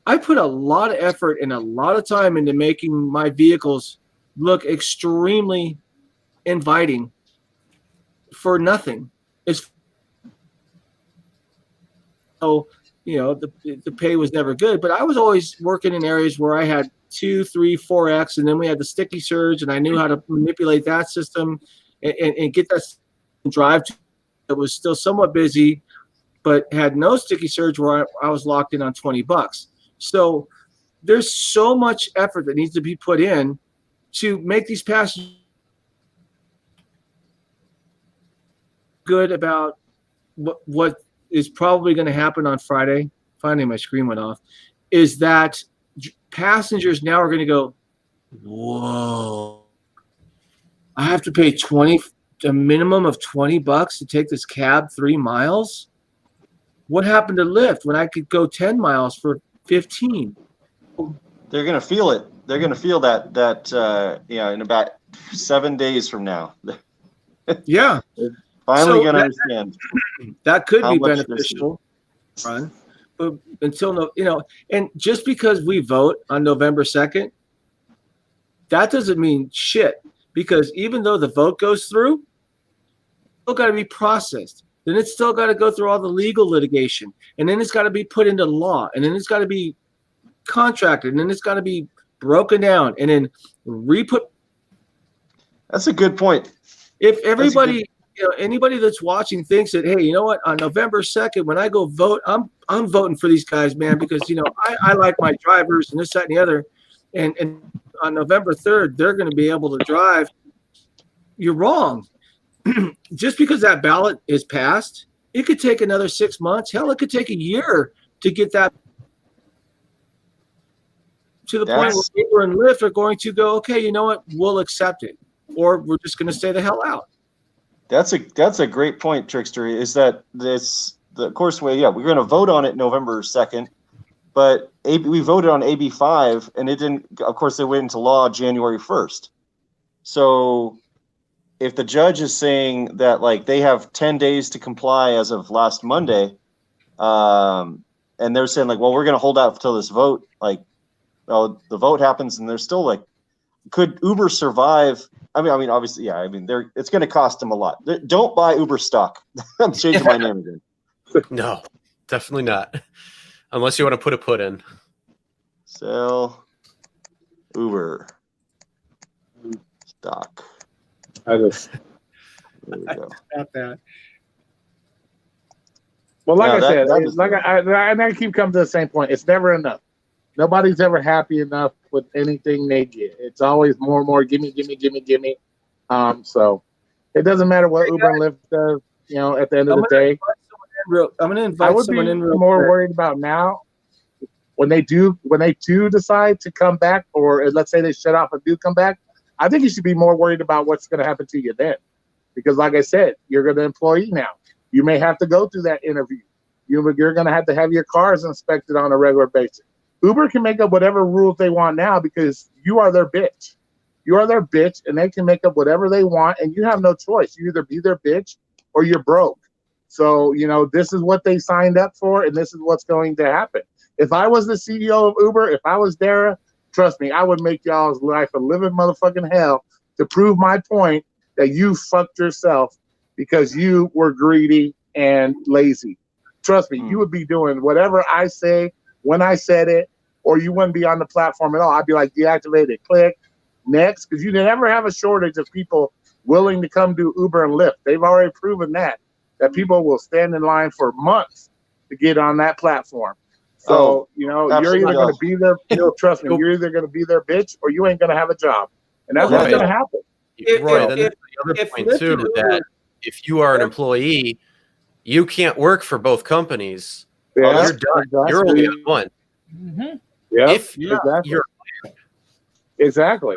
I put a lot of effort and a lot of time into making my vehicles look extremely inviting for nothing. The pay was never good, but I was always working in areas where I had 2, 3, 4X, and then we had the sticky surge, and I knew how to manipulate that system and get that drive that was still somewhat busy, but had no sticky surge where I was locked in on $20. So there's so much effort that needs to be put in to make these passengers good about what is probably going to happen on Friday. Finally, my screen went off. Is that passengers now are going to go, whoa, I have to pay a minimum of $20 to take this cab 3 miles? What happened to Lyft when I could go 10 miles for 15? They're going to feel it. They're going to feel that in about 7 days from now. Yeah. Finally going to understand. That could be beneficial, Ron. But until and just because we vote on November 2nd, that doesn't mean shit. Because even though the vote goes through, it's still got to be processed. Then it's still got to go through all the legal litigation, and then it's got to be put into law, and then it's got to be contracted, and then it's got to be broken down and then re-put. That's a good point. If everybody, anybody that's watching thinks that, hey, you know what, on November 2nd, when I go vote, I'm voting for these guys, man, because, I like my drivers and this, that, and the other. And on November 3rd, they're going to be able to drive. You're wrong. Just because that ballot is passed, it could take another 6 months. Hell, it could take a year to get that to the point where Uber and Lyft are going to go, okay, you know what, we'll accept it, or we're just going to stay the hell out. That's a great point, Trixter. Is that of course we're going to vote on it November 2nd, but we voted on AB 5 and it didn't. Of course, they went into law January 1st. So if the judge is saying that like they have 10 days to comply as of last Monday, and they're saying like, well, we're going to hold out until this vote, like, the vote happens and they're still like, could Uber survive? I mean, obviously, yeah. I mean, it's going to cost them a lot. Don't buy Uber stock. I'm changing my name again. No, definitely not. Unless you want to put a put in. Sell Uber stock. There we go. About that. Well, like I said, I keep coming to the same point. It's never enough. Nobody's ever happy enough with anything they get. It's always more and more. Gimme. So it doesn't matter what Uber and Lyft does. At the end of the day, I'm going to invite someone in. I would be more worried about now when they do decide to come back, or let's say they shut off and do come back. I think you should be more worried about what's going to happen to you then, because like I said, you're an employee now. You may have to go through that interview. You're going to have your cars inspected on a regular basis. Uber can make up whatever rules they want now because you are their bitch. You are their bitch, and they can make up whatever they want, and you have no choice. You either be their bitch or you're broke. So, this is what they signed up for, and this is what's going to happen. If I was the CEO of Uber, if I was Dara, trust me, I would make y'all's life a living motherfucking hell to prove my point that you fucked yourself because you were greedy and lazy. Trust me, you would be doing whatever I say when I said it, or you wouldn't be on the platform at all. I'd be like, deactivate it, click, next, because you never have a shortage of people willing to come do Uber and Lyft. They've already proven that people will stand in line for months to get on that platform. So, you're either going to be there, trust me, you're either going to be their bitch or you ain't going to have a job. And that's what's going to happen. Right. And the other point, too, that if you are an employee, you can't work for both companies. Yeah, you're done. Exactly. You're only on one. Mm-hmm. Yeah, exactly.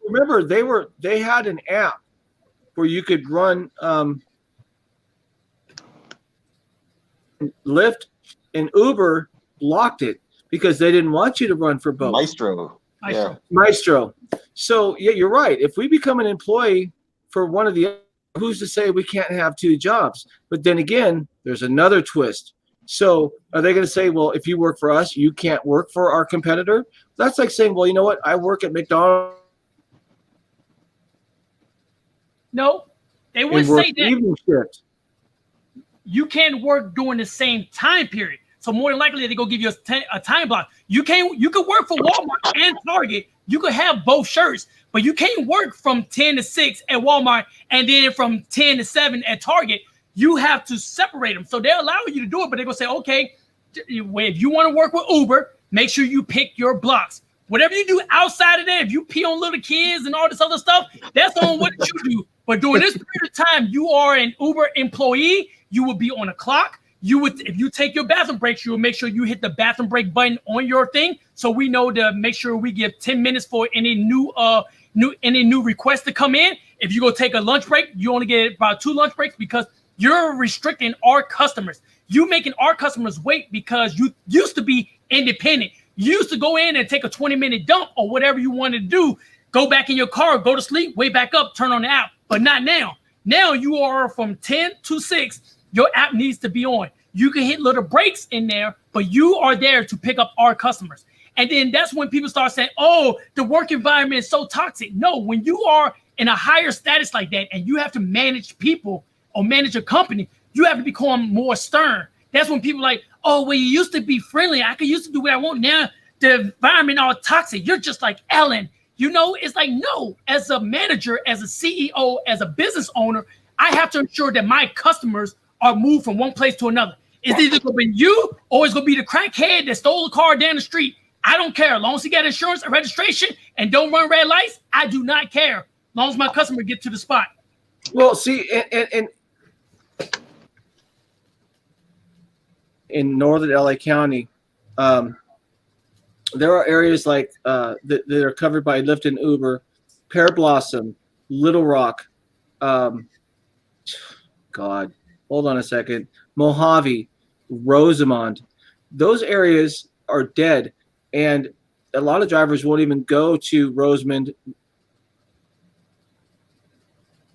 Remember, they had an app where you could run Lyft, and Uber blocked it because they didn't want you to run for both. Maestro. So yeah, you're right. If we become an employee for one of the, who's to say we can't have two jobs? But then again, there's another twist. So are they going to say, well, if you work for us, you can't work for our competitor? That's like saying, well, you know what? I work at McDonald's. No, they wouldn't say that. Evening shift. You can't work during the same time period. So more than likely, they're going to give you a time block. You could work for Walmart and Target. You could have both shirts, but you can't work from 10 to 6 at Walmart and then from 10 to 7 at Target. You have to separate them. So they're allowing you to do it, but they're going to say, okay, if you want to work with Uber, make sure you pick your blocks. Whatever you do outside of that, if you pee on little kids and all this other stuff, that's on what you do. But during this period of time, you are an Uber employee. You will be on a clock. If you take your bathroom breaks, you will make sure you hit the bathroom break button on your thing. So we know to make sure we give 10 minutes for any new requests to come in. If you go take a lunch break, you only get about 2 lunch breaks because you're restricting our customers. You making our customers wait because you used to be independent. You used to go in and take a 20-minute dump or whatever you wanted to do, go back in your car, go to sleep, wait back up, turn on the app. But not now. Now you are from 10 to 6. Your app needs to be on. You can hit little breaks in there, but you are there to pick up our customers. And then that's when people start saying, oh, the work environment is so toxic. No, when you are in a higher status like that and you have to manage people or manage a company, you have to become more stern. That's when people are like, oh, well, you used to be friendly. I could used to do what I want. Now the environment all toxic. You're just like Ellen. You know, it's like, no, as a manager, as a CEO, as a business owner, I have to ensure that my customers are moved from one place to another. It's either going to be you or it's going to be the crackhead that stole the car down the street. I don't care. As long as he got insurance and registration and don't run red lights, I do not care. As long as my customer get to the spot. Well, see, and in northern LA County, there are areas like that are covered by Lyft and Uber, Pear Blossom, Little Rock, God, hold on a second, Mojave, Rosamond. Those areas are dead, and a lot of drivers won't even go to Rosamond.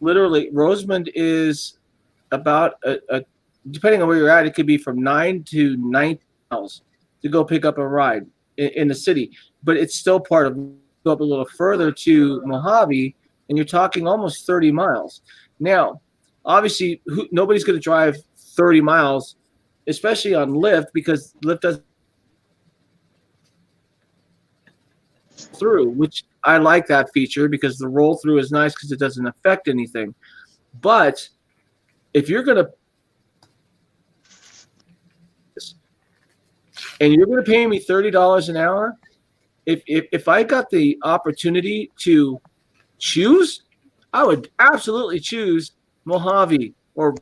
Literally, Rosamond is about depending on where you're at, it could be from 9 to 19 miles to go pick up a ride in the city, but it's still part of, go up a little further to Mojave, and you're talking almost 30 miles. Now, obviously, nobody's going to drive 30 miles, especially on Lyft, because Lyft doesn't through, which I like that feature because the roll through is nice because it doesn't affect anything. But if you're going to, and you're going to pay me $30 an hour, if I got the opportunity to choose, I would absolutely choose Mojave or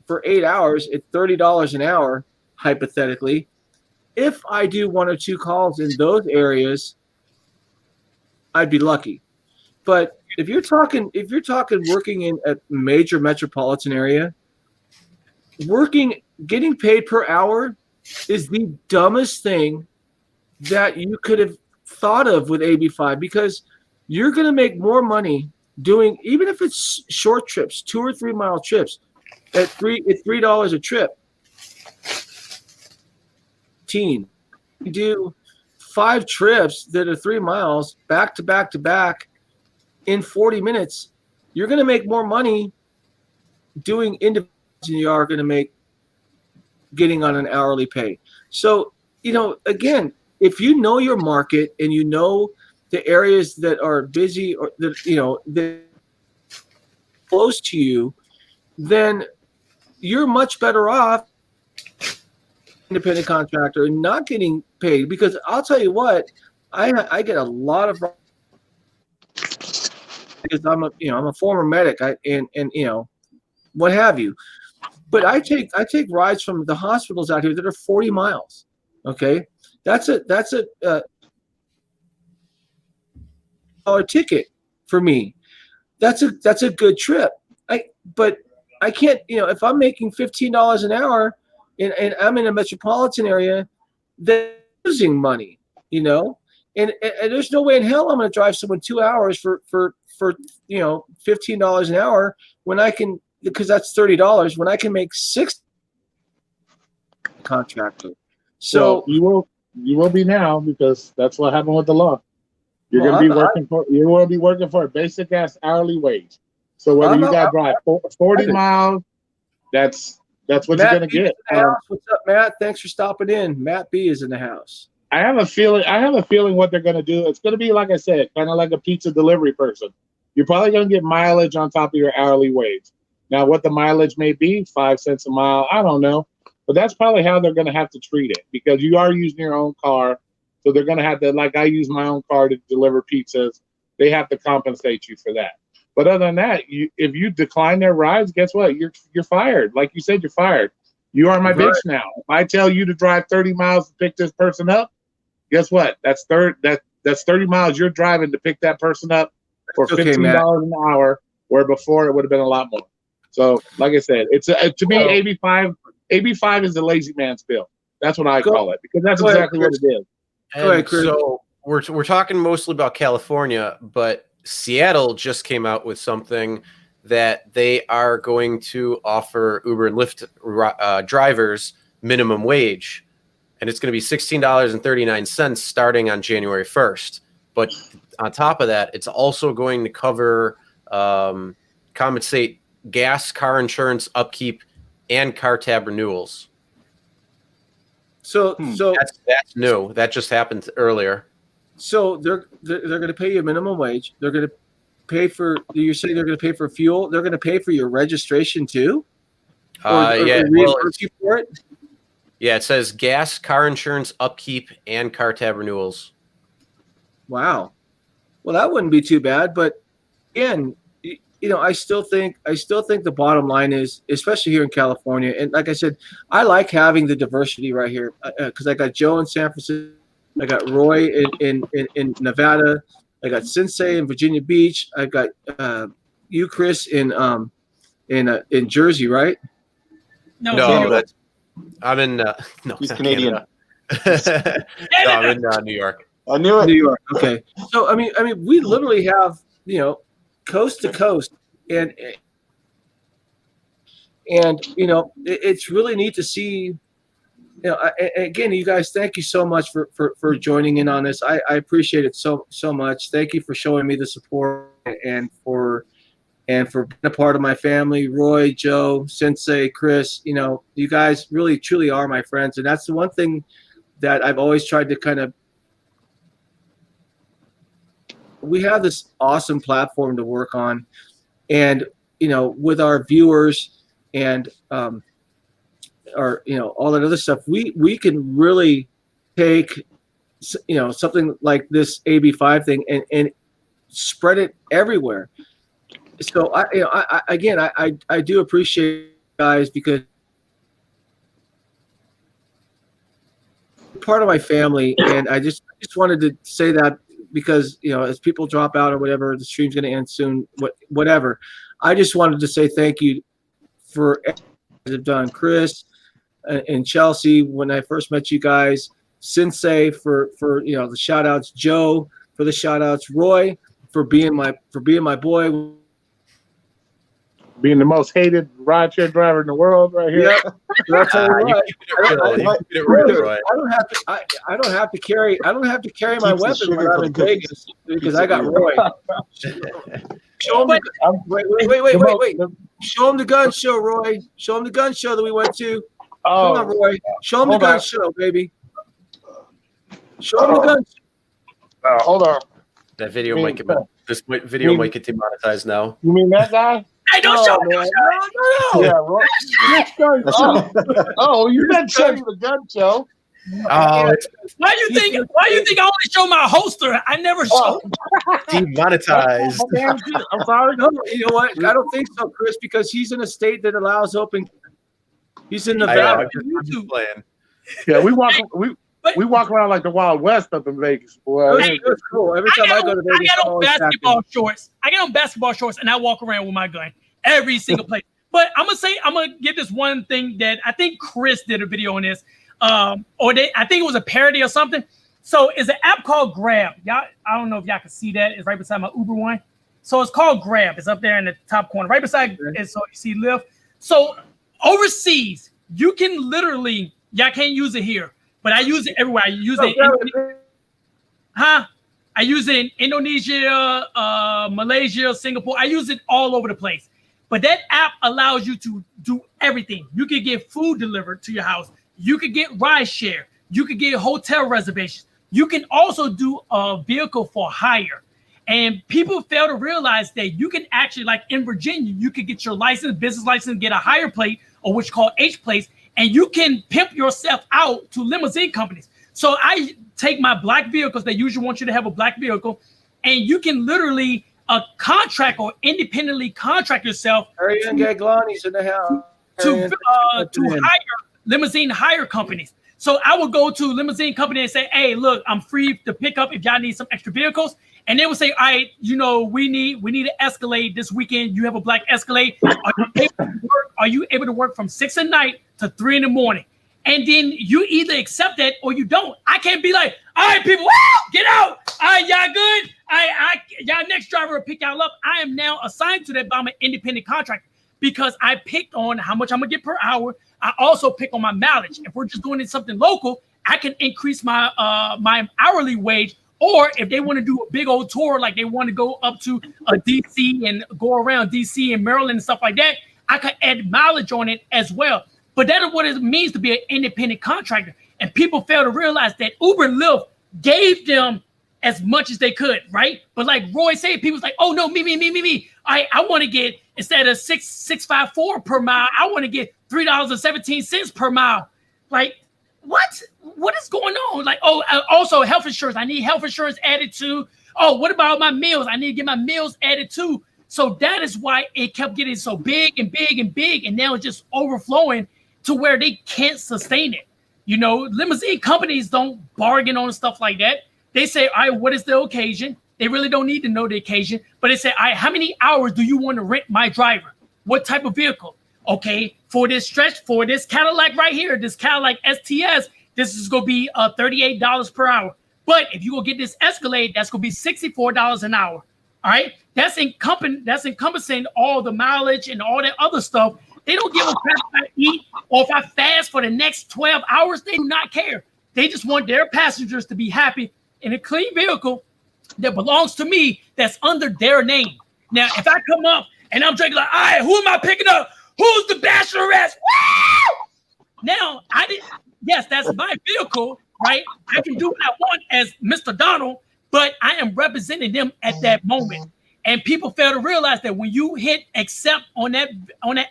for 8 hours at $30 an hour, hypothetically. If I do 1 or 2 calls in those areas, I'd be lucky. But if you're talking working in a major metropolitan area, getting paid per hour is the dumbest thing that you could have thought of with AB5, because you're going to make more money doing, even if it's short trips, 2 or 3 mile trips, at $3 a trip. You do 5 trips that are 3 miles back to back to back in 40 minutes. You're going to make more money doing individuals than you are going to make getting on an hourly pay. So, again, if you know your market and you know the areas that are busy or that that close to you, then you're much better off independent contractor and not getting paid. Because I'll tell you what, I get a lot of, because I'm a former medic, and what have you. But I take rides from the hospitals out here that are 40 miles. Okay, that's a $1 ticket for me. That's a good trip. But I can't, if I'm making $15 an hour and I'm in a metropolitan area, then I'm losing money, and there's no way in hell I'm going to drive someone 2 hours for $15 an hour when I can, because that's $30, when I can make $6 contractor. So well, you will be now, because that's what happened with the law. You're going to be working for a basic ass hourly wage. So whether you got to drive 40 miles, that's what you're going to get. What's up, Matt? Thanks for stopping in. Matt B is in the house. I have a feeling what they're going to do. It's going to be, like I said, kind of like a pizza delivery person. You're probably going to get mileage on top of your hourly wage. Now, what the mileage may be, 5 cents a mile, I don't know. But that's probably how they're going to have to treat it, because you are using your own car. So they're going to have to, like I use my own car to deliver pizzas. They have to compensate you for that. But other than that, if you decline their rides, guess what? You're fired. Like you said, you're fired. You are my bitch now. If I tell you to drive 30 miles to pick this person up, guess what? That's 30 miles you're driving to pick that person up for $15 an hour, where before it would have been a lot more. So, like I said, it's to me, AB5 is the lazy man's bill. That's what I call it, because that's exactly what it is. And so we're talking mostly about California, but Seattle just came out with something that they are going to offer Uber and Lyft drivers minimum wage, and it's going to be $16.39 starting on January 1st. But on top of that, it's also going to cover compensate gas, car insurance, upkeep, and car tab renewals. So that's new. That just happened earlier. So they're going to pay you a minimum wage. They're going to pay for. You say they're going to pay for fuel. They're going to pay for your registration too. Or reimburse you for it. Yeah, it says gas, car insurance, upkeep, and car tab renewals. Wow. Well, that wouldn't be too bad. But again, I still think the bottom line is, especially here in California, and like I said, I like having the diversity right here because I got Joe in San Francisco, I got Roy in Nevada, I got Sensei in Virginia Beach, I got you, Chris, in Jersey, right? No, that's I'm in. No, he's Canadian. No, I'm in New York. I knew it. New York. Okay. So I mean, we literally have coast to coast, and it's really neat to see. Again, you guys, thank you so much for joining in on this. I appreciate it so much. Thank you for showing me the support and for being a part of my family. Roy, Joe, Sensei, Chris, you guys really truly are my friends, and that's the one thing that I've always tried to kind of. We have this awesome platform to work on, and with our viewers and all that other stuff, we can really take something like this AB5 thing and spread it everywhere. So I do appreciate you guys because you're part of my family, and I just wanted to say that. Because as people drop out or whatever, the stream's going to end soon. Whatever, I just wanted to say thank you for everything you have done, Chris and Chelsea. When I first met you guys, Sensei for the shout outs, Joe for the shout outs, Roy for being my boy. Being the most hated rideshare driver in the world, right here. Yep. I don't have to carry my weapon when I'm in Vegas because I got Roy. Show him wait. Show him the gun show, Roy. Show him the gun show that we went to. Oh, come on, Roy. Show him the gun show, baby. Show him the gun show. Hold on. That video might get demonetized now. You mean that guy? Hey, don't show me. No. Yeah, oh, you didn't show me the gun show. Oh, why you think I only show my holster? I never show. Demonetized. I'm sorry. No, you know what? I don't think so, Chris, because he's in a state that allows open. He's in Nevada. I'm just playing. Yeah, we walk around like the Wild West up in Vegas, boy. It's cool. Every time I go to Vegas, I got on basketball shorts. I get on basketball shorts and I walk around with my gun every single place. But I'm gonna give this one thing that I think Chris did a video on this, I think it was a parody or something. So it's an app called Grab. Y'all, I don't know if y'all can see that. It's right beside my Uber one. So it's called Grab. It's up there in the top corner, right beside it. So you see Lyft. So overseas, you can literally, y'all can't use it here. But I use it everywhere. I use it. I use it in Indonesia, Malaysia, Singapore. I use it all over the place. But that app allows you to do everything. You can get food delivered to your house. You could get Rideshare. You could get hotel reservations. You can also do a vehicle for hire. And people fail to realize that you can actually, like in Virginia, you could get your license, business license, get a hire plate, or what's called H plates. And you can pimp yourself out to limousine companies. So I take my black vehicles. They usually want you to have a black vehicle, and you can literally contract or independently contract yourself to hire limousine hire companies. So I would go to limousine company and say, "Hey, look, I'm free to pick up if y'all need some extra vehicles." And they would say, "All right, we need an Escalade this weekend. You have a black Escalade. Are you able to work from 6 at night to 3 in the morning?" And then you either accept that or you don't. I can't be like, "All right, people, get out. All right, y'all good? Y'all next driver will pick y'all up." I am now assigned to that by my independent contractor because I picked on how much I'm gonna get per hour. I also pick on my mileage. If we're just doing it something local, I can increase my my hourly wage. Or if they want to do a big old tour, like they want to go up to DC and go around DC and Maryland and stuff like that, I could add mileage on it as well. But that is what it means to be an independent contractor. And people fail to realize that Uber and Lyft gave them as much as they could, right? But like Roy said, people's like, oh no, me. I want to get, instead of $6.54 per mile, I want to get $3.17 per mile. Like, what is going on? Like, oh, also health insurance. I need health insurance added to. Oh, what about my meals? I need to get my meals added too. So that is why it kept getting so big and big and big, and now it's just overflowing to where they can't sustain it. You know, limousine companies don't bargain on stuff like that. They say, all right, what is the occasion? They really don't need to know the occasion, but they say, all right, how many hours do you want to rent my driver? What type of vehicle? Okay, for this stretch, for this Cadillac right here, this Cadillac STS, this is going to be $38 per hour. But if you go get this Escalade, that's going to be $64 an hour. All right, that's encompassing all the mileage and all that other stuff. They don't give a crap if I eat or if I fast for the next 12 hours. They do not care. They just want their passengers to be happy in a clean vehicle that belongs to me, that's under their name. Now, if I come up and I'm drinking like, all right, who am I picking up? Who's the bachelorette? Woo! Now, yes, that's my vehicle, right? I can do what I want as Mr. Donald, but I am representing them at that moment. And people fail to realize that when you hit accept on that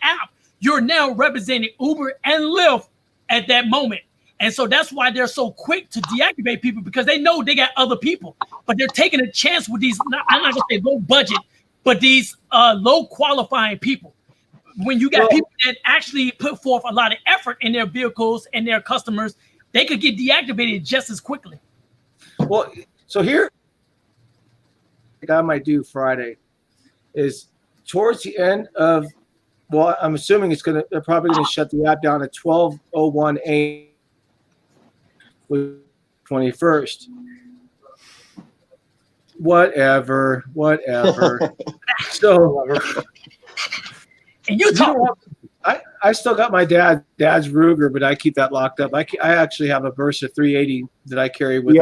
app, you're now representing Uber and Lyft at that moment. And so that's why they're so quick to deactivate people, because they know they got other people, but they're taking a chance with these, I'm not gonna say low budget, but these low qualifying people. When you got people that actually put forth a lot of effort in their vehicles and their customers, they could get deactivated just as quickly. Well, so here, I might do Friday is towards the end of, well, I'm assuming they're probably going to shut the app down at 12:01 a.m. with 21st. Whatever. So, and you talk. I still got my dad's Ruger, but I keep that locked up. I actually have a Versa 380 that I carry with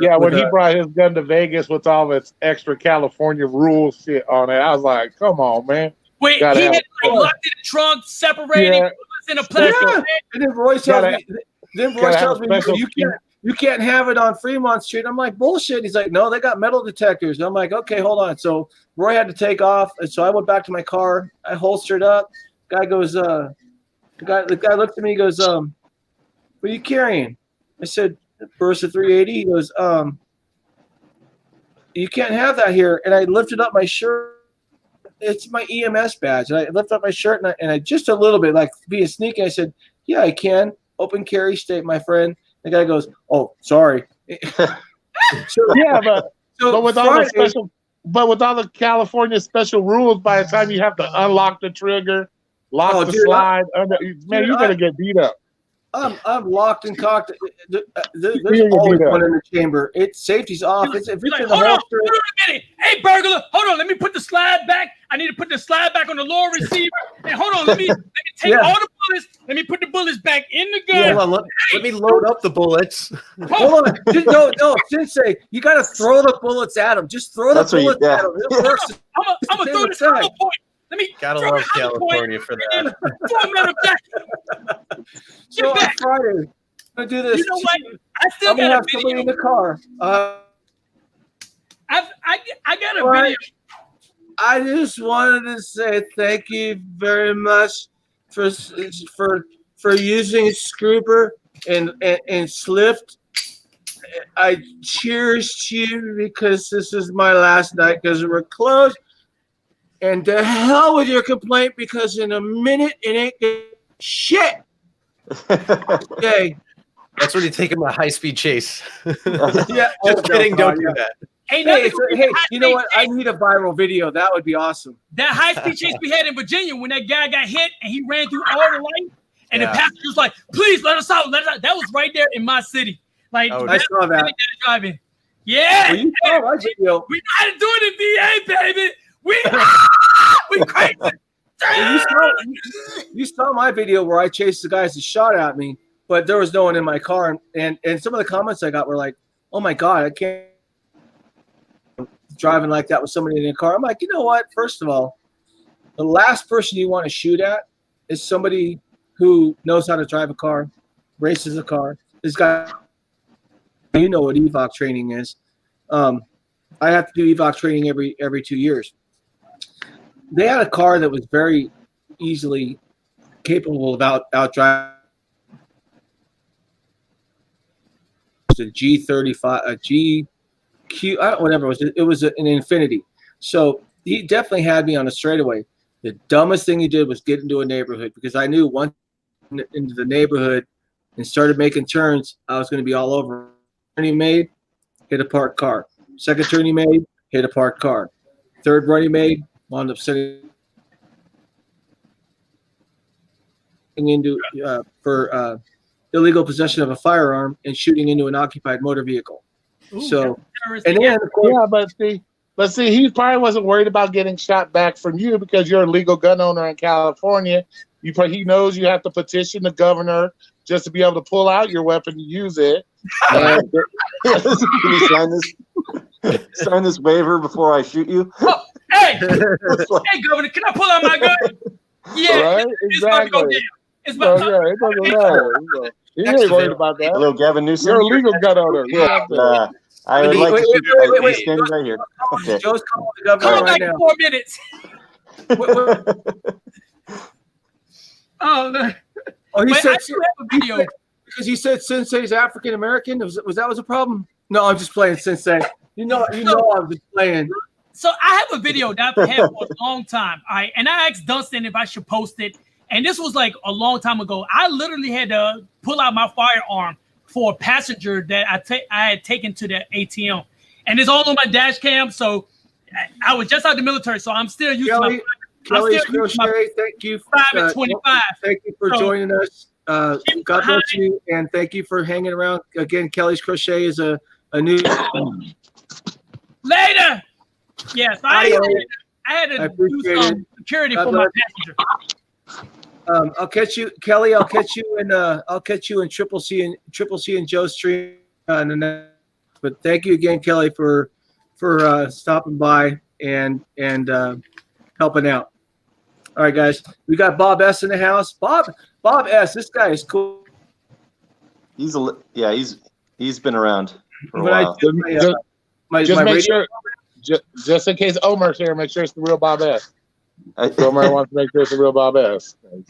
when he brought his gun to Vegas with all its extra California rules shit on it, I was like, come on, man. Wait, he had like locked in the trunk, separated, in a plastic bag. And then Roy tells me, you can't have it on Fremont Street. I'm like, bullshit. He's like, no, they got metal detectors. And I'm like, okay, hold on. So Roy had to take off, and so I went back to my car. I holstered up. Guy goes, the guy looks at me. He goes, what are you carrying? I said, Versa 380. He goes, you can't have that here. And I lifted up my shirt. It's my EMS badge. And I lifted up my shirt, and I just a little bit, like being sneaky, I said, yeah, I can. Open carry state, my friend. The guy goes, oh, sorry. But with all the California special rules, by the time you have to unlock the trigger, lock the slide, man, you're gonna get beat up. I'm locked and cocked. There's always one in the chamber. Safety's off. If it's in the holster. Hold on a minute. Hey, burglar, hold on. Let me put the slide back. I need to put the slide back on the lower receiver. And hold on, let me take all the bullets. Let me put the bullets back in the gun. Hold on, let me load up the bullets. Hold on. No, Sensei, you got to throw the bullets at him. Just throw the bullets at him. It works. I'm going to throw this hollow point. Let me gotta love California for that. So on Friday, I'm gonna do this. You know what? I still got a video in the car. I got a video. I just wanted to say thank you very much for using Scooper and Slift. I cheers you because this is my last night because we're closed. And to hell with your complaint because in a minute it ain't gonna shit. Okay. That's when you take him a high-speed chase. Yeah. Just kidding. Don't do that. Hey, you know what? I need a viral video. That would be awesome. That high-speed chase we had in Virginia when that guy got hit and he ran through all the lights and the passenger was like, please let us out. That was right there in my city. Like, I saw that. Driving. Yeah. Well, you saw my video. We know how to do it in VA, baby. We crazy. You saw my video where I chased the guys that shot at me, but there was no one in my car. And some of the comments I got were like, oh my God, I can't driving like that with somebody in a car. I'm like, you know what? First of all, the last person you want to shoot at is somebody who knows how to drive a car, races a car, this guy, you know what EVOC training is. I have to do EVOC training every 2 years. They had a car that was very easily capable of out driving. It was a G35, a GQ, whatever it was. It was an Infinity. So he definitely had me on a straightaway. The dumbest thing he did was get into a neighborhood, because I knew once into the neighborhood and started making turns, I was going to be all over. Turn he made, hit a parked car. Second turn he made, hit a parked car. Third run he made, wound up sitting into for illegal possession of a firearm and shooting into an occupied motor vehicle. Ooh, So, that's and then of course, Yeah, but see, he probably wasn't worried about getting shot back from you because you're a legal gun owner in California. He knows you have to petition the governor just to be able to pull out your weapon and use it. Can you sign this waiver before I shoot you? Oh, hey, Governor, can I pull out my gun? Yeah, Right? it's about to go down. It's about to Yeah, it doesn't matter. He ain't worried about that. Hello, Gavin Newsom. You're a legal gun owner. I would like to shoot you. wait. He's standing right here. Okay. Joe's calling the governor come right back now. in 4 minutes. Oh, no. Oh, he But said I do have a video. because he said Sensei's African American. Was a problem? No, I'm just playing, Sensei. You know I'm just playing. So I have a video that I've had for a long time. All right, and I asked Dustin if I should post it. And this was like a long time ago. I literally had to pull out my firearm for a passenger that I had taken to the ATM. And it's all on my dash cam. So I was just out of the military, so I'm still using Kelly's Crochet, thank you. 5 and 25. Thank you for joining us. God bless you, and thank you for hanging around. Again, Kelly's Crochet is a new. Later. Yes, I had to do some security for my passenger. I'll catch you, Kelly. I'll catch you in Triple C and Joe's stream. But thank you again, Kelly, for stopping by and helping out. All right, guys, we got Bob S in the house. Bob S. This guy is cool. He's been around for a while. Just make sure, just in case Omar's here, make sure it's the real Bob S. Omar wants to make sure it's the real Bob S. Who's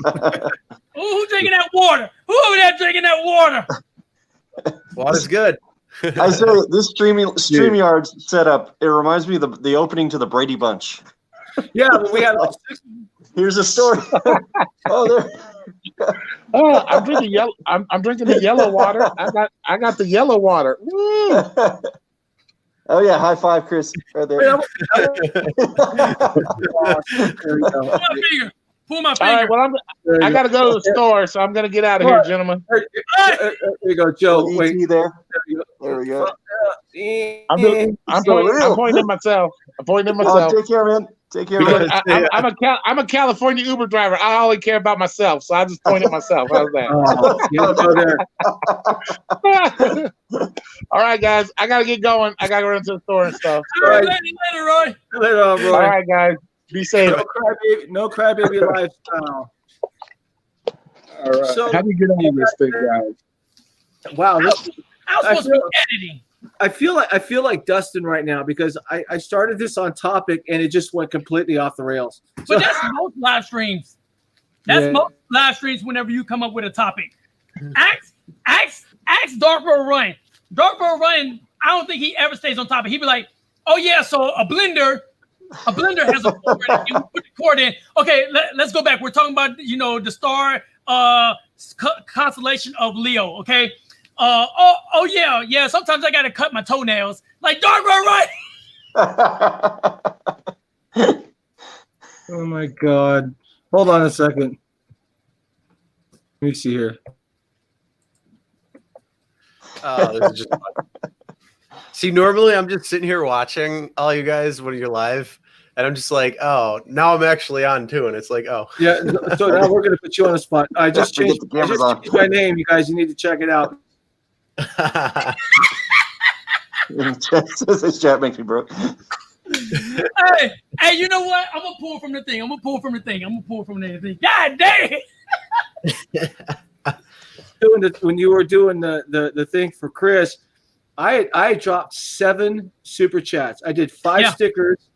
drinking that water? Who over there drinking that water? Water's good. I say this StreamYard setup, it reminds me of the opening to the Brady Bunch. Yeah, but we had here's a story. I'm drinking yellow. I'm drinking the yellow water. I got the yellow water. Woo! Oh yeah, high five, Chris. Right there. Pull my finger. All right, well, I got to go to the store, so I'm going to get out of here, gentlemen. There you go, Joe. Wait, there we go. I'm pointing at myself. Oh, take care, man. Take care. Because I'm a California Uber driver. I only care about myself, so I just point at myself. How's that? All right, guys. I got to get going. I got to run to the store and stuff. All right, later, Roy. Later on, Roy. All right, guys. Be safe. No crybaby lifestyle. All right. So, how do you get on this thing, guys? Wow. I was supposed to be editing. I feel like Dustin right now because I started this on topic and it just went completely off the rails. But that's most live streams. Most live streams whenever you come up with a topic. Ask Dark Road Run. Dark Road Run, I don't think he ever stays on topic. He'd be like, oh yeah, so a blender has a cord and you put the cord in. Okay, let's go back. We're talking about, the star constellation of Leo, okay? Yeah. Sometimes I gotta cut my toenails. Like Dark Road Run. Oh my God! Hold on a second. Let me see here. Oh, this is just fun. See, normally I'm just sitting here watching all you guys when you're live, and I'm just like, oh, now I'm actually on too, and it's like, oh, yeah. So now we're gonna put you on the spot. I just changed my name. You guys, you need to check it out. This chat makes me broke. Hey, you know what? I'm gonna pull from the thing. God damn. doing the thing for Chris, I dropped 7 super chats. I did 5 stickers,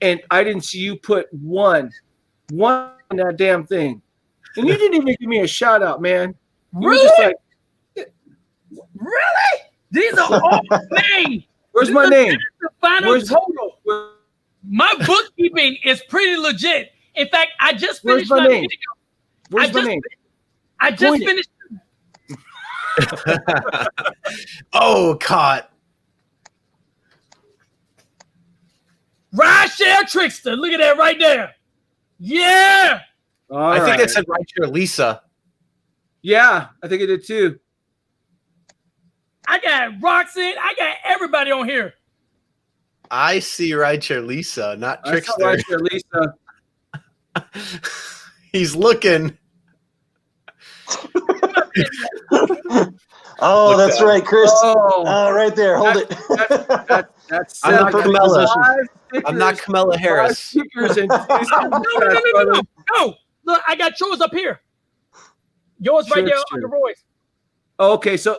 and I didn't see you put one in that damn thing. And you didn't even give me a shout out, man. You were just like, really? These are all names. Where's my name? The final total. My bookkeeping is pretty legit. In fact, I just finished my video. Where's my name? I just finished. Oh, caught. Rideshare Trixter. Look at that right there. Yeah. I think it said Rideshare Lisa. Yeah, I think it did too. I got Roxanne. I got everybody on here. I see Rideshare Lisa, not Trixter. Rideshare Lisa. He's looking. Oh, that's right, Chris. Oh, right there. Hold it. That's I'm not Camilla. I'm not Camilla Harris. No, look, I got yours up here. Yours right there under Roy's. Okay, so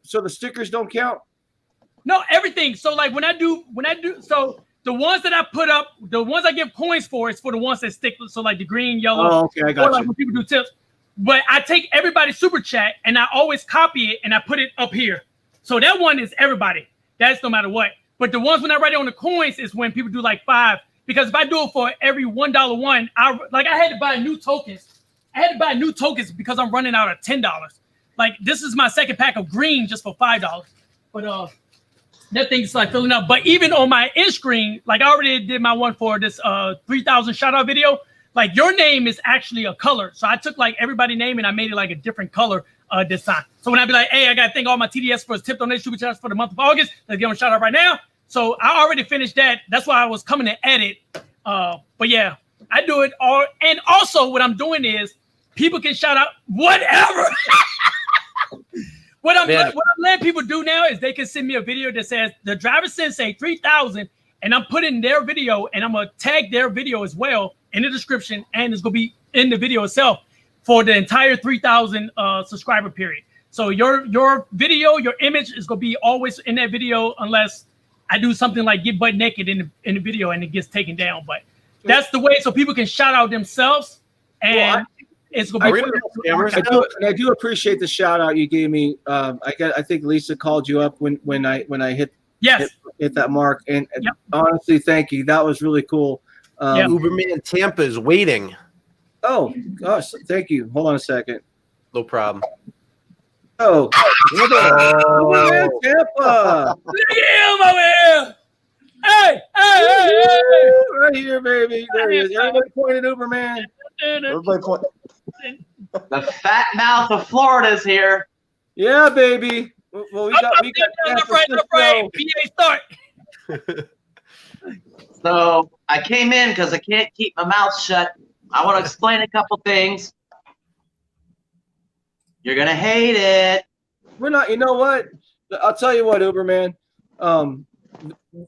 so the stickers don't count? No, everything. So like when I do, so the ones that I put up, the ones I give coins for is for the ones that stick. So like the green, yellow. Oh, okay, I got or like when people do tips. But I take everybody's super chat and I always copy it and I put it up here. So that one is everybody. That's no matter what. But the ones when I write it on the coins is when people do like 5. Because if I do it for every $1 one, I had to buy new tokens. I had to buy new tokens because I'm running out of $10. Like this is my second pack of green just for $5. But that thing's like filling up. But even on my end screen, like I already did my one for this 3,000 shout out video. Like your name is actually a color. So I took like everybody's name and I made it like a different color this time. So when I be like, hey, I got to thank all my TDS for his tip donation super chats for the month of August. Let's give them a shout out right now. So I already finished that. That's why I was coming to edit. But yeah, I do it all. And also what I'm doing is people can shout out whatever. What I'm letting people do now is they can send me a video that says the driver Sensei 3000, and I'm putting their video and I'm gonna tag their video as well in the description, and it's gonna be in the video itself for the entire 3,000 subscriber period. So your video, your image is gonna be always in that video unless I do something like get butt naked in the video and it gets taken down. But that's the way so people can shout out themselves and. It's gonna be I do appreciate the shout out you gave me. I think Lisa called you up when I hit that mark, and honestly, thank you. That was really cool. Uberman Tampa is waiting. Oh gosh, thank you. Hold on a second. No problem. Oh, Uberman Tampa. Look at him over here. Hey. Right here, baby. There he is. Everybody pointed Uberman. Everybody point. The fat mouth of Florida's here. Yeah, baby. Well, we got right. BA start. So I came in because I can't keep my mouth shut. I want to explain a couple things. You're gonna hate it. We're not. You know what? I'll tell you what, Uberman.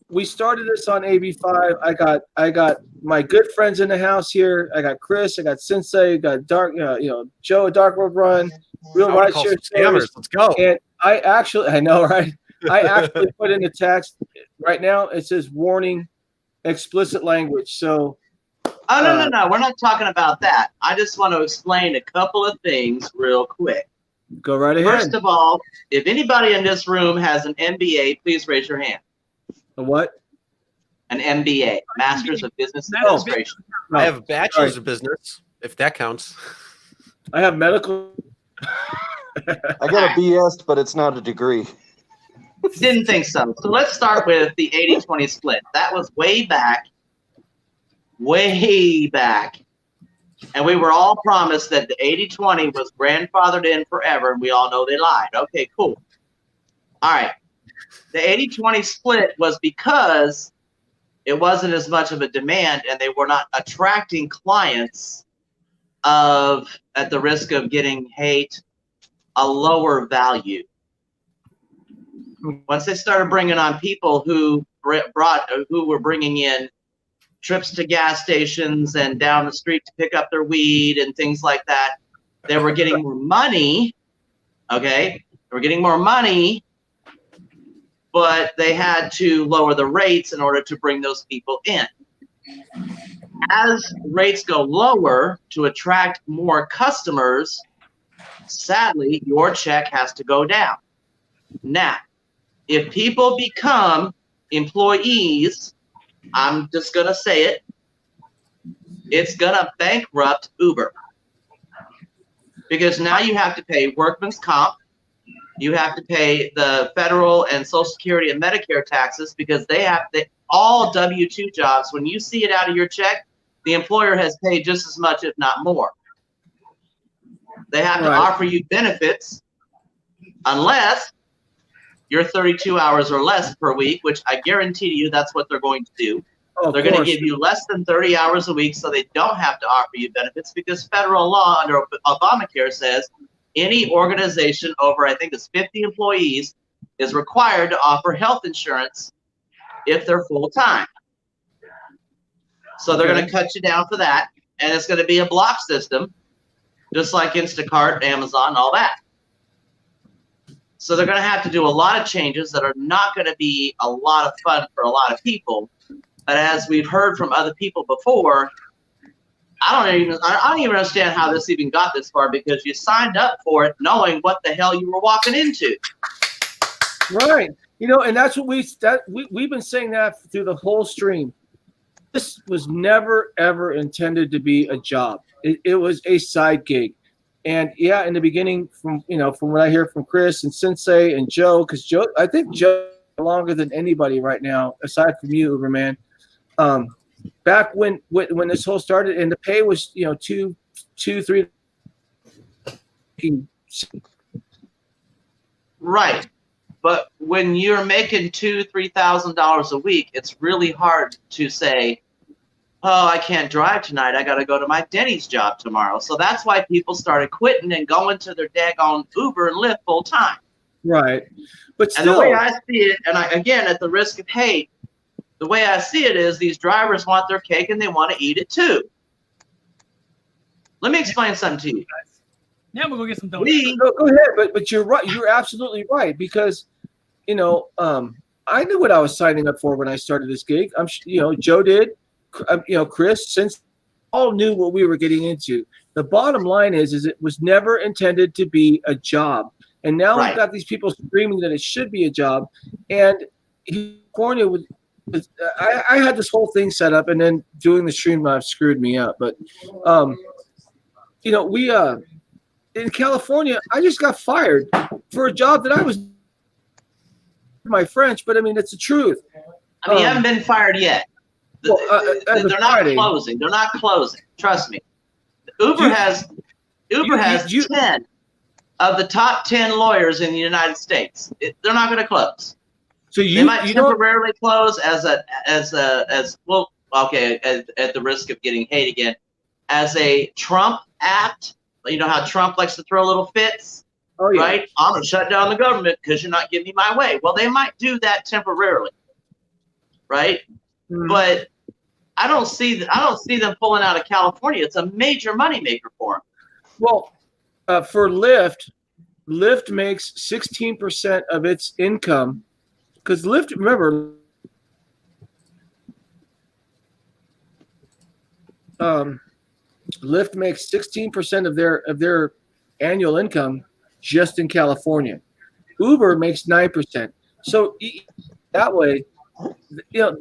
We started this on AB5. I got my good friends in the house here. I got Chris. I got Sensei. I got Dark. Joe at Dark World Run. Real Rideshare scammers. Let's go. And I know, right? I actually put in the text right now. It says warning, explicit language. So. Oh no! We're not talking about that. I just want to explain a couple of things real quick. Go right ahead. First of all, if anybody in this room has an MBA, please raise your hand. A what? An MBA, Masters of Business Administration. I have a bachelor's of business, if that counts. I have medical. I got a BS, but it's not a degree. Didn't think so. So let's start with the 80-20 split. That was way back. And we were all promised that the 80-20 was grandfathered in forever, and we all know they lied. Okay, cool. All right. The 80-20 split was because it wasn't as much of a demand and they were not attracting clients at the risk of getting hate, a lower value. Once they started bringing on people who were bringing in trips to gas stations and down the street to pick up their weed and things like that, they were getting more money Okay, they were getting more money, but they had to lower the rates in order to bring those people in. As rates go lower to attract more customers, sadly, your check has to go down. Now, if people become employees, I'm just going to say it, it's going to bankrupt Uber. Because now you have to pay workman's comp, you have to pay the federal and Social Security and Medicare taxes, because they have all W-2 jobs, when you see it out of your check, the employer has paid just as much, if not more. They have to offer you benefits unless you're 32 hours or less per week, which I guarantee you that's what they're going to do. They're going to give you less than 30 hours a week so they don't have to offer you benefits, because federal law under Obamacare says any organization over, I think it's 50 employees, is required to offer health insurance if they're full-time. So they're going to cut you down for that, and it's going to be a block system, just like Instacart, Amazon, all that. So they're going to have to do a lot of changes that are not going to be a lot of fun for a lot of people. But as we've heard from other people before, I don't even understand how this even got this far, because you signed up for it knowing what the hell you were walking into. Right. You know, and that's what we've been saying that through the whole stream. This was never, ever intended to be a job. It was a side gig. And yeah, in the beginning, from what I hear from Chris and Sensei and Joe, because I think Joe longer than anybody right now, aside from you, Uberman. Back when this whole started, and the pay was $2, $3. Right. But when you're making $2,000-$3,000 a week, it's really hard to say, oh, I can't drive tonight. I got to go to my Denny's job tomorrow. So that's why people started quitting and going to their daggone Uber and Lyft full time. Right. But still, and the way I see it, and again, at the risk of hate, the way I see it is these drivers want their cake and they want to eat it too. Let me explain something to you. Now we'll go get some donuts. Go ahead, but you're right. You're absolutely right, because I knew what I was signing up for when I started this gig. Joe did, Chris, since all knew what we were getting into. The bottom line is it was never intended to be a job, and now we've got these people screaming that it should be a job. And California was. I had this whole thing set up, and then doing the stream live screwed me up. But we in California, I just got fired for a job that I was my French, but I mean it's the truth. I mean, you haven't been fired yet. They're not closing. They're not closing. Trust me. Uber has 10 of the top 10 lawyers in the United States. They're not going to close. So they might temporarily close at the risk of getting hate again, as a Trump act. You know how Trump likes to throw little fits, right? I'm gonna shut down the government because you're not getting me my way. Well, they might do that temporarily, right? Mm-hmm. But I don't see them pulling out of California. It's a major moneymaker for them. Well, for Lyft makes 16% of its income. Because Lyft, remember, Lyft makes 16% of their annual income just in California. Uber makes 9%. So that way,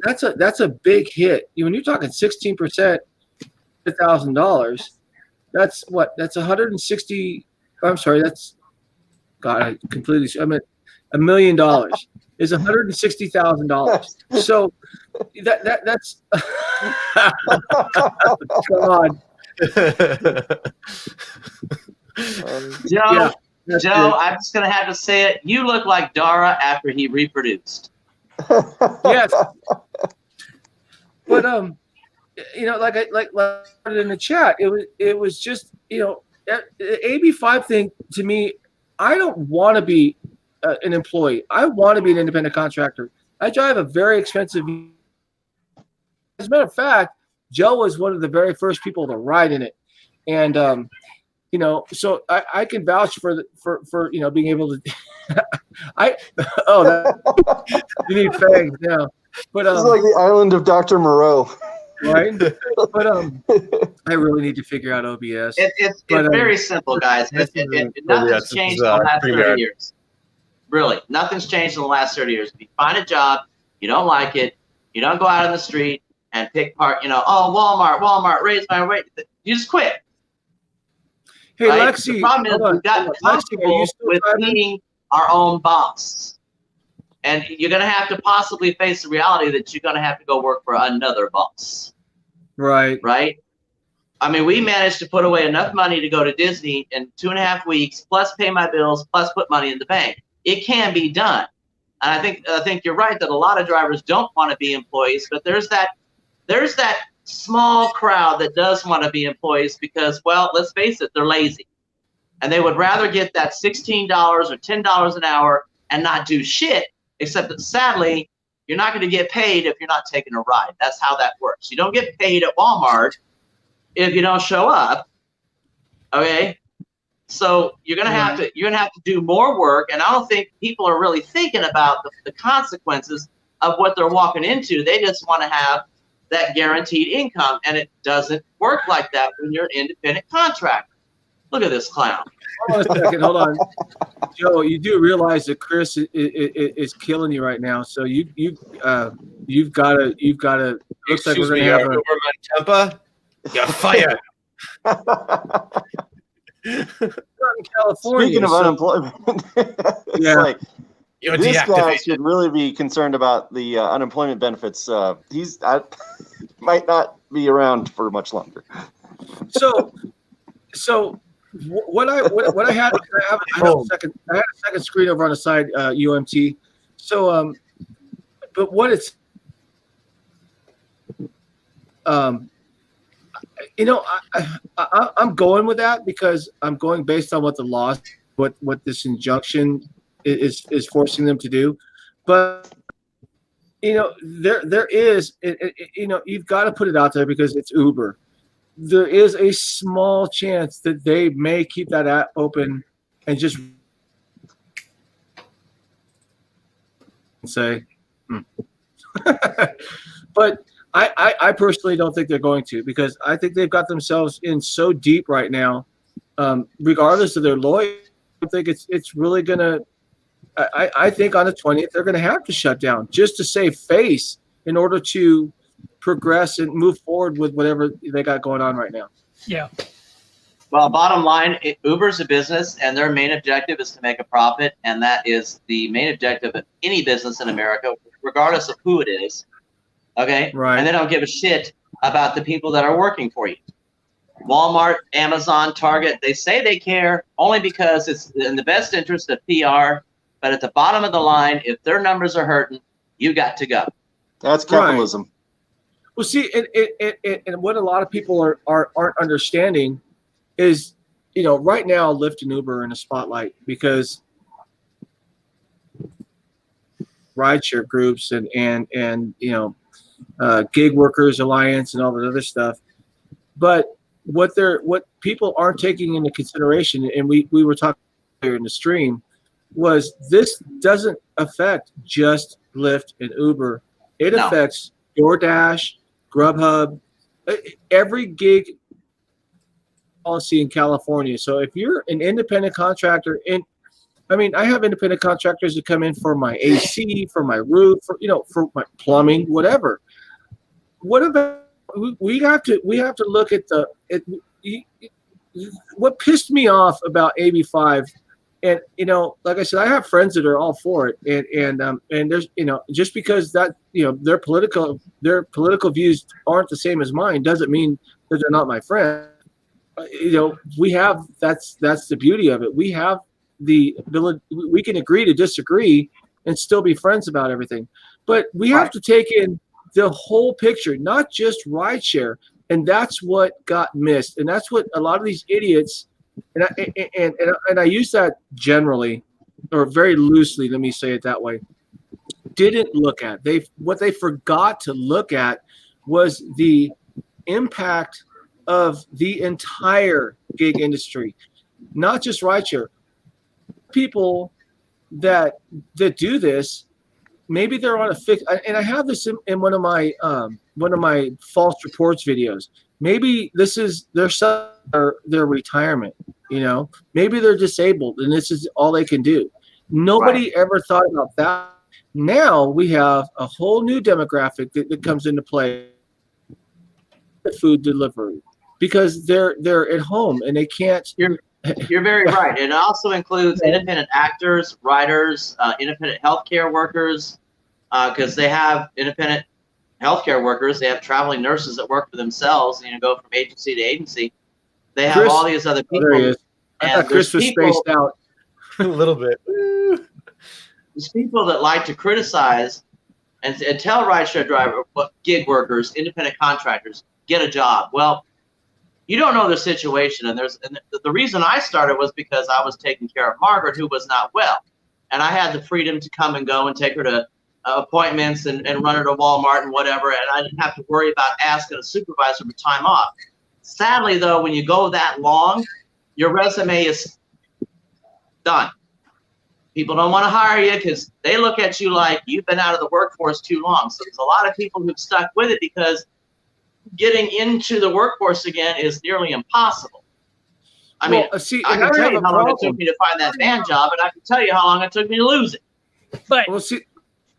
that's a big hit. When you're talking 16%, $1,000. That's what? That's 160. I'm sorry. That's God. I completely. I meant $1 million. Is $160,000. So that's come on. Joe, I'm just gonna have to say it. You look like Dara after he reproduced. Yes. But like I in the chat, it was just the AB5 thing to me. I don't want to be an employee. I want to be an independent contractor. I drive a very expensive. As a matter of fact, Joe was one of the very first people to ride in it, and you know, so I can vouch for you know, being able to. You need fangs now, but This is like the island of Dr. Moreau. Right? But I really need to figure out OBS. It's very simple, guys. Nothing's changed in the last 30 years. Really, nothing's changed in the last 30 years. If you find a job, you don't like it, you don't go out on the street and pick part. You know, oh, Walmart raised my rate. You just quit. Hey, right? Lexi, the problem is we've gotten comfortable with being our own boss. And you're going to have to possibly face the reality that you're going to have to go work for another boss. Right. Right? I mean, we managed to put away enough money to go to Disney in 2.5 weeks, plus pay my bills, plus put money in the bank. It can be done. And I think you're right that a lot of drivers don't want to be employees, but there's that small crowd that does want to be employees because, well, let's face it, they're lazy. And they would rather get that $16 or $10 an hour and not do shit. Except that sadly, you're not going to get paid if you're not taking a ride. That's how that works. You don't get paid at Walmart if you don't show up. Okay, so you're gonna have to do more work, and I don't think people are really thinking about the consequences of what they're walking into. They just want to have that guaranteed income, and it doesn't work like that when you're an independent contractor. Look at this clown. Hold on a second. Hold on, Joe. You do realize that Chris is killing you right now. So you've got to. Looks like we're going to have Uberman Tampa. You're fired. in California. Speaking of unemployment, it's like You're this guy deactivated. should really be concerned about the unemployment benefits. He's might not be around for much longer. So what I had, I had a second screen over on the side, UMT. So but what it's you know, I'm going with that because I'm going based on what the law, what this injunction is forcing them to do. But you know, there is, you know, you've got to put it out there because it's Uber. There is a small chance that they may keep that app open and just say, but I personally don't think they're going to, because I think they've got themselves in so deep right now, regardless of their lawyer. I think it's really going to, I think on the 20th, they're going to have to shut down just to save face in order to progress and move forward with whatever they got going on right now. Yeah. Well, bottom line, Uber's a business, and their main objective is to make a profit, and that is the main objective of any business in America, regardless of who it is. Okay? Right. And they don't give a shit about the people that are working for you. Walmart, Amazon, Target, they say they care only because it's in the best interest of PR, but at the bottom of the line, if their numbers are hurting, you got to go. That's capitalism. Right. Well, see, and what a lot of people aren't understanding is, you know, right now Lyft and Uber are in the spotlight because rideshare groups and you know, gig workers alliance and all that other stuff. But what people aren't taking into consideration, and we were talking earlier in the stream, was this doesn't affect just Lyft and Uber. It affects DoorDash, Grubhub, every gig policy in California. So if you're an independent contractor, and I mean, I have independent contractors that come in for my AC, for my roof, for, you know, for my plumbing, whatever. What about we have to look at what pissed me off about AB5. And, you know, like I said, I have friends that are all for it, and there's, you know, just because that, you know, their political views aren't the same as mine doesn't mean that they're not my friend. You know, we have that's the beauty of it. We have the ability, we can agree to disagree and still be friends about everything, but we have to take in the whole picture, not just rideshare, and that's what got missed, and that's what a lot of these idiots. And I use that generally, or very loosely. Let me say it that way. Didn't look at what they forgot to look at was the impact of the entire gig industry, not just rideshare. People that do this, maybe they're on a fix, and I have this in one of my false reports videos. Maybe this is their retirement. Maybe they're disabled and this is all they can do. Nobody ever thought about that. Now we have a whole new demographic that comes into play. Food delivery, because they're at home and they can't. You're very right. It also includes independent actors, writers, independent healthcare workers, because they have independent healthcare workers. They have traveling nurses that work for themselves, go from agency to agency. They have all these other people. There he is. I thought Chris was spaced out a little bit. There's people that like to criticize and tell rideshare driver, gig workers, independent contractors, get a job. Well, you don't know their situation, and the reason I started was because I was taking care of Margaret, who was not well, and I had the freedom to come and go and take her to appointments and run her to Walmart and whatever, and I didn't have to worry about asking a supervisor for time off. Sadly, though, when you go that long, your resume is done. People don't want to hire you because they look at you like you've been out of the workforce too long. So there's a lot of people who've stuck with it because getting into the workforce again is nearly impossible. I mean, I can tell you how long it took me to find that band job, and I can tell you how long it took me to lose it. But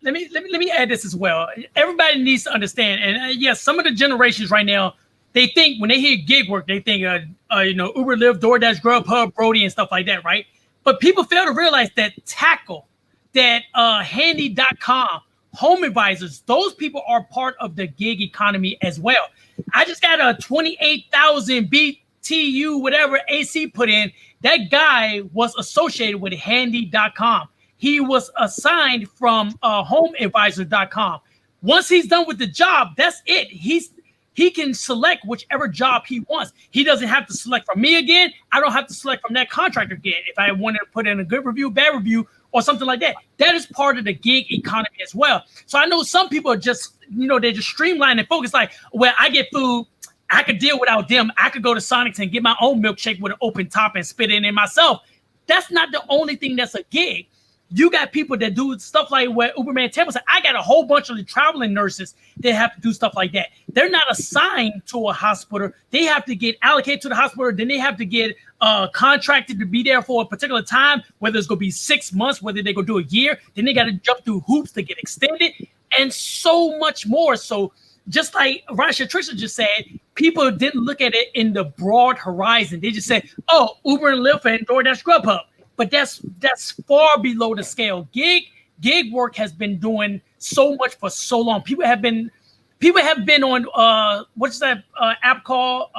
let me add this as well. Everybody needs to understand, and yes, some of the generations right now, they think when they hear gig work, they think Uber, Lyft, DoorDash, Grubhub, Brody, and stuff like that, right? But people fail to realize that Tackle, that Handy.com, Home Advisors, those people are part of the gig economy as well. I just got a 28,000 BTU, whatever AC put in. That guy was associated with Handy.com. He was assigned from HomeAdvisor.com. Once he's done with the job, that's it. He can select whichever job he wants. He doesn't have to select from me again. I don't have to select from that contractor again. If I wanted to put in a good review, bad review, or something like that. That is part of the gig economy as well. So I know some people are just, they just streamline and focus like, well, I get food. I could deal without them. I could go to Sonic's and get my own milkshake with an open top and spit it in myself. That's not the only thing that's a gig. You got people that do stuff like what Uberman Tampa said. I got a whole bunch of the traveling nurses that have to do stuff like that. They're not assigned to a hospital. They have to get allocated to the hospital. Then they have to get contracted to be there for a particular time, whether it's going to be 6 months, whether they're going to do a year. Then they got to jump through hoops to get extended and so much more. So just like Rideshare Trixter just said, people didn't look at it in the broad horizon. They just said, oh, Uber and Lyft and DoorDash Grubhub. But that's far below the scale. Gig work has been doing so much for so long. People have been on what's that app called?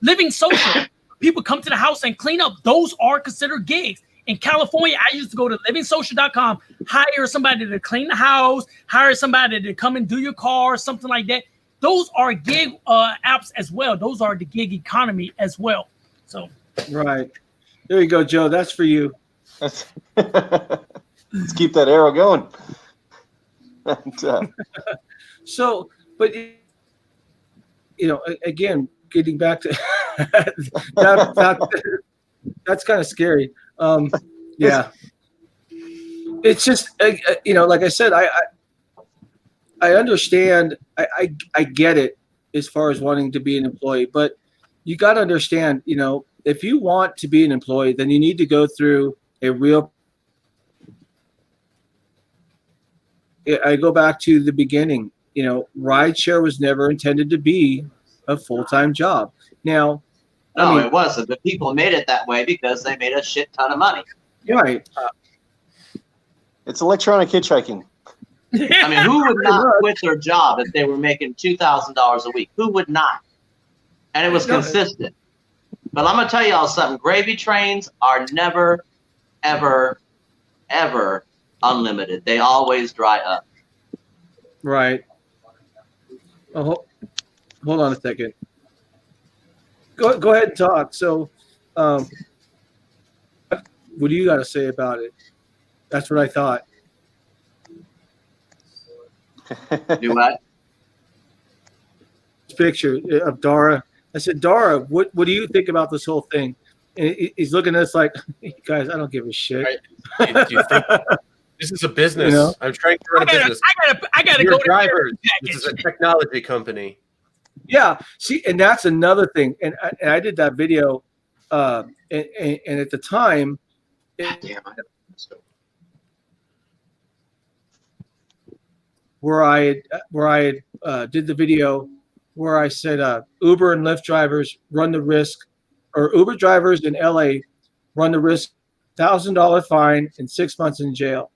Living Social. People come to the house and clean up. Those are considered gigs. In California, I used to go to livingsocial.com, hire somebody to clean the house, hire somebody to come and do your car, something like that. Those are gig apps as well. Those are the gig economy as well. So right. There you go, Joe. That's for you. Let's keep that arrow going. So, but again, getting back to that's kind of scary. Yeah, it's just like I said, I understand. I get it as far as wanting to be an employee, but you got to understand, if you want to be an employee, then you need to go through a real. I go back to the beginning. Rideshare was never intended to be a full-time job. Now, no, it wasn't. But people made it that way because they made a shit ton of money. Right. It's electronic hitchhiking. I mean, who would not quit their job if they were making $2,000 a week? Who would not? And it was consistent. But I'm going to tell y'all something. Gravy trains are never, ever, ever unlimited. They always dry up. Right. Oh, hold on a second. Go ahead and talk. So, what do you got to say about it? That's what I thought. Do what? picture of Dara. I said, Dara, what do you think about this whole thing? And he's looking at us like, guys, I don't give a shit. Do you think this is a business? You know? I'm trying to run a business. I gotta You're go to drivers. This is a technology company. Yeah. See, and that's another thing. And I did that video, and at the time, where I did the video where I said Uber and Lyft drivers run the risk, or Uber drivers in LA run the risk $1,000 fine and 6 months in jail.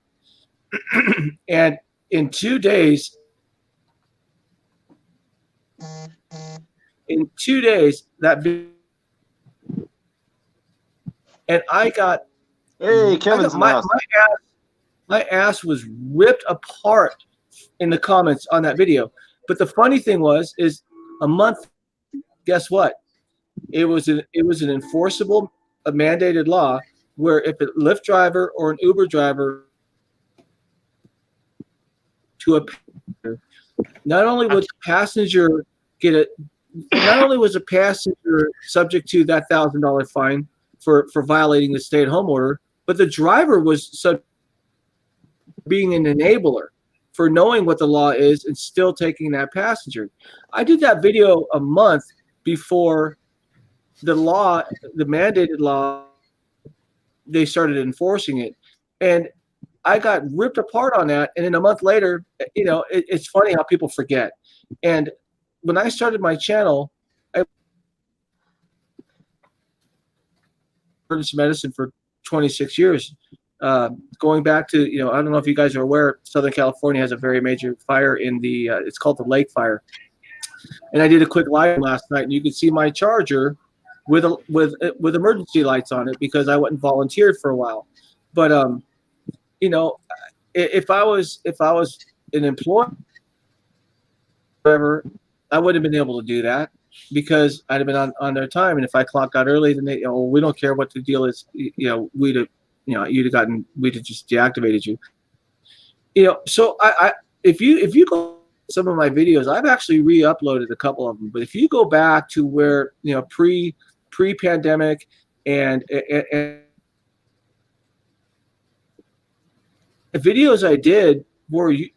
And in 2 days, that video, and I got, Kevin's my ass was ripped apart in the comments on that video. But the funny thing is a month, guess what? It was an enforceable, a mandated law where if a Lyft driver or an Uber driver not only would the passenger get it, not only was a passenger subject to that $1,000 fine for violating the stay-at-home order, but the driver was being an enabler for knowing what the law is and still taking that passenger. I did that video a month before the law, the mandated law, they started enforcing it. And I got ripped apart on that. And then a month later, you know, it's funny how people forget. And when I started my channel, I emergency medicine for 26 years. Going back to, you know, I don't know if you guys are aware, Southern California has a very major fire in the, it's called the Lake Fire. And I did a quick live last night, and you could see my charger with emergency lights on it because I wasn't volunteered for a while. But you know, if I was an employee, whatever, I wouldn't have been able to do that because I'd have been on their time. And if I clocked out early, then they, oh, we don't care what the deal is. You know, we'd have just deactivated you. You know, so if you go some of my videos, I've actually re-uploaded a couple of them. But if you go back to where, you know, pre-pandemic and the videos I did were did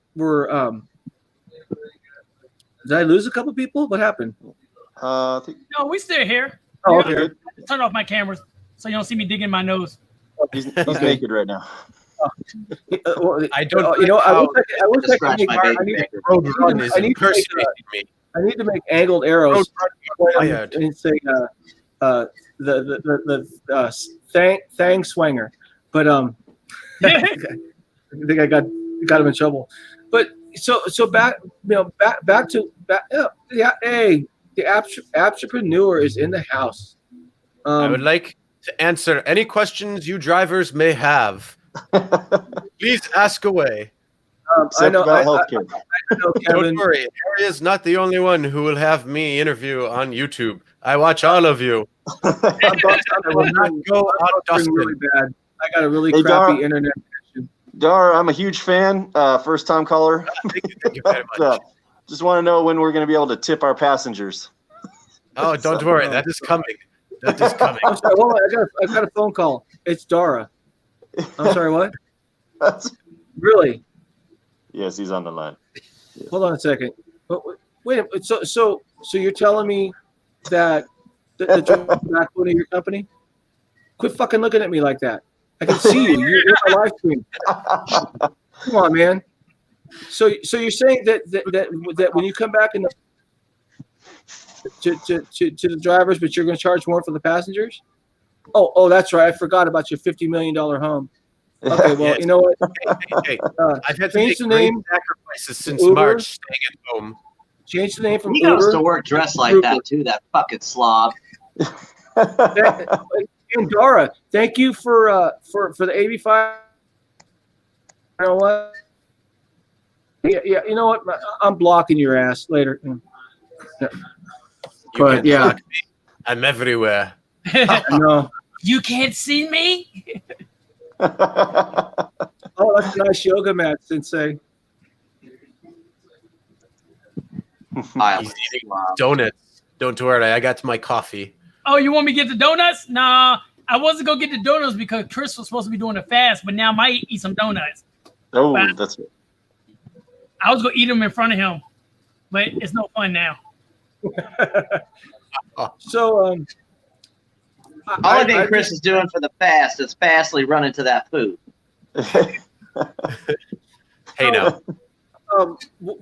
I lose a couple people? What happened? No, we still here. Oh, okay. Turn off my cameras so you don't see me digging my nose. He's naked right now. I don't. You know, I need to make angled arrows and say the Thang Swanger, but I think I got him in trouble. But so back, you know, back to yeah. Hey, the Apptrepreneur is in the house. I would like to answer any questions you drivers may have. Please ask away. I know Kevin. Don't worry, Harry is not the only one who will have me interview on YouTube. I watch all of you. I will not go out Dustin. Really bad. I got a really crappy internet connection. Dar, I'm a huge fan. First time caller. Thank you very much. Just want to know when we're going to be able to tip our passengers. Oh, don't worry. That is coming. That is coming. I'm sorry, hold on. I got a phone call. It's Dara. I'm sorry, what? Really? Yes, he's on the line. Hold on a second. Wait a minute. So you're telling me that the backbone of your company? Quit fucking looking at me like that. I can see you. You're on a live stream. Come on, man. So you're saying that when you come back in to the drivers, but you're going to charge more for the passengers? Oh, that's right. I forgot about your $50 million home. Okay, well, you know what? Hey, I've had to make the name sacrifices since Uber. March staying at home. Change the name from He Uber. goes to work dressed like that too, that fucking slob. And Dara, thank you for the 85. You know what? Yeah, you know what? I'm blocking your ass later. But yeah, I'm everywhere. No. You can't see me? Oh, that's a nice yoga mat, Sensei. He's eating donuts. Don't worry, I got to my coffee. Oh, you want me to get the donuts? Nah, I wasn't gonna get the donuts because Chris was supposed to be doing a fast, but now I might eat some donuts. Oh, but that's it. I was gonna eat them in front of him, but it's no fun now. So, Only thing Chris is doing for the fast is fastly running to that food. Hey, now.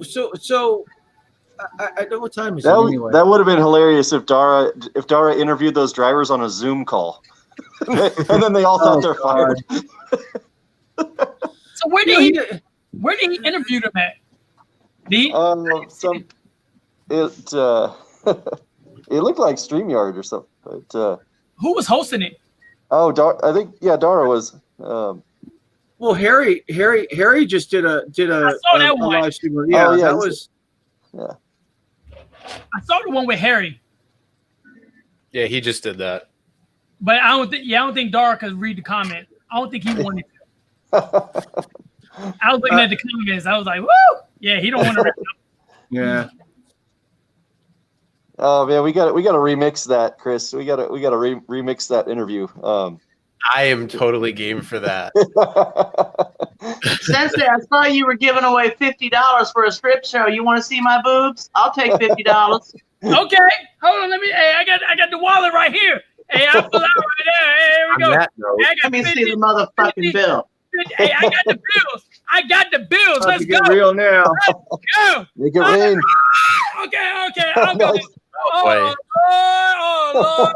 So I know what time is That it would, anyway. that would have been hilarious if Dara interviewed those drivers on a Zoom call, and then they all thought they're fired. So where did he interview them at? It looked like StreamYard or something. But, who was hosting it? Oh, I think Dara was. Well, Harry just did a live stream. Yeah, oh, yeah, that was. Yeah. I saw the one with Harry. Yeah, he just did that. But I don't think Dara could read the comment. I don't think he wanted to. I was looking at the comments. I was like, "Woo! Yeah, he don't want to read them." Yeah. Oh man, we got to remix that, Chris. We got to remix that interview. I am totally game for that. Sensei, I saw you were giving away $50 for a strip show. You want to see my boobs? I'll take $50. Okay, hold on. Hey, I got the wallet right here. Hey, I pull out right there. Hey, here we go. Hey, Let me see the motherfucking bill. Hey, I got the bills. I got the bills. Let's go. Get real now. Let's go. Make it rain. Okay. I'm going. Oh, Lord. Oh,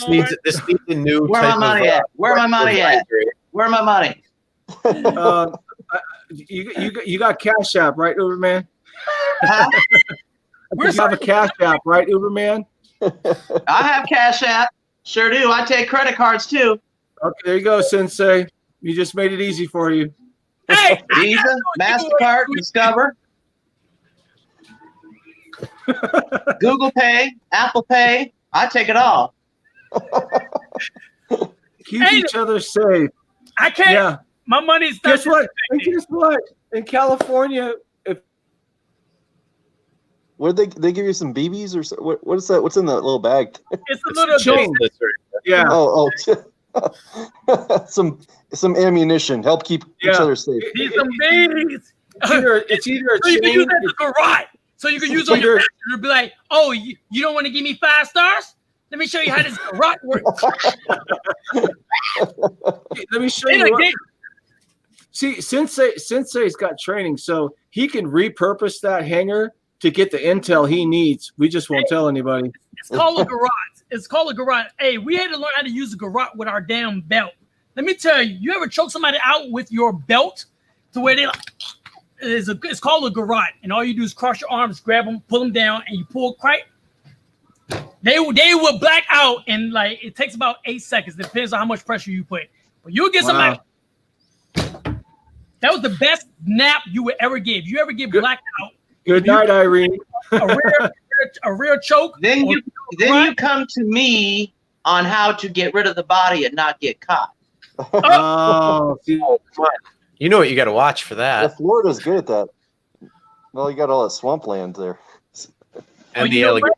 Lord. This needs a new Where type my money of, at? Where my money at? Where my money? You got Cash App, right, Uberman? Huh? You have a Cash App, right, Uberman? I have Cash App. Sure do. I take credit cards too. Okay, there you go, Sensei. You just made it easy for you. Hey, Visa, MasterCard, Discover, Google Pay, Apple Pay. I take it all. Keep each other safe. I can't. Yeah. My money's not. Guess what? In California, What did they give you some BBs or so? What is that? What's in that little bag? It's a little chain. Yeah. Oh. some ammunition. Help keep each other safe. Need some babies. It's either a so you can chain. use that to garage. So you can use on your and be like, oh, you don't want to give me 5 stars? Let me show you how this garage works. Let me show you. See, Sensei's got training, so he can repurpose that hanger to get the intel he needs. We just won't tell anybody. It's called a garage. It's called a garage. Hey, we had to learn how to use a garage with our damn belt. Let me tell you, you ever choke somebody out with your belt to where they like, it's called a garage, and all you do is cross your arms, grab them, pull them down, and you pull right. They will black out, and like it takes about 8 seconds. Depends on how much pressure you put. But you'll get somebody. That was the best nap you would ever give. You ever get blacked out? Good night, Irene. A rear choke. Then you come to me on how to get rid of the body and not get caught. Oh, you know what you got to watch for that. Yeah, Florida's good at that. Well, you got all that swampland there. And the alligators.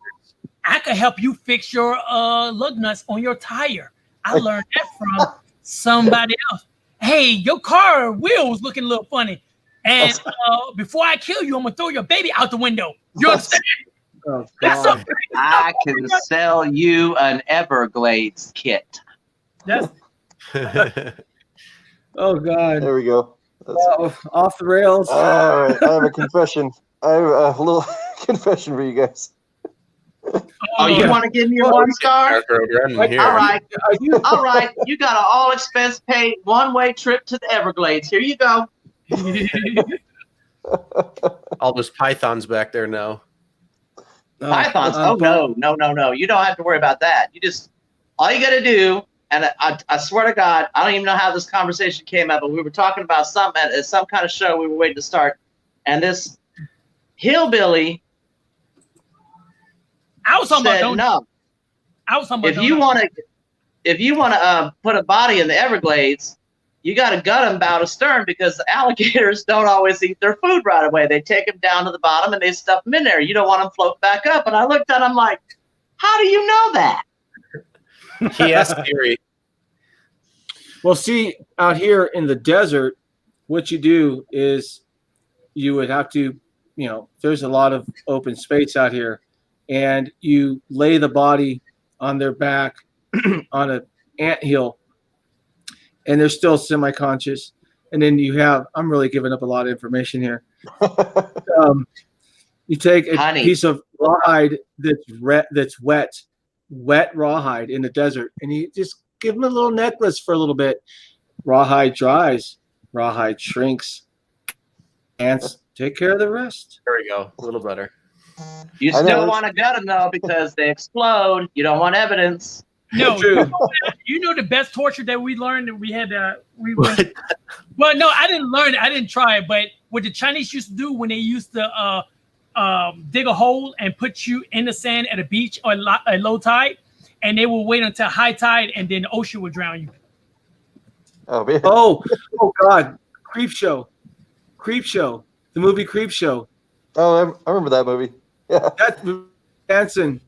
I could help you fix your lug nuts on your tire. I learned that from somebody else. Hey, your car wheel was looking a little funny. And before I kill you, I'm going to throw your baby out the window. You understand? Oh, I can sell you an Everglades kit. That's oh, God. There we go. Off the rails. All right, I have a confession. I have a little confession for you guys. Oh, you want to give me your 1 star? All right. All right. You got an all-expense paid one-way trip to the Everglades. Here you go. All those pythons back there now. Pythons? Oh, no. You don't have to worry about that. All you got to do, and I swear to God, I don't even know how this conversation came up, but we were talking about something at some kind of show we were waiting to start, and this hillbilly said, no. I was talking about if you want to put a body in the Everglades, you got to gut them out of stern because alligators don't always eat their food right away. They take them down to the bottom and they stuff them in there. You don't want them float back up. And I looked at him like, how do you know that? He has theory. Well, see, out here in the desert, what you do is you would have to, there's a lot of open space out here, and you lay the body on their back on an anthill, and they're still semi-conscious. And then you have, I'm really giving up a lot of information here. You take a piece of rawhide that's wet rawhide in the desert, and you just give them a little necklace for a little bit. Rawhide dries, rawhide shrinks. Ants take care of the rest. There we go. A little better. You still want to gut them though because they explode. You don't want evidence. No, you know the best torture that we learned that we had well, no, I didn't learn it. I didn't try it, but what the Chinese used to do when they used to dig a hole and put you in the sand at a beach or a low tide, and they will wait until high tide, and then the ocean will drown you. Oh man! Oh God! Creep Show, the movie Creep Show. Oh, I remember that movie. Yeah, that's Danson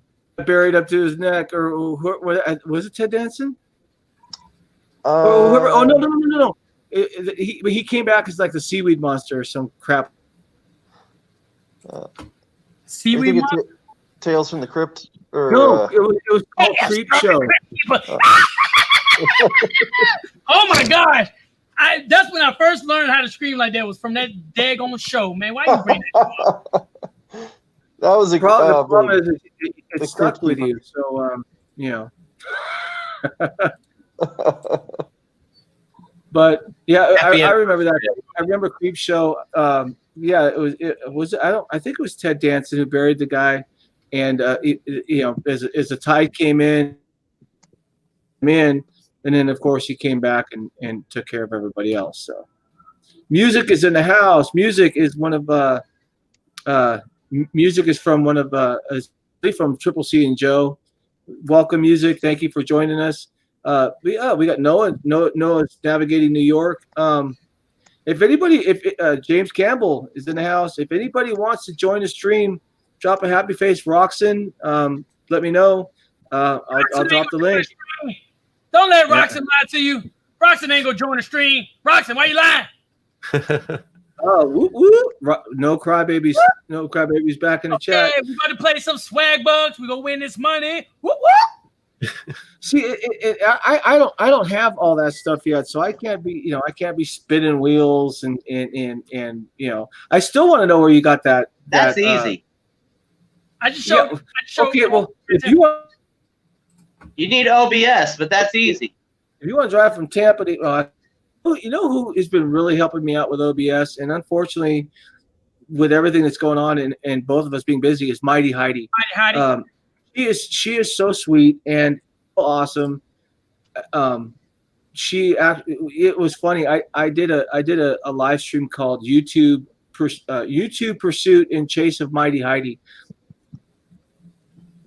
buried up to his neck, or was it Ted Danson? Oh no! He came back as like the seaweed monster or some crap. Seaweed monster? Tales from the Crypt? Or, no, it was called Creep Show. Oh my gosh! That's when I first learned how to scream like that, was from that daggone show, man. Why you bring that up? That was a problem is it stuck with you, so But yeah, I remember that. I remember Creep Show. Yeah, I think it was Ted Danson who buried the guy, and as the tide came in, and then of course he came back and took care of everybody else. So, music is in the house. Music is one of music is from one of from Triple C and Joe. Welcome, Music. Thank you for joining us. We got Noah's navigating New York. If James Campbell is in the house, if anybody wants to join the stream, drop a happy face, Roxanne. Let me know. I'll drop the link. Don't let Roxanne lie to you. Roxanne ain't gonna join the stream. Roxanne, why you lying? Oh, whoop, whoop. No crybabies. No crybabies back in the chat. We're going to play some swag bugs. We're going to win this money. Whoop, whoop. See, I don't have all that stuff yet, so I can't be spinning wheels and I still want to know where you got that. That's easy. I just showed. Yeah, okay, well, if you want, you need OBS, but that's easy. If you want to drive from Tampa to, you know who has been really helping me out with OBS, and unfortunately, with everything that's going on and both of us being busy, is Mighty Heidi. Heidi. She is so sweet and awesome. It was funny. I did a live stream called YouTube Pursuit and Chase of Mighty Heidi.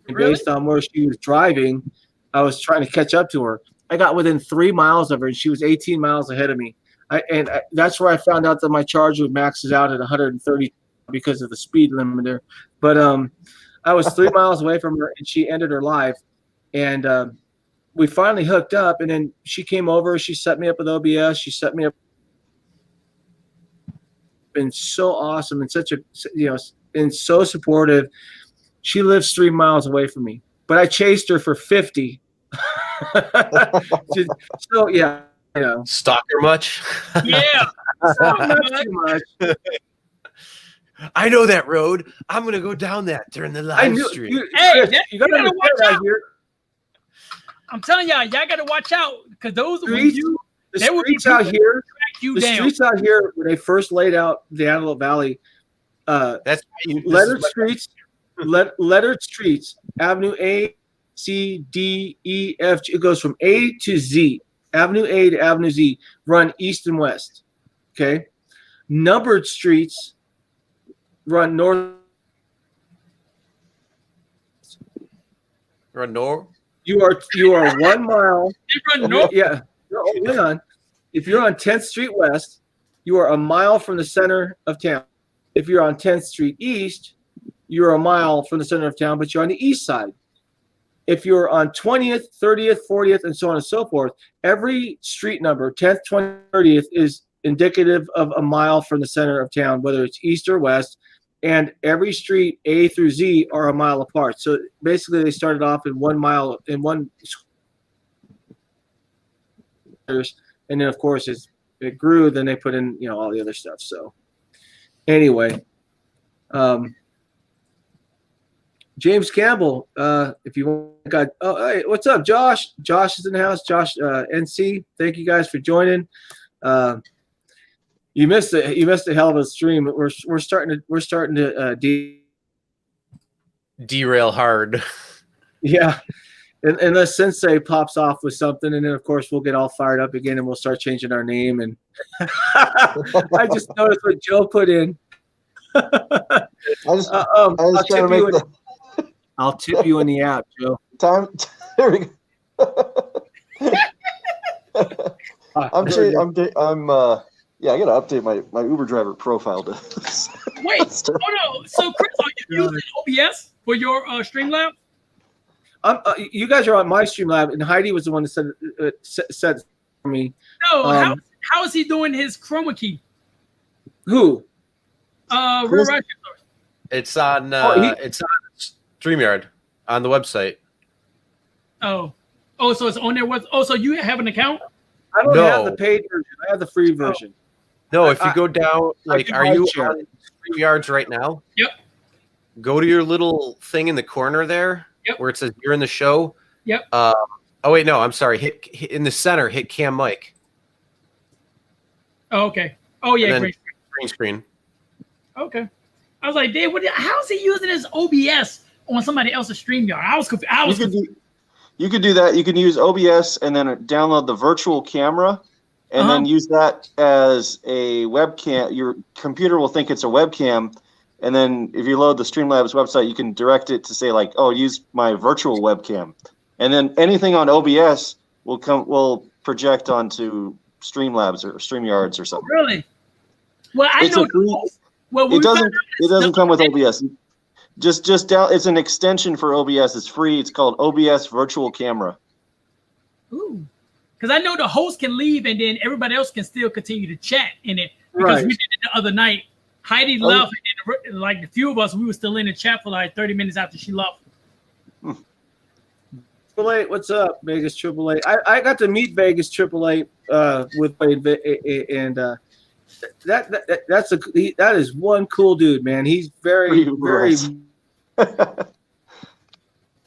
And based on where she was driving, I was trying to catch up to her. I got within 3 miles of her, and she was 18 miles ahead of me. That's where I found out that my charger maxes out at 130 because of the speed limiter. But I was 3 miles away from her, and she ended her live. And we finally hooked up, and then she came over. She set me up with OBS. She set me up. Been so awesome and and so supportive. She lives 3 miles away from me, but I chased her for 50. So yeah, Stalker much? Yeah, not too much. I know that road. I'm gonna go down that during the live stream. You gotta watch out here. I'm telling y'all gotta watch out because those the streets out here when they first laid out the Antelope Valley, that's lettered streets, Avenue A, C, D, E, F, G. It goes from A to Z. Avenue A to Avenue Z run east and west. Okay, numbered streets run north. Run north. You are 1 mile. They run north. Yeah. No, hang on. If you're on 10th Street West, you are a mile from the center of town. If you're on 10th Street East, you're a mile from the center of town, but you're on the east side. If you're on 20th, 30th, 40th, and so on and so forth, every street number, 10th, 20th, 30th, is indicative of a mile from the center of town, whether it's east or west. And every street, A through Z, are a mile apart. So basically, they started off in 1 mile, in one squares, and then of course it grew. Then they put in all the other stuff. So anyway, James Campbell, if you got, hey, what's up, Josh? Josh is in the house. Josh, NC, thank you guys for joining. You missed a hell of a stream. We're starting to derail hard. Yeah, unless Sensei pops off with something, and then of course we'll get all fired up again, and we'll start changing our name. And I just noticed what Joe put in. I'll tip you in the app, Joe. There we go. I gotta update my Uber driver profile to Wait, no. So Chris, are you using OBS for your Streamlabs? You guys are on my Streamlab, and Heidi was the one that said for me. No, how is he doing his chroma key? Who? It's on StreamYard on the website. Oh, so it's on there. So you have an account? I don't have the paid version. I have the free version. No, if you go down, are you on StreamYards right now? Yep. Go to your little thing in the corner there, where it says you're in the show. Yep. Oh wait, no, I'm sorry. Hit in the center. Hit Cam Mic. Oh, okay. Oh yeah, green screen. Okay. I was like, Dave, how is he using his OBS on somebody else's StreamYard? I was confused. You could do that. You can use OBS and then download the virtual camera and then use that as a webcam. Your computer will think it's a webcam. And then if you load the Streamlabs website, you can direct it to say like, oh, use my virtual webcam. And then anything on OBS will project onto Streamlabs or StreamYards or something. Really? Well, I know. It doesn't come with OBS. Just down. It's an extension for OBS. It's free. It's called OBS Virtual Camera. Ooh, because I know the host can leave and then everybody else can still continue to chat in it. Because we did it the other night. Heidi left, and like the few of us, we were still in the chat for like 30 minutes after she left. Triple Eight, what's up, Vegas Triple Eight? I got to meet Vegas Triple Eight with and that is one cool dude, man. He's very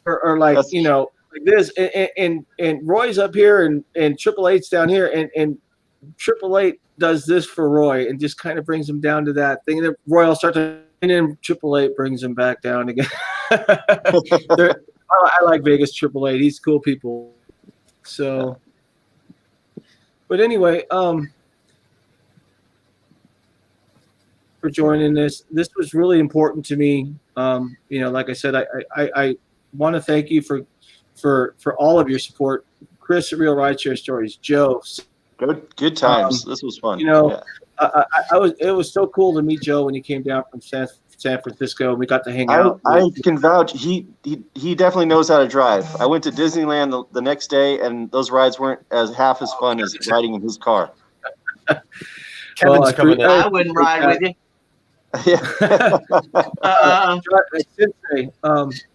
or like like this, and Roy's up here and Triple Eight's down here, and Triple Eight does this for Roy and just kind of brings him down to that thing. And then Roy will start to, and then Triple Eight brings him back down again. I like Vegas Triple Eight. He's cool people. So, but anyway, for joining this was really important to me. Like I said, I want to thank you for all of your support. Chris at Real Rideshare Stories, Joe. Good times. This was fun. It was so cool to meet Joe when he came down from San Francisco, and we got to hang out. I can vouch. He definitely knows how to drive. I went to Disneyland the next day, and those rides weren't half as fun as riding in his car. Kevin's coming in. I wouldn't ride with you. Sensei,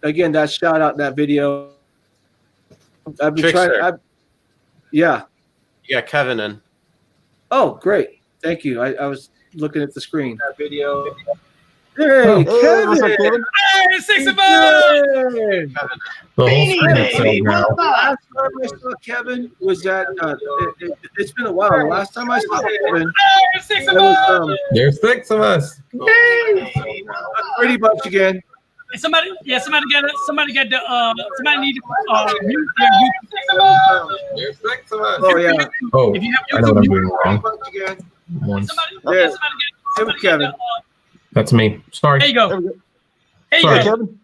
again, that shout out, that video. I've been trying. Yeah, Kevin in. Oh, great! Thank you. I was looking at the screen. That video. Hey, Kevin! Hey, 6 of us! Last time I saw Kevin was at. It's been a while. The last time I saw Kevin, there's 6 of us. Pretty much again. Somebody got the somebody need to mute their YouTube. There's 6 of us. Oh yeah. Oh, if you have I know what I'm doing YouTube, wrong. somebody Kevin. That's me. Sorry. There you go. Sorry. Kevin.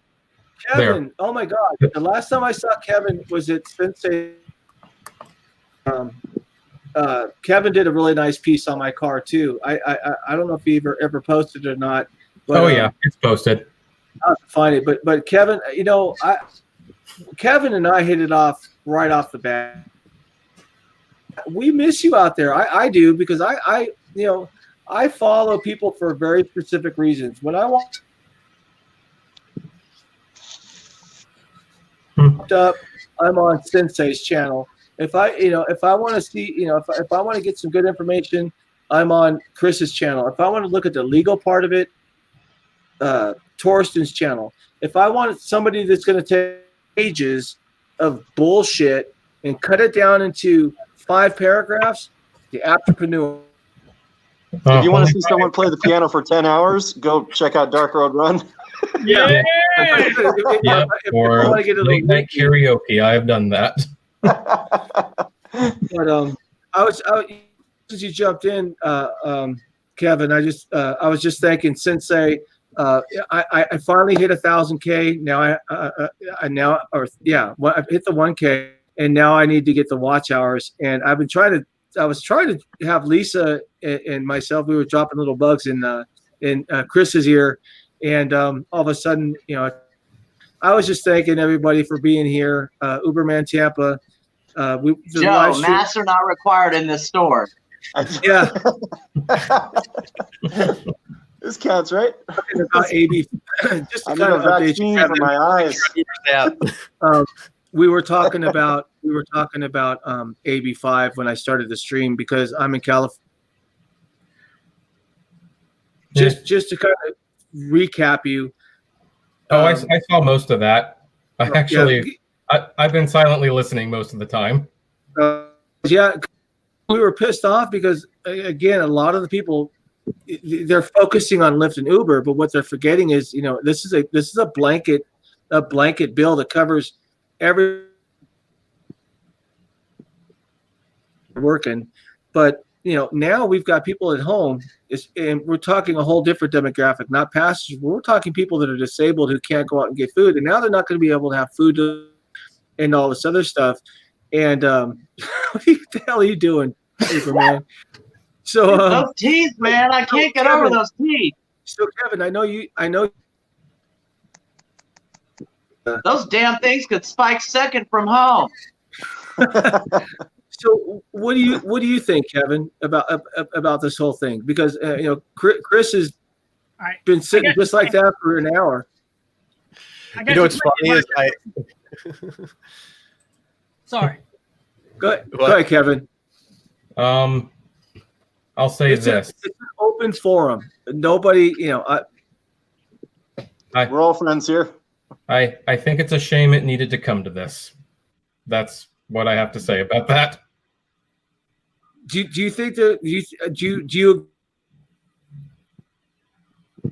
Kevin, oh my God! The last time I saw Kevin was at Sensei. Kevin did a really nice piece on my car too. I don't know if he ever posted it or not. But, oh yeah, it's posted. I'll find it. But Kevin, Kevin and I hit it off right off the bat. We miss you out there. I do, because I follow people for very specific reasons. When I walked up, I'm on Sensei's channel. If I want to see, if I want to get some good information, I'm on Chris's channel. If I want to look at the legal part of it, Torsten's channel. If I want somebody that's going to take pages of bullshit and cut it down into 5 paragraphs, the Apptrepreneur. If you want to see someone play the piano for 10 hours, go check out Dark Road Run. Yeah. Or late night karaoke. I have done that. But I was as you jumped in, Kevin. I was just thinking, Sensei. I finally hit 1,000K. Now I've hit the 1K, and now I need to get the watch hours. And I was trying to have Lisa and myself. We were dropping little bugs in Chris's ear, and all of a sudden, I was just thanking everybody for being here. Uberman Tampa. Joe, masks are not required in this store. Yeah. This counts, right? About AB, just to I kind need of a update vaccine you, for my eyes. we were talking about AB5 when I started the stream, because I'm in California. Just to kind of recap you. I saw most of that. I've been silently listening most of the time. We were pissed off because, again, a lot of the people, they're focusing on Lyft and Uber, but what they're forgetting is, this is a blanket bill that covers every working. But now we've got people at home, and we're talking a whole different demographic, not passengers. We're talking people that are disabled who can't go out and get food, and now they're not going to be able to have food and all this other stuff. And what the hell are you doing, Superman? So those teeth, man, I can't get over those teeth. So Kevin, I know those damn things could spike second from home. So what do you think, Kevin, about this whole thing? Because Chris has been sitting just like that for an hour. What's funny is Sorry. Go ahead, Kevin. I'll say this. It's an open forum. Nobody, we're all friends here. I think it's a shame it needed to come to this. That's what I have to say about that. Do you think that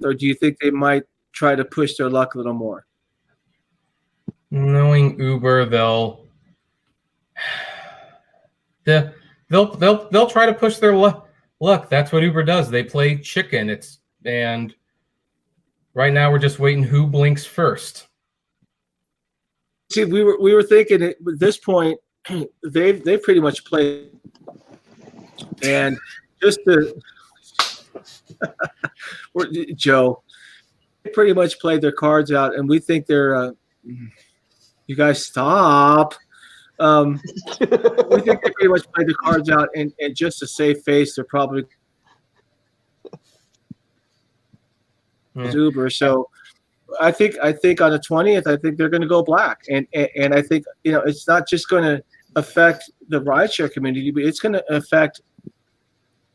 or do you think they might try to push their luck a little more? Knowing Uber, they'll try to push their luck. That's what Uber does. They play chicken. And right now we're just waiting who blinks first. See, we were thinking at this point they've pretty much played, and just to Joe, they pretty much played their cards out, and we think they're you guys stop. We think they pretty much played the cards out, and just to save face, they're probably Uber. So I think on the 20th, I think they're going to go black, and I think it's not just going to affect the rideshare community, but it's going to affect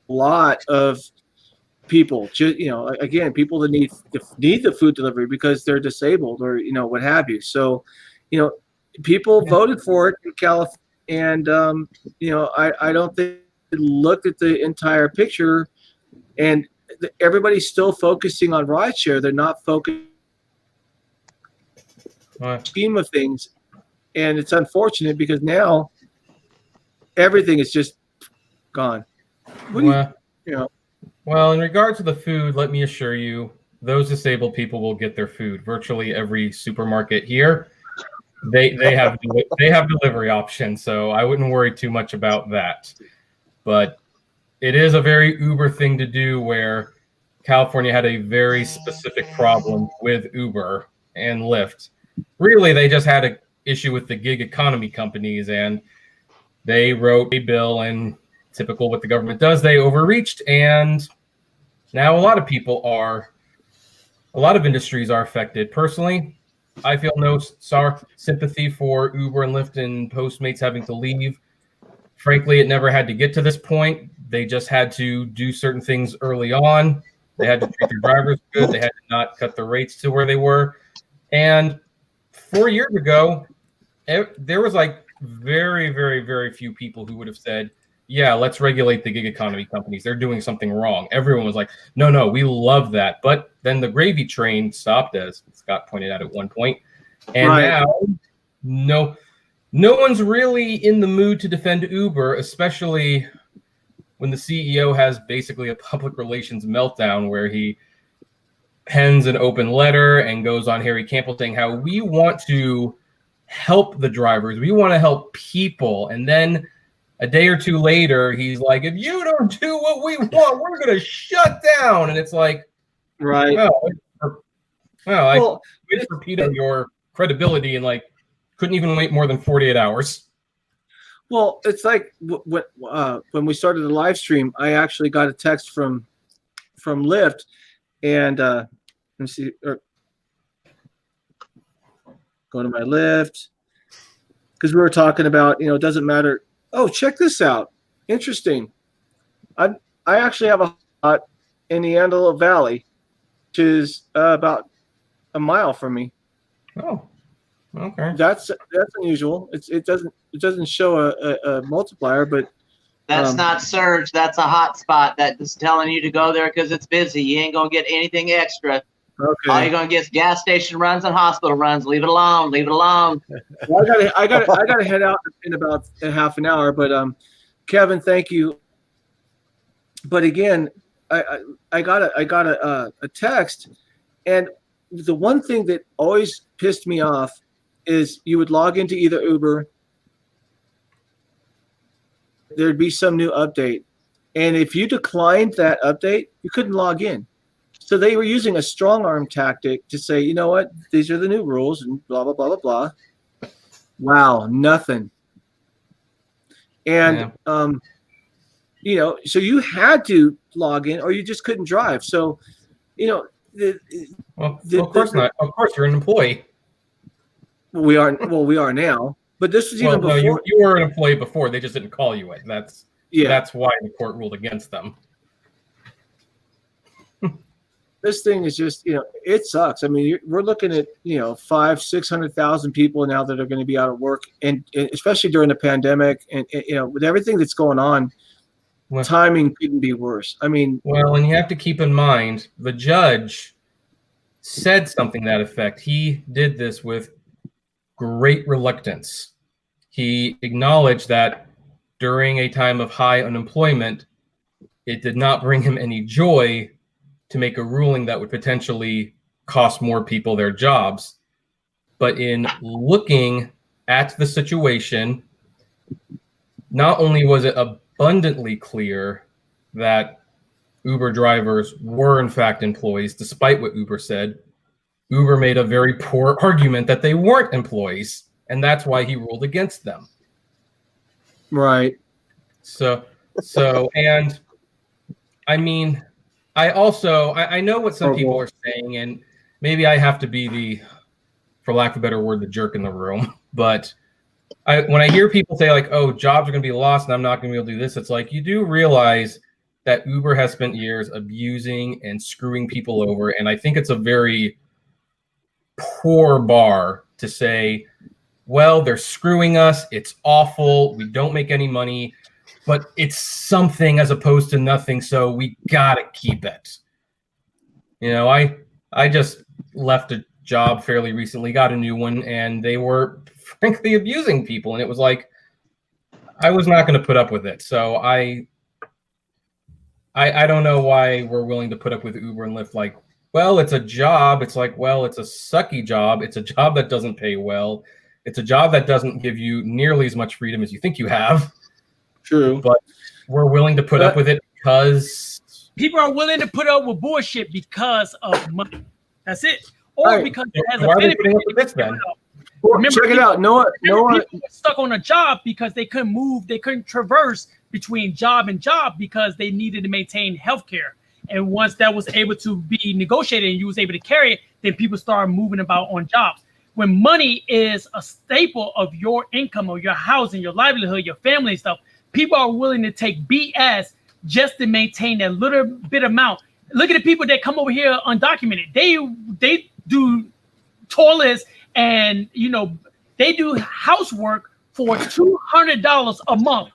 a lot of people. Again, people that need the food delivery because they're disabled or what have you. So people voted for it in California, and I don't think they looked at the entire picture, and everybody's still focusing on rideshare. They're not focused on the scheme of things, and it's unfortunate because now everything is just gone. Well, in regard to the food, let me assure you, those disabled people will get their food. Virtually every supermarket here, they have delivery options, so I wouldn't worry too much about that. but it is a very Uber thing to do where California had a very specific problem with Uber and Lyft. Really, they just had an issue with the gig economy companies, and they wrote a bill, and typical what the government does, they overreached, and now a lot of industries are affected. Personally, I feel no sympathy for Uber and Lyft and Postmates having to leave. Frankly, it never had to get to this point. They just had to do certain things early on. They had to treat their drivers good. They had to not cut the rates to where they were. And 4 years ago, there was like very, very, very few people who would have said, yeah, let's regulate the gig economy companies. They're doing something wrong. Everyone was like, no, we love that. But then the gravy train stopped, as Scott pointed out at one point. And now, no one's really in the mood to defend Uber, especially when the CEO has basically a public relations meltdown where he pens an open letter and goes on Harry Campbell saying how we want to help the drivers. We want to help people. And then a day or two later, he's like, if you don't do what we want, we're going to shut down. And it's like, right. I waited for Peter your credibility and like couldn't even wait more than 48 hours. Well, it's like when we started the live stream, I actually got a text from Lyft, and let me see, go to my Lyft, because we were talking about, it doesn't matter. Oh, check this out. Interesting. I actually have a spot in the Antelope Valley, which is about a mile from me. Oh, okay. That's unusual. It doesn't show a multiplier, but that's not surge. That's a hot spot that is telling you to go there because it's busy. You ain't gonna get anything extra. Okay. All you're gonna get is gas station runs and hospital runs. Leave it alone. Leave it alone. Well, I gotta head out in about a half an hour. But Kevin, thank you. But again, I got a text, and the one thing that always pissed me off is you would log into either Uber, there'd be some new update, and if you declined that update, you couldn't log in. So they were using a strong arm tactic to say, you know what, these are the new rules and blah, blah, blah, blah, blah. Wow, nothing. And, so you had to log in or you just couldn't drive. So, of course not. Of course, you're an employee. We are now. But this was even before. No, you were an employee before. They just didn't call you it. That's why the court ruled against them. This thing is just, it sucks. I mean, we're looking at, 500,000-600,000 people now that are going to be out of work, and especially during the pandemic, and with everything that's going on, timing couldn't be worse. I mean, and you have to keep in mind the judge said something to that effect. He did this with great reluctance. He acknowledged that during a time of high unemployment, it did not bring him any joy to make a ruling that would potentially cost more people their jobs. But in looking at the situation, not only was it abundantly clear that Uber drivers were in fact employees, despite what Uber said, Uber made a very poor argument that they weren't employees, and that's why he ruled against them. Right. So, and I mean, I know what some people are saying, and maybe I have to be the, for lack of a better word, the jerk in the room. But when I hear people say like, oh, jobs are going to be lost and I'm not going to be able to do this, it's like, you do realize that Uber has spent years abusing and screwing people over. And I think it's a very poor bar to say, well, they're screwing us. It's awful. We don't make any money. But it's something as opposed to nothing, so we gotta keep it. I just left a job fairly recently, got a new one, and they were frankly abusing people, and it was like I was not going to put up with it. So I don't know why we're willing to put up with Uber and Lyft. Like, well, it's a job. It's like, well, it's a sucky job. It's a job that doesn't pay well. It's a job that doesn't give you nearly as much freedom as you think you have. True. But we're willing to put up with it because people are willing to put up with bullshit because of money. That's it. Or Right. because it has Why a are they benefit. putting up with this then? Remember, check it out. Noah, people were stuck on a job because they couldn't move, they couldn't traverse between job and job because they needed to maintain health care. And once that was able to be negotiated and you was able to carry it, then people started moving about on jobs. When money is a staple of your income or your housing, your livelihood, your family and stuff, people are willing to take BS just to maintain that little bit amount. Look at the people that come over here undocumented. They do toilets and they do housework for $200 a month.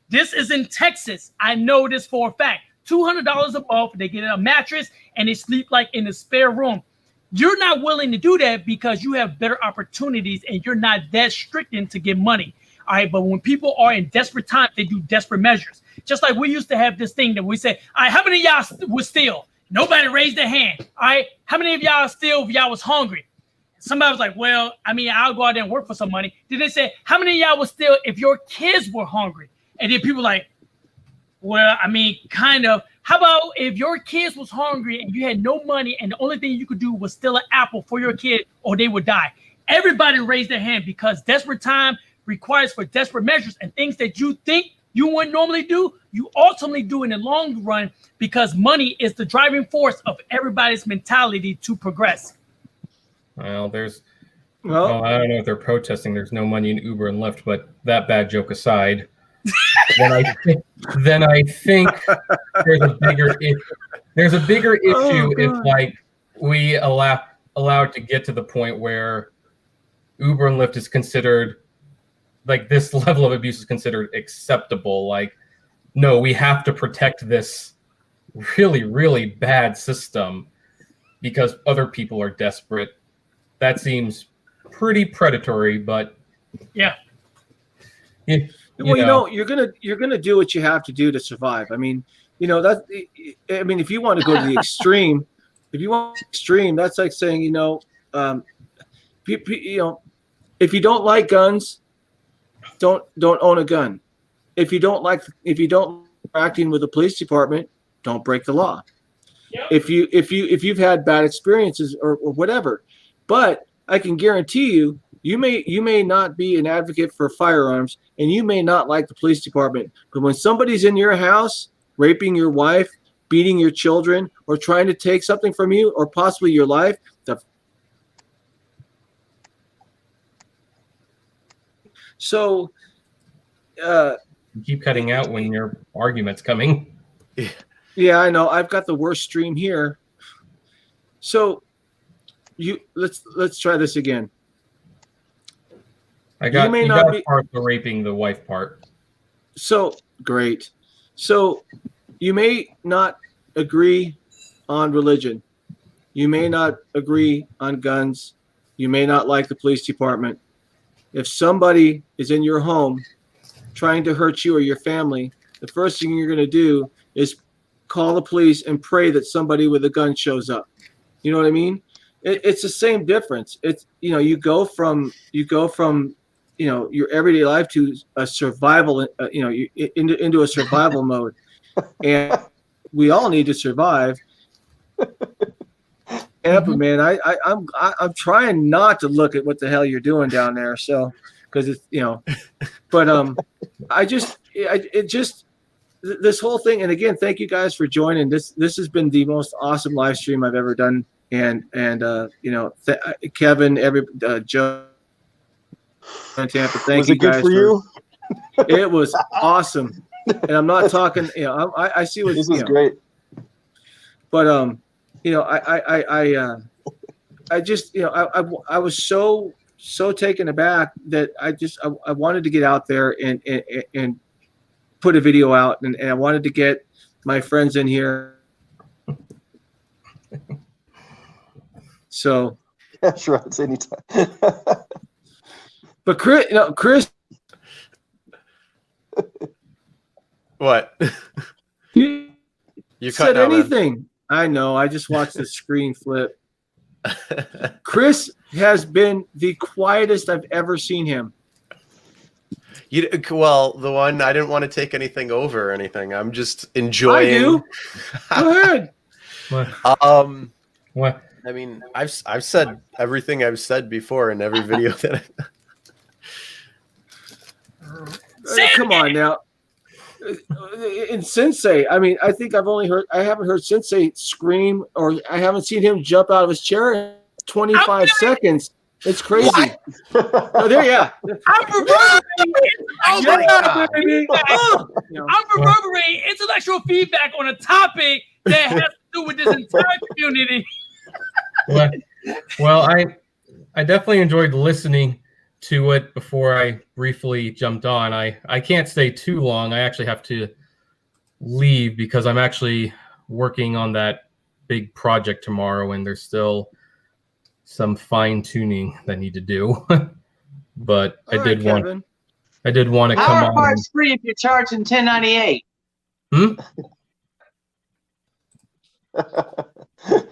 This is in Texas. I know this for a fact. $200 a month. They get a mattress and they sleep like in a spare room. You're not willing to do that because you have better opportunities and you're not that stricken to get money. All right, but when people are in desperate times, they do desperate measures. Just like we used to have this thing that we say, all right, how many of y'all would steal? Nobody raised their hand. All right, how many of y'all steal if y'all was hungry? Somebody was like, well, I mean, I'll go out there and work for some money. Then they said, how many of y'all would steal if your kids were hungry? And then people like, well, I mean, kind of. How about if your kids was hungry and you had no money and the only thing you could do was steal an apple for your kid or they would die? Everybody raised their hand because desperate time requires for desperate measures, and things that you think you wouldn't normally do, you ultimately do in the long run because money is the driving force of everybody's mentality to progress. Well, I don't know if they're protesting. There's no money in Uber and Lyft, but that bad joke aside, then I think there's a bigger issue if like we allow it to get to the point where Uber and Lyft is considered like this level of abuse is considered acceptable. Like, no, we have to protect this really, really bad system because other people are desperate. That seems pretty predatory, but yeah. You're gonna do what you have to do to survive. I mean, if you want to go to the extreme, that's like saying, if you don't like guns, don't own a gun. If you don't acting with the police department, don't break the law. Yep. If you've had bad experiences or whatever, but I can guarantee you may not be an advocate for firearms and you may not like the police department, but when somebody's in your house raping your wife, beating your children, or trying to take something from you or possibly your life, so you keep cutting out when your argument's coming. Yeah, I know. I've got the worst stream here. So let's try this again. You got part the raping the wife part. So great. So you may not agree on religion. You may not agree on guns. You may not like the police department. If somebody is in your home trying to hurt you or your family, the first thing you're going to do is call the police and pray that somebody with a gun shows up. You know what I mean? It's the same difference. It's, you go from your everyday life to a survival, into a survival mode, and we all need to survive. Tampa, man, I'm trying not to look at what the hell you're doing down there, so because it's but this whole thing, and again, thank you guys for joining. This has been the most awesome live stream I've ever done, and Kevin, Joe. Tampa, thank you guys. Was it good for you? It was awesome, and I'm not talking. I see what this is great. But I was so taken aback that I wanted to get out there and put a video out, and I wanted to get my friends in here. So sure, it's anytime. But Chris, what? You said out, anything? Man. I know. I just watched the screen flip. Chris has been the quietest I've ever seen him. Well, the one I didn't want to take anything over or anything. I'm just enjoying. I do. Go ahead. What? I mean, I've said everything I've said before in every video that. Come on now. In Sensei, I mean, I think I haven't heard Sensei scream, or I haven't seen him jump out of his chair in 25 seconds. It's crazy. Oh, there, yeah. I'm reverberating intellectual feedback on a topic that has to do with this entire community. Well, I definitely enjoyed listening to it before I briefly jumped on. I can't stay too long. I actually have to leave because I'm actually working on that big project tomorrow, and there's still some fine tuning that I need to do. But I did want to come Power on. Parts free if you're charging $10.98.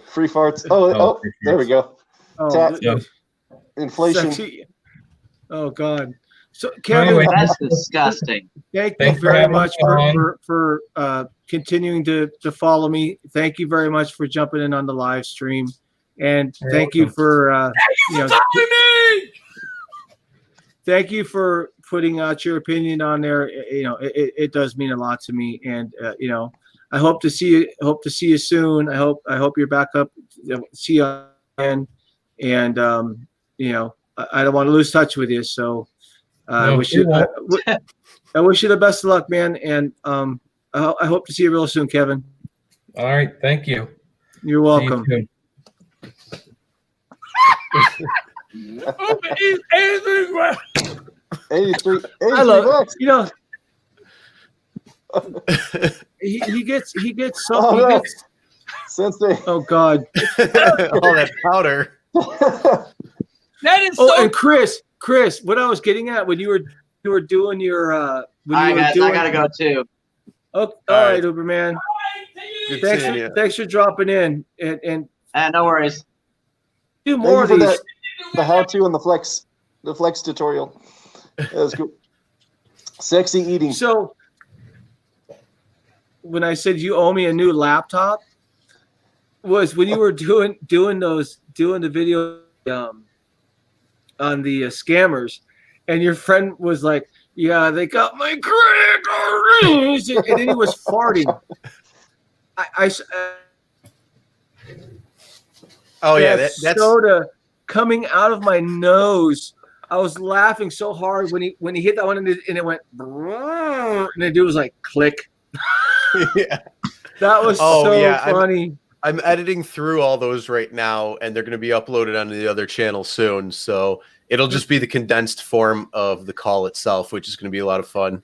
Free farts. Oh, there we go. Inflation. Oh God. So Kevin, anyway, that's disgusting. Thank you very much for continuing to follow me. Thank you very much for jumping in on the live stream, and thank you for thank you for putting out your opinion on there. You know, it does mean a lot to me, and you know, I hope to see you soon. I hope you're back up. See you again, and you know, I don't want to lose touch with you. So I wish you the best of luck, man. And I hope to see you real soon, Kevin. All right, thank you. You're welcome. See you soon. 83 I love bucks. You know, he gets so he gets Sensei. Oh God. All that powder. That is and Chris, what I was getting at when you were doing your All right, guys, I gotta go too. Oh, all right, Uberman. Thanks for dropping in, and no worries. Do more of these. The how-to and the flex tutorial. That was cool. Sexy eating. So when I said you owe me a new laptop, was when you were doing the video on the scammers, and your friend was like, "Yeah, they got my credit," and then he was farting. That's soda coming out of my nose. I was laughing so hard when he hit that one and it went, and the dude was like, click. Yeah, that was funny. I'm editing through all those right now, and they're going to be uploaded onto the other channel soon. So it'll just be the condensed form of the call itself, which is going to be a lot of fun.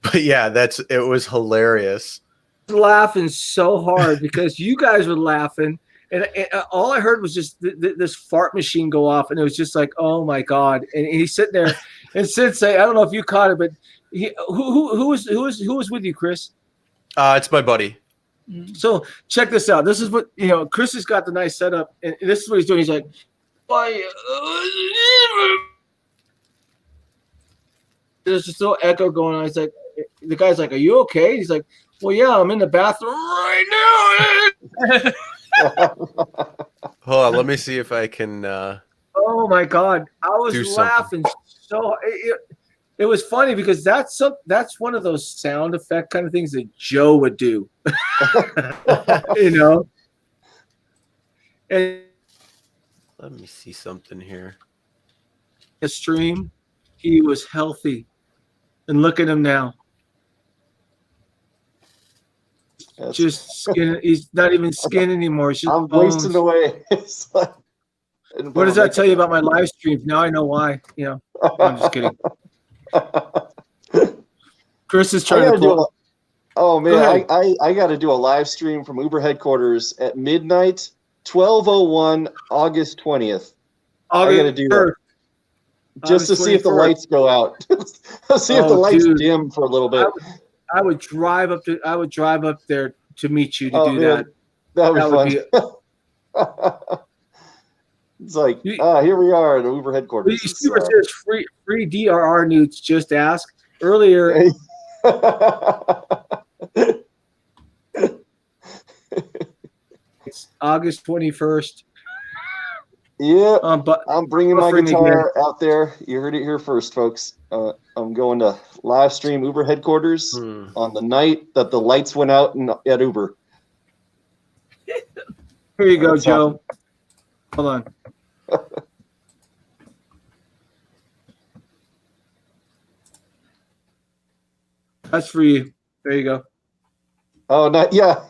But yeah, it was hilarious. Laughing so hard because you guys were laughing, and all I heard was just this fart machine go off, and it was just like, oh my God! And he's sitting there, and Sensei, I don't know if you caught it, but who was with you, Chris? It's my buddy. So check this out. This is what Chris has got the nice setup, and this is what he's doing. He's like, there's just a little echo going on. He's like, the guy's like, "Are you okay?" He's like, "Well, yeah, I'm in the bathroom right now." Hold on, let me see if I can. Oh my God, I was laughing so. It was funny because that's one of those sound effect kind of things that Joe would do, And let me see something here. A stream, he was healthy, and look at him now. Just skin. He's not even skin anymore. It's just I'm bones. wasting away. What does that tell you about my live streams? Now I know why. I'm just kidding. Chris is trying to pull. Oh man, I got to do a live stream from Uber headquarters at midnight, 12:01, August 20th. I got to do that just to see if the lights go out. See if the lights dim for a little bit. I would drive up there to meet you to do that. That would be fun. It's like, here we are at Uber headquarters. You see where it says free DRR newts, just ask. Earlier. It's August 21st. Yeah, but I'm bringing my guitar out there. You heard it here first, folks. I'm going to live stream Uber headquarters on the night that the lights went out at Uber. Here you go, Joe. Hold on. That's for you. There you go. Oh, yeah.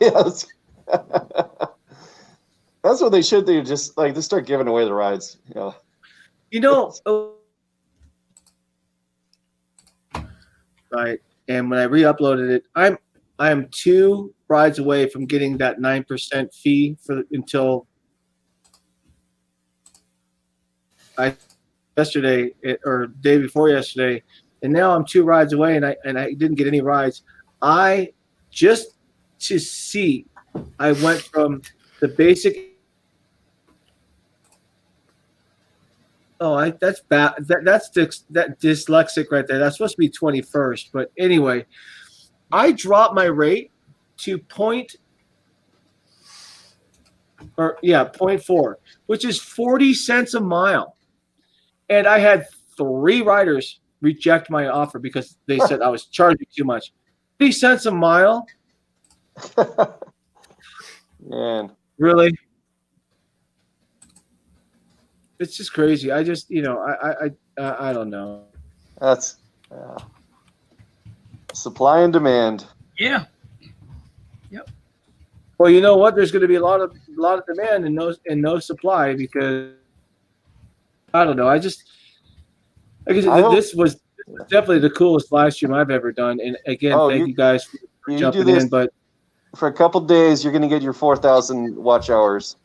That's what they should do. Just like just start giving away the rides. Yeah. Right. And when I re-uploaded it, I am 2 rides away from getting that 9% fee until yesterday or day before yesterday, and now I'm 2 rides away, and I didn't get any rides. I just to see, I went from the basic. Oh, that's bad. That's dyslexic right there. That's supposed to be 21st. But anyway, I dropped my rate to 0.4, which is 40 cents a mile. And I had 3 riders reject my offer because they said I was charging too much. 50 cents a mile? Man. Really? It's just crazy. I just, I don't know. That's supply and demand. Yeah. Yep. Well, you know what? There's going to be a lot of demand and no supply because I don't know. This was definitely the coolest live stream I've ever done. And again, thank you guys for jumping in. But for a couple days, you're going to get your 4,000 watch hours.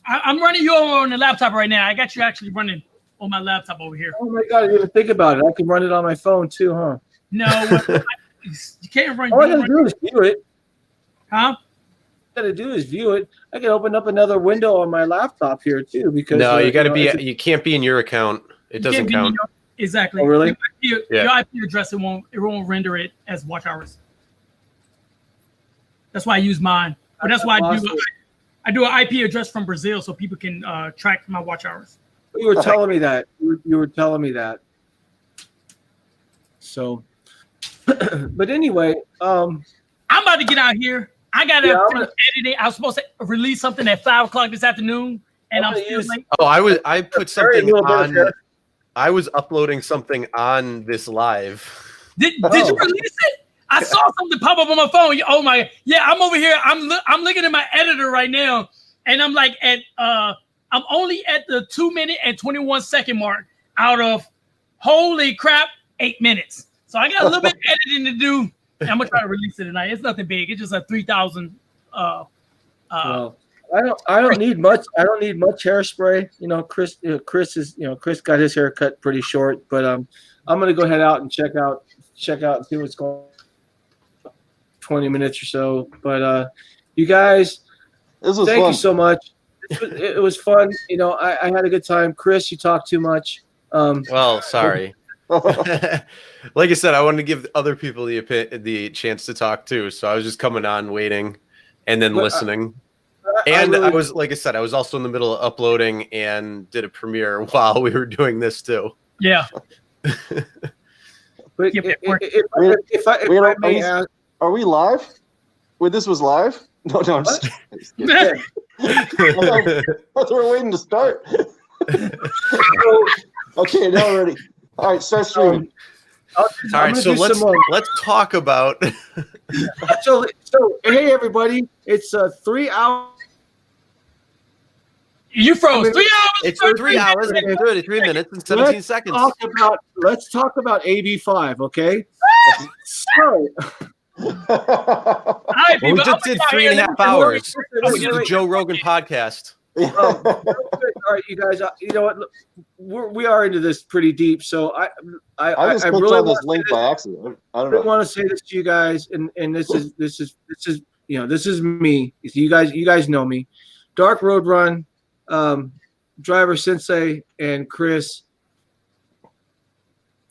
I'm running you on the laptop right now. I got you actually running on my laptop over here. Oh my God! I didn't even think about it. I can run it on my phone too, huh? No, you can't run. All I gotta do is view it. Huh? All I gotta do is view it. I can open up another window on my laptop here too because no, you got to be. You can't be in your account. It doesn't count. Exactly. Oh, really? Your IP address it won't render it as watch hours. That's why I use mine. But that's why I do an IP address from Brazil so people can track my watch hours. You were telling me that. You were telling me that. So, but anyway, I'm about to get out here. I gotta finish editing. I was supposed to release something at 5:00 this afternoon, and I'm still late. Oh, I put something on. I was uploading something on this live. Did you release it? I saw something pop up on my phone. Oh my! Yeah, I'm over here. I'm looking at my editor right now, and I'm like I'm only at the 2-minute and 21-second mark out of holy crap 8 minutes. So I got a little bit of editing to do. And I'm gonna try to release it tonight. It's nothing big. It's just a 3,000. Well, I don't need much. I don't need much hairspray. Chris Chris got his hair cut pretty short, but I'm gonna go head out and check out and see what's going on. 20 minutes or so, but you guys, thank you so much. It was fun. I had a good time. Chris, you talked too much. Well, sorry. Like I said, I wanted to give other people the chance to talk too, so I was just coming on, waiting, and then listening. I was, like I said, I was also in the middle of uploading and did a premiere while we were doing this too. Yeah. But if I may ask. Are we live? Wait, this was live? No, I'm just I thought we were waiting to start. Okay, now we're ready. All right, start streaming. All right, so let's talk about. so hey everybody, it's 3 hours. You froze 3 hours. It's 3 hours and 33 minutes and 17 seconds. Let's talk about AB5, okay? So. We just did 3.5 hours. This is the Joe Rogan podcast. All right, you guys. You know what? We are into this pretty deep. So I just clicked really on this link by accident. I don't know. I want to say this to you guys, and this is this is me. You guys know me. Dark Road Run. Driver Sensei and Chris,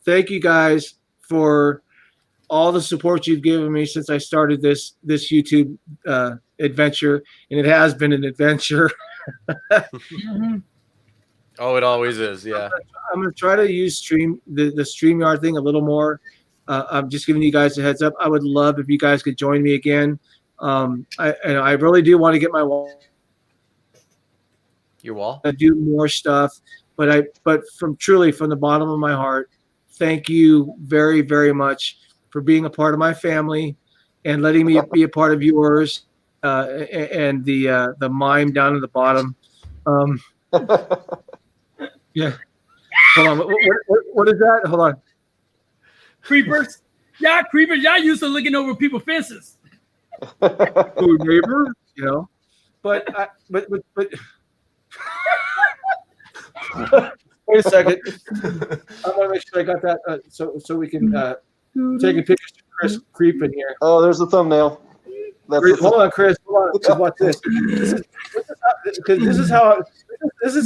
thank you guys for all the support you've given me since I started this YouTube adventure, and it has been an adventure. Oh, it always is. Yeah. I'm gonna try to use the StreamYard thing a little more. I'm just giving you guys a heads up. I would love if you guys could join me again. I really do want to get my wall. Your wall? I do more stuff, but from the bottom of my heart, thank you very, very much for being a part of my family and letting me be a part of yours, and the mime down at the bottom. Yeah. Hold on. What is that? Hold on. Creepers. Yeah, creepers. Y'all used to looking over people's fences. Who, neighbor? You know. But wait a second. I want to make sure I got that so we can take a picture of Chris creeping here. Oh, there's the thumbnail. Hold on, Chris. Hold on. Watch this. Because this is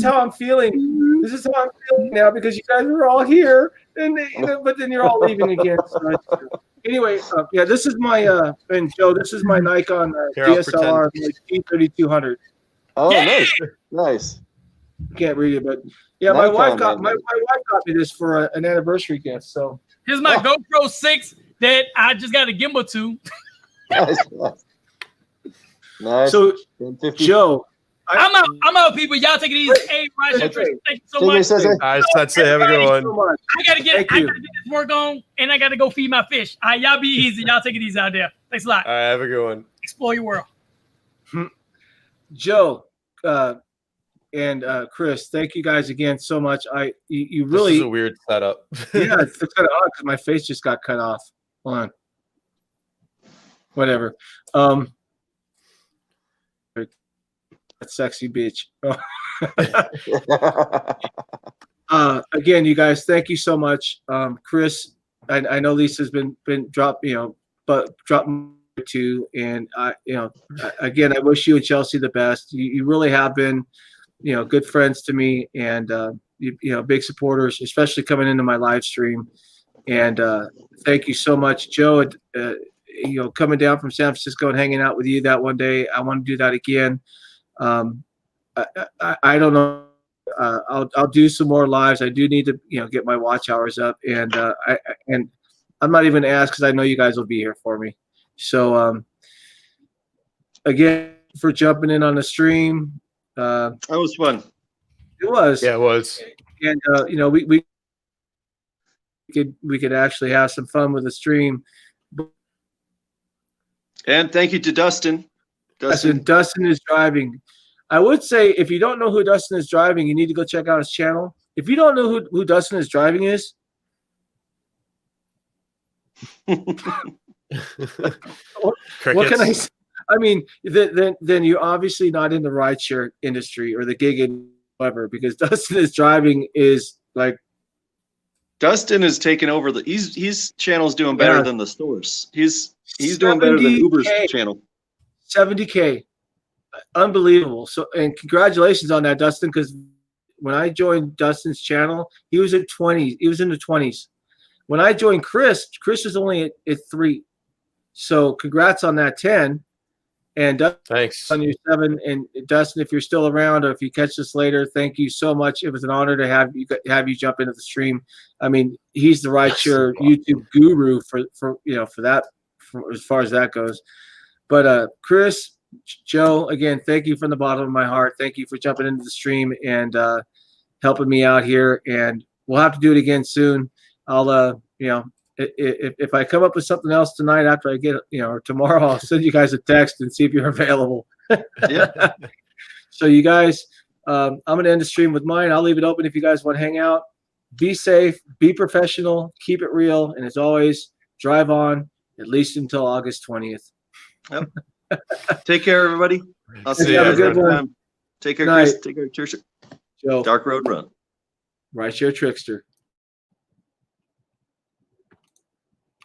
how I'm feeling. This is how I'm feeling now because you guys are all here, and but then you're all leaving again. So anyway, yeah, this is my and Joe. This is my Nikon DSLR G3200. Oh, yeah. Nice. Can't read it, but yeah, my wife got me this for an anniversary gift. So here's my GoPro 6 that I just got a gimbal to. Nice. So Joe. I'm out, people. Y'all take it easy. Hey, Rideshare, thank you so much. All right, Sensei, have a good one. I gotta get this work on, and I gotta go feed my fish. All right, y'all be easy. Y'all take it easy out there. Thanks a lot. All right, have a good one. Explore your world. Joe and Chris, thank you guys again so much. You really. This is a weird setup. Yeah, it's kind of odd because my face just got cut off. Hold on. Whatever. Sexy bitch. Again, you guys, thank you so much. Chris, I know Lisa's been dropped, but dropped too, and again, I wish you and Chelsea the best. You really have been, good friends to me, and big supporters, especially coming into my live stream. And thank you so much, Joe. Coming down from San Francisco and hanging out with you that one day, I want to do that again. I don't know. I'll do some more lives. I do need to, get my watch hours up, and I'm not even asked because I know you guys will be here for me. So again, for jumping in on the stream. That was fun. It was. Yeah, it was. And we could actually have some fun with the stream. And thank you to Dustin. Dustin is driving. I would say if you don't know who Dustin is driving, you need to go check out his channel. If you don't know who Dustin is driving is, what can I say? I mean, then you're obviously not in the rideshare industry or the gig whatever, because Dustin is driving is like. Dustin is taking over his channel's doing better than the stores. He's doing better than Uber's channel. 70K. Unbelievable. So, and congratulations on that, Dustin, because when I joined Dustin's channel, he was at 20. He was in the 20s. When I joined Chris was only at 3. So congrats on that 10. And Dustin, thanks on your 7. And Dustin, if you're still around or if you catch this later, thank you so much. It was an honor to have you jump into the stream. I mean, he's the rideshare YouTube guru for that, as far as that goes. But Chris, Joe, again, thank you from the bottom of my heart. Thank you for jumping into the stream and helping me out here. And we'll have to do it again soon. I'll, if I come up with something else tonight after I get, or tomorrow, I'll send you guys a text and see if you're available. Yeah. So you guys, I'm going to end the stream with mine. I'll leave it open if you guys want to hang out. Be safe, be professional, keep it real. And as always, drive on at least until August 20th. Yep. Take care, everybody. I'll see you have a guys good next one. time. Take care, Chris. Take care, Trisha. Joe. Dark Road Run. Rideshare Trixter.